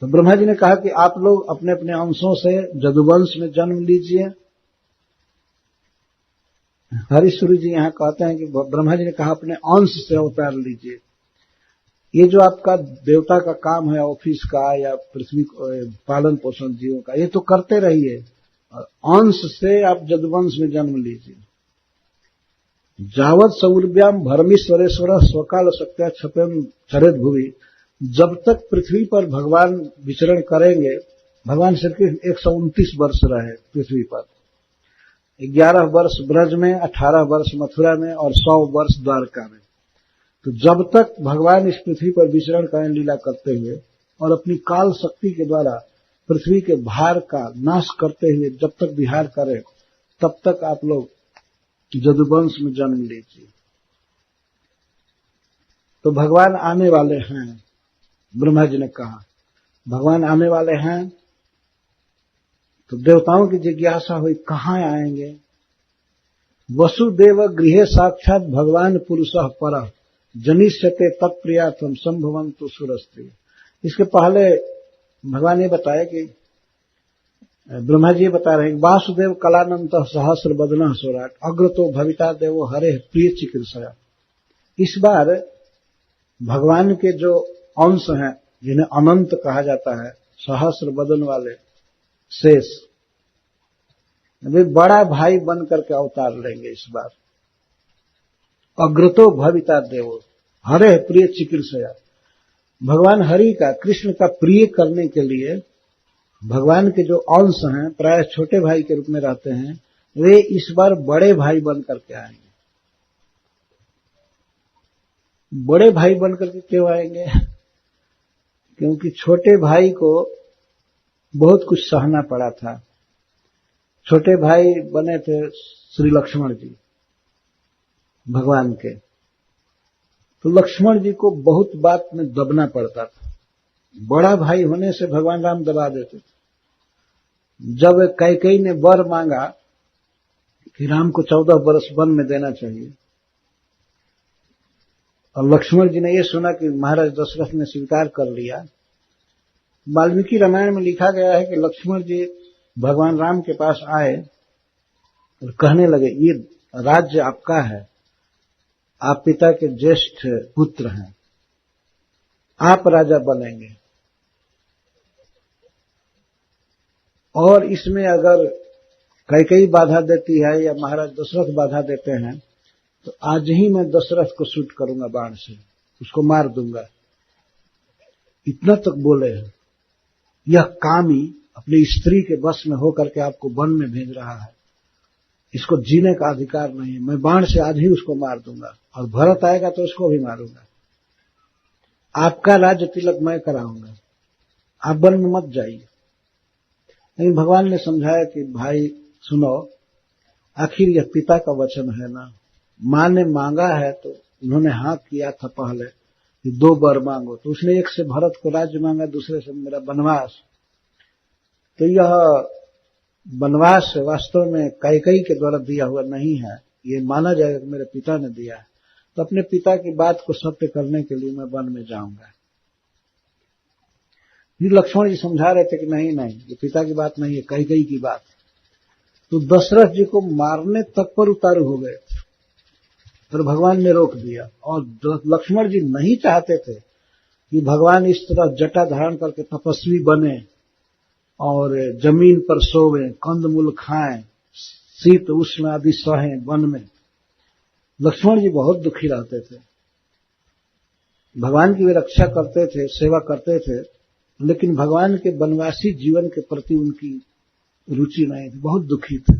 तो ब्रह्मा जी ने कहा कि आप लोग अपने अपने अंशों से जदुवंश में जन्म लीजिए। हरीश्वरी जी यहां कहते हैं कि ब्रह्मा जी ने कहा अपने अंश से अवतार लीजिए। ये जो आपका देवता का काम है, ऑफिस का या पृथ्वी पालन पोषण जीवों का, ये तो करते रहिए, और अंश से आप जदुवंश में जन्म लीजिए। जावत सौर्व्याम भरमीश्वरेश्वर स्वकाल शक्त्या छपेम चरित भुवि, जब तक पृथ्वी पर भगवान विचरण करेंगे, भगवान श्री कृष्ण 129 वर्ष रहे पृथ्वी पर, 11 वर्ष ब्रज में, 18 वर्ष मथुरा में और 100 वर्ष द्वारका में। तो जब तक भगवान इस पृथ्वी पर विचरण करें लीला करते हुए और अपनी काल शक्ति के द्वारा पृथ्वी के भार का नाश करते हुए जब तक विहार करें, तब तक आप लोग जदुवंश में जन्म लीजिए। तो भगवान आने वाले हैं, ब्रह्मा जी ने कहा भगवान आने वाले हैं। तो देवताओं की जिज्ञासा हुई कहाँ आएंगे। वसुदेव गृहे साक्षात भगवान पुरुषः परः जनिष्यते तत्प्रियात्म संभवन्तु सुरस्त्री। इसके पहले भगवान ये बताया कि ब्रह्मा जी बता रहे हैं वासुदेव कलानंत सहस्र बदन स्वराट अग्रतो भविता देवो हरे प्रिय चिकित्सा। इस बार भगवान के जो अंश हैं जिन्हें अनंत कहा जाता है, सहस्र बदन वाले शेष, वे बड़ा भाई बन करके अवतार लेंगे इस बार। अग्रतो भविता देवो हरे प्रिय चिकित्सा। भगवान हरि का, कृष्ण का प्रिय करने के लिए भगवान के जो अंश हैं, प्राय छोटे भाई के रूप में रहते हैं, वे इस बार बड़े भाई बन करके आएंगे। बड़े भाई बन करके क्यों आएंगे? क्योंकि छोटे भाई को बहुत कुछ सहना पड़ा था। छोटे भाई बने थे श्री लक्ष्मण जी भगवान के, तो लक्ष्मण जी को बहुत बात में दबना पड़ता था। बड़ा भाई होने से भगवान राम दबा देते थे। जब कैकेयी ने वर मांगा कि राम को 14 वर्ष वन में देना चाहिए, और लक्ष्मण जी ने यह सुना कि महाराज दशरथ ने स्वीकार कर लिया, वाल्मीकि रामायण में लिखा गया है कि लक्ष्मण जी भगवान राम के पास आए और कहने लगे ये राज्य आपका है, आप पिता के ज्येष्ठ पुत्र हैं, आप राजा बनेंगे, और इसमें अगर कैकेयी बाधा देती है या महाराज दशरथ बाधा देते हैं तो आज ही मैं दशरथ को शूट करूंगा बाण से, उसको मार दूंगा। इतना तक बोले हैं। यह कामी अपनी स्त्री के बस में होकर के आपको वन में भेज रहा है, इसको जीने का अधिकार नहीं है, मैं बाण से आज ही उसको मार दूंगा, और भरत आएगा तो उसको भी मारूंगा। आपका राज्य तिलक मैं कराऊंगा, आप वन में मत जाइए। लेकिन भगवान ने समझाया कि भाई सुनो, आखिर यह पिता का वचन है ना, मां ने मांगा है तो उन्होंने हाँ किया था पहले कि 2 वर मांगो, तो उसने एक से भरत को राज्य मांगा, दूसरे से मेरा वनवास। तो यह वनवास वास्तव में कैकेयी के द्वारा दिया हुआ नहीं है, ये माना जाएगा कि मेरे पिता ने दिया है। तो अपने पिता की बात को सत्य करने के लिए मैं वन में जाऊंगा। ये लक्ष्मण जी समझा रहे थे कि नहीं नहीं, ये पिता की बात नहीं है, कैकेयी की बात। तो दशरथ जी को मारने तक पर उतारू हो गए, पर भगवान ने रोक दिया। और लक्ष्मण जी नहीं चाहते थे कि भगवान इस तरह जटा धारण करके तपस्वी बने और जमीन पर सोवें, कंदमूल खाएं, शीत उष्ण आदि सहें वन में। लक्ष्मण जी बहुत दुखी रहते थे। भगवान की वे रक्षा करते थे, सेवा करते थे, लेकिन भगवान के वनवासी जीवन के प्रति उनकी रुचि नहीं थी, बहुत दुखी थे,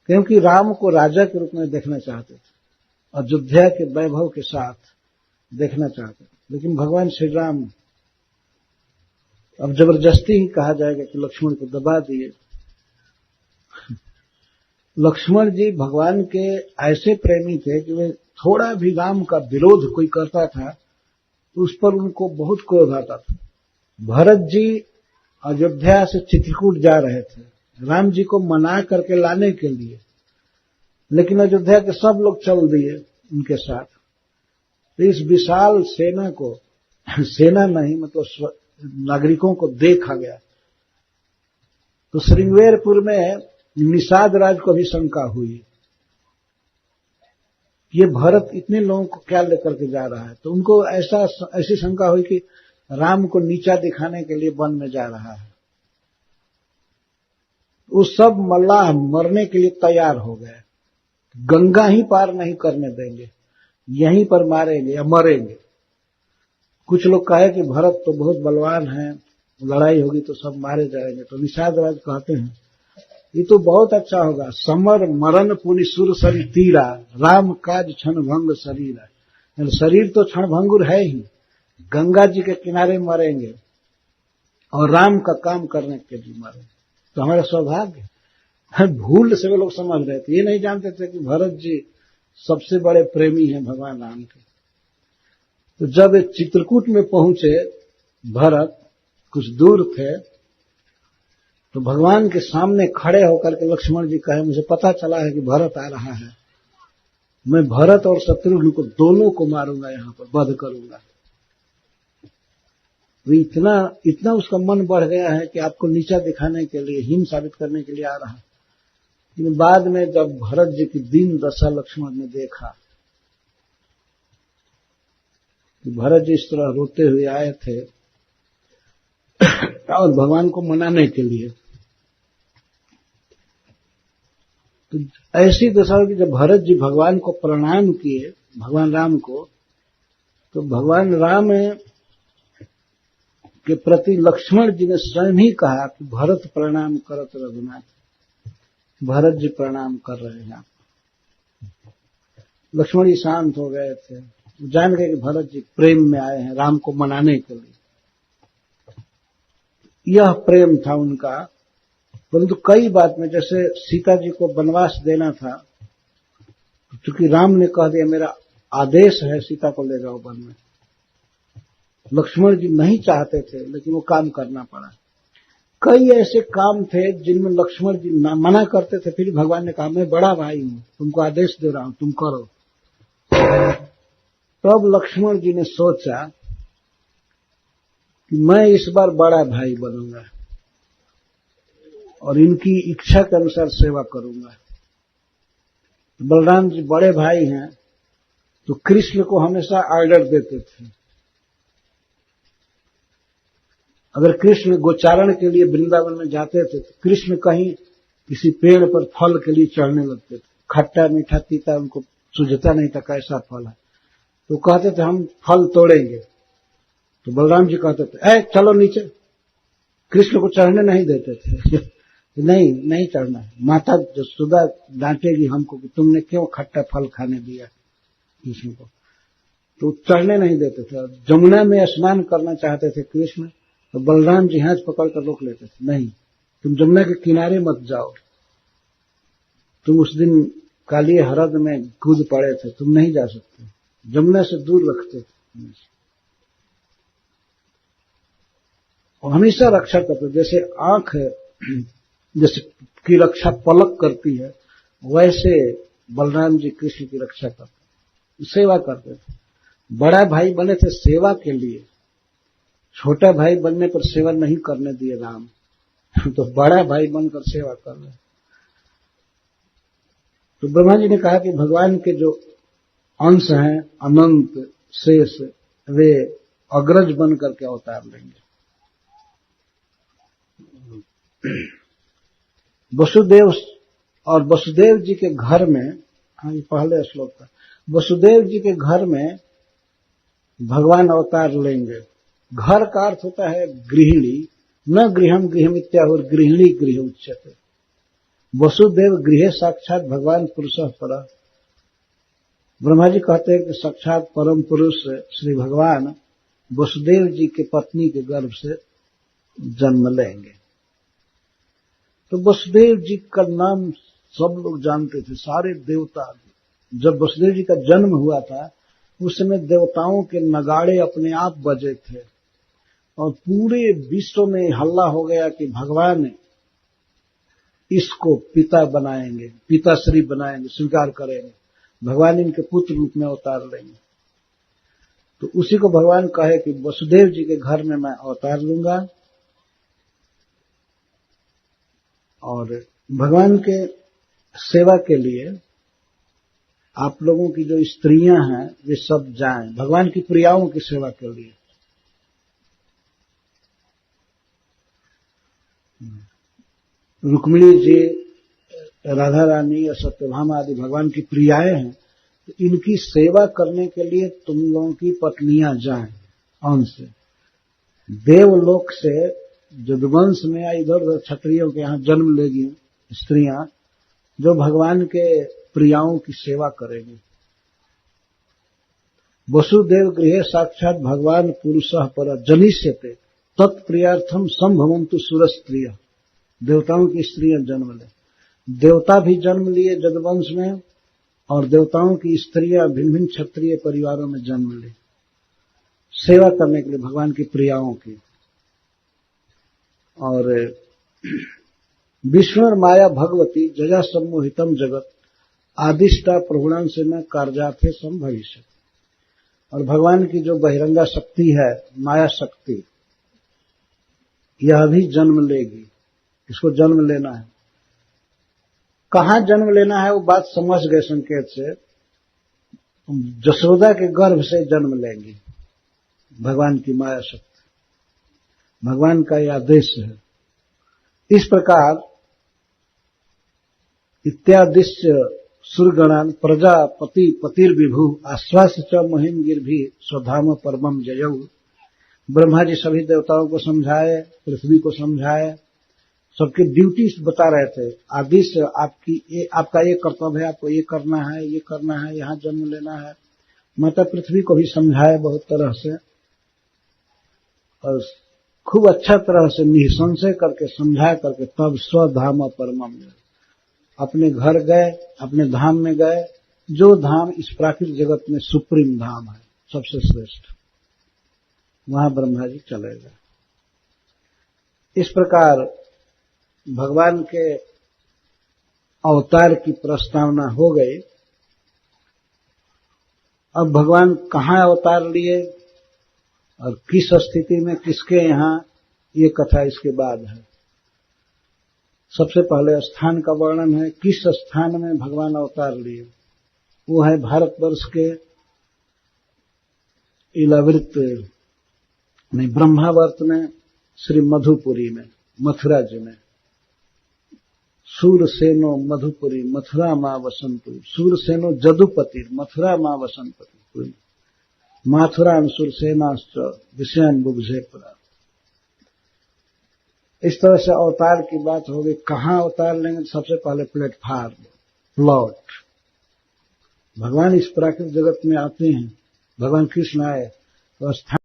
क्योंकि राम को राजा के रूप में देखना चाहते थे, अयोध्या के वैभव के साथ देखना चाहते थे। लेकिन भगवान श्री राम, अब जबरदस्ती ही कहा जाएगा कि लक्ष्मण को दबा दिए। लक्ष्मण जी भगवान के ऐसे प्रेमी थे कि वे थोड़ा भी राम का विरोध कोई करता था तो उस पर उनको बहुत क्रोध आता था। भरत जी अयोध्या से चित्रकूट जा रहे थे राम जी को मना करके लाने के लिए, लेकिन अयोध्या के सब लोग चल दिए उनके साथ। तो इस विशाल सेना को, सेना नहीं मतलब नागरिकों को देखा गया। तो श्रृंगवेरपुर में निषाद राज को भी शंका हुई ये भरत इतने लोगों को क्या लेकर के जा रहा है। तो उनको ऐसी शंका हुई कि राम को नीचा दिखाने के लिए वन में जा रहा है। वो सब मल्लाह मरने के लिए तैयार हो गए, गंगा ही पार नहीं करने देंगे, यहीं पर मारेंगे या मरेंगे। कुछ लोग कहे कि भरत तो बहुत बलवान है, लड़ाई होगी तो सब मारे जाएंगे। तो निषाद राज कहते हैं ये तो बहुत अच्छा होगा, समर मरण पुनि सुर सरी तीरा, राम काज क्षण भंग शरीर। शरीर तो क्षण भंगुर है ही, गंगा जी के किनारे मरेंगे और राम का काम करने के लिए मरेंगे, तो हमारा सौभाग्य है। भूल से वे लोग समझ रहे थे, ये नहीं जानते थे कि भरत जी सबसे बड़े प्रेमी हैं भगवान राम के। तो जब चित्रकूट में पहुंचे भरत, कुछ दूर थे, तो भगवान के सामने खड़े होकर के लक्ष्मण जी कहे मुझे पता चला है कि भरत आ रहा है, मैं भरत और शत्रुघ्न को दोनों को मारूंगा, यहां पर वध करूंगा। वो इतना उसका मन बढ़ गया है कि आपको नीचा दिखाने के लिए, हीन साबित करने के लिए आ रहा है। लेकिन बाद में जब भरत जी की दीन दशा लक्ष्मण ने देखा कि भरत जी इस तरह रोते हुए आए थे और भगवान को मनाने के लिए, तो ऐसी दशा हुई कि जब भरत जी भगवान को प्रणाम किए, भगवान राम को, तो भगवान राम के प्रति लक्ष्मण जी ने स्वयं ही कहा कि भरत प्रणाम करत रघुनाथ। भरत जी प्रणाम कर रहे हैं। लक्ष्मण जी शांत हो गए थे, जान गए कि भरत जी प्रेम में आए हैं राम को मनाने के लिए। यह प्रेम था उनका। परंतु कई बात में, जैसे सीता जी को वनवास देना था, क्योंकि राम ने कह दिया मेरा आदेश है सीता को ले जाओ वन में, लक्ष्मण जी नहीं चाहते थे लेकिन वो काम करना पड़ा। कई ऐसे काम थे जिनमें लक्ष्मण जी मना करते थे, फिर भगवान ने कहा मैं बड़ा भाई हूं, तुमको आदेश दे रहा हूं, तुम करो। तब लक्ष्मण जी ने सोचा कि मैं इस बार बड़ा भाई बनूंगा और इनकी इच्छा के अनुसार सेवा करूंगा। बलराम जी बड़े भाई हैं, तो कृष्ण को हमेशा ऑर्डर देते थे। अगर कृष्ण गोचारण के लिए वृंदावन में जाते थे तो कृष्ण कहीं किसी पेड़ पर फल के लिए चढ़ने लगते थे, खट्टा मीठा तीता उनको सूझता नहीं था कैसा फल है, तो कहते थे हम फल तोड़ेंगे। तो बलराम जी कहते थे चलो नीचे, कृष्ण को चढ़ने नहीं देते थे। नहीं चढ़ना है, माता जसोदा डांटेगी हमको कि तुमने क्यों खट्टा फल खाने दिया कृष्ण को, तो चढ़ने नहीं देते थे। जमुना में स्नान करना चाहते थे कृष्ण, तो बलराम जी हाथ पकड़कर रोक लेते थे, नहीं तुम जमुना के किनारे मत जाओ, तुम उस दिन काली हरद में कूद पड़े थे, तुम नहीं जा सकते, जमुना से दूर रखते थे। और हमेशा रक्षा करते, जैसे आंख जैसे की रक्षा पलक करती है, वैसे बलराम जी कृष्ण की रक्षा करते, सेवा करते थे। बड़ा भाई बने थे सेवा के लिए, छोटा भाई बनने पर सेवा नहीं करने दिए राम, तो बड़ा भाई बनकर सेवा कर रहे। तो ब्रह्मा जी ने कहा कि भगवान के जो अंश हैं अनंत शेष, वे अग्रज बन करके अवतार लेंगे। वसुदेव और वसुदेव जी के घर में, हाँ ये पहले श्लोक था, वसुदेव जी के घर में भगवान अवतार लेंगे। घर का अर्थ होता है गृहिणी, न गृहम गृहम इत्याहुर गृहिणी गृह उच्यते। वसुदेव गृह साक्षात भगवान पुरुषः परः। ब्रह्मा जी कहते हैं कि साक्षात परम पुरुष श्री भगवान वसुदेव जी के पत्नी के गर्भ से जन्म लेंगे। तो वसुदेव जी का नाम सब लोग जानते थे, सारे देवता। जब वसुदेव जी का जन्म हुआ था उस समय देवताओं के नगाड़े अपने आप बजे थे और पूरे विश्व में हल्ला हो गया कि भगवान इसको पिता बनाएंगे, पिताश्री बनाएंगे, स्वीकार करेंगे, भगवान इनके पुत्र रूप में अवतार लेंगे। तो उसी को भगवान कहे कि वसुदेव जी के घर में मैं अवतार लूंगा और भगवान के सेवा के लिए आप लोगों की जो स्त्रियां हैं वे सब जाएं भगवान की प्रियाओं की सेवा के लिए। रुक्मिणी जी, राधा रानी और सत्यभामा आदि भगवान की प्रियाएं हैं, तो इनकी सेवा करने के लिए तुम लोगों की पत्नियां जाएं अंश से। देवलोक से यदुवंश में या इधर उधर क्षत्रियों के यहाँ जन्म लेगी स्त्रियां जो भगवान के प्रियाओं की सेवा करेंगी। वसुदेव गृहे साक्षात भगवान पुरुषः पर जनिष्यते तत्प्रियार्थम संभवन्तु सुरस्त्रिय। देवताओं की स्त्रियां जन्म ले, देवता भी जन्म लिए यदुवंश में और देवताओं की स्त्रियां भिन्न भिन्न क्षत्रिय परिवारों में जन्म ली सेवा करने के लिए भगवान की प्रियाओं की। और विष्णु और माया भगवती जया सम्मोहितम जगत आदिष्टा प्रहुणान से न कार्यार्थे संभविष्य। और भगवान की जो बहिरंगा शक्ति है माया शक्ति, यह भी जन्म लेगी। इसको जन्म लेना है, कहां जन्म लेना है वो बात समझ गए संकेत से। जसोदा के गर्भ से जन्म लेंगी भगवान की माया शक्ति, भगवान का यह आदेश है। इस प्रकार इत्यादिश्य सुरगणान प्रजापति पतिर्विभु आश्वास च महिम गिरभि स्वधाम परमम जयऊ। ब्रह्मा जी सभी देवताओं को समझाए, पृथ्वी को समझाए, सबकी ड्यूटीज बता रहे थे। आदेश आपका ये कर्तव्य है, आपको ये करना है, ये करना है, यहाँ जन्म लेना है। माता पृथ्वी को भी समझाए बहुत तरह से और खूब अच्छा तरह से निसंशय करके समझा करके तब स्वधाम परमम अपने घर गए, अपने धाम में गए, जो धाम इस प्राकृतिक जगत में सुप्रीम धाम है, सबसे श्रेष्ठ, वहां ब्रह्मा जी चले गए। इस प्रकार भगवान के अवतार की प्रस्तावना हो गई। अब भगवान कहाँ अवतार लिए और किस स्थिति में किसके यहाँ, ये कथा इसके बाद है। सबसे पहले स्थान का वर्णन है, किस स्थान में भगवान अवतार लिए। वो है भारतवर्ष के इलावृत ब्रह्मावर्त में, श्री मधुपुरी में, मथुरा जी में। सूरसेनो मधुपुरी मथुरा मां वसंतपुरी, सूरसेनो जदुपति मथुरा मां वसंतपुरी, माथुरान सुरसेनाश्च विषयान बुभुजे पुरा। इस तरह से अवतार की बात होगी। कहाँ अवतार लेंगे? सबसे पहले प्लेटफार्म, प्लॉट। भगवान इस प्राकृतिक जगत में आते हैं, भगवान कृष्ण आए तो स्थान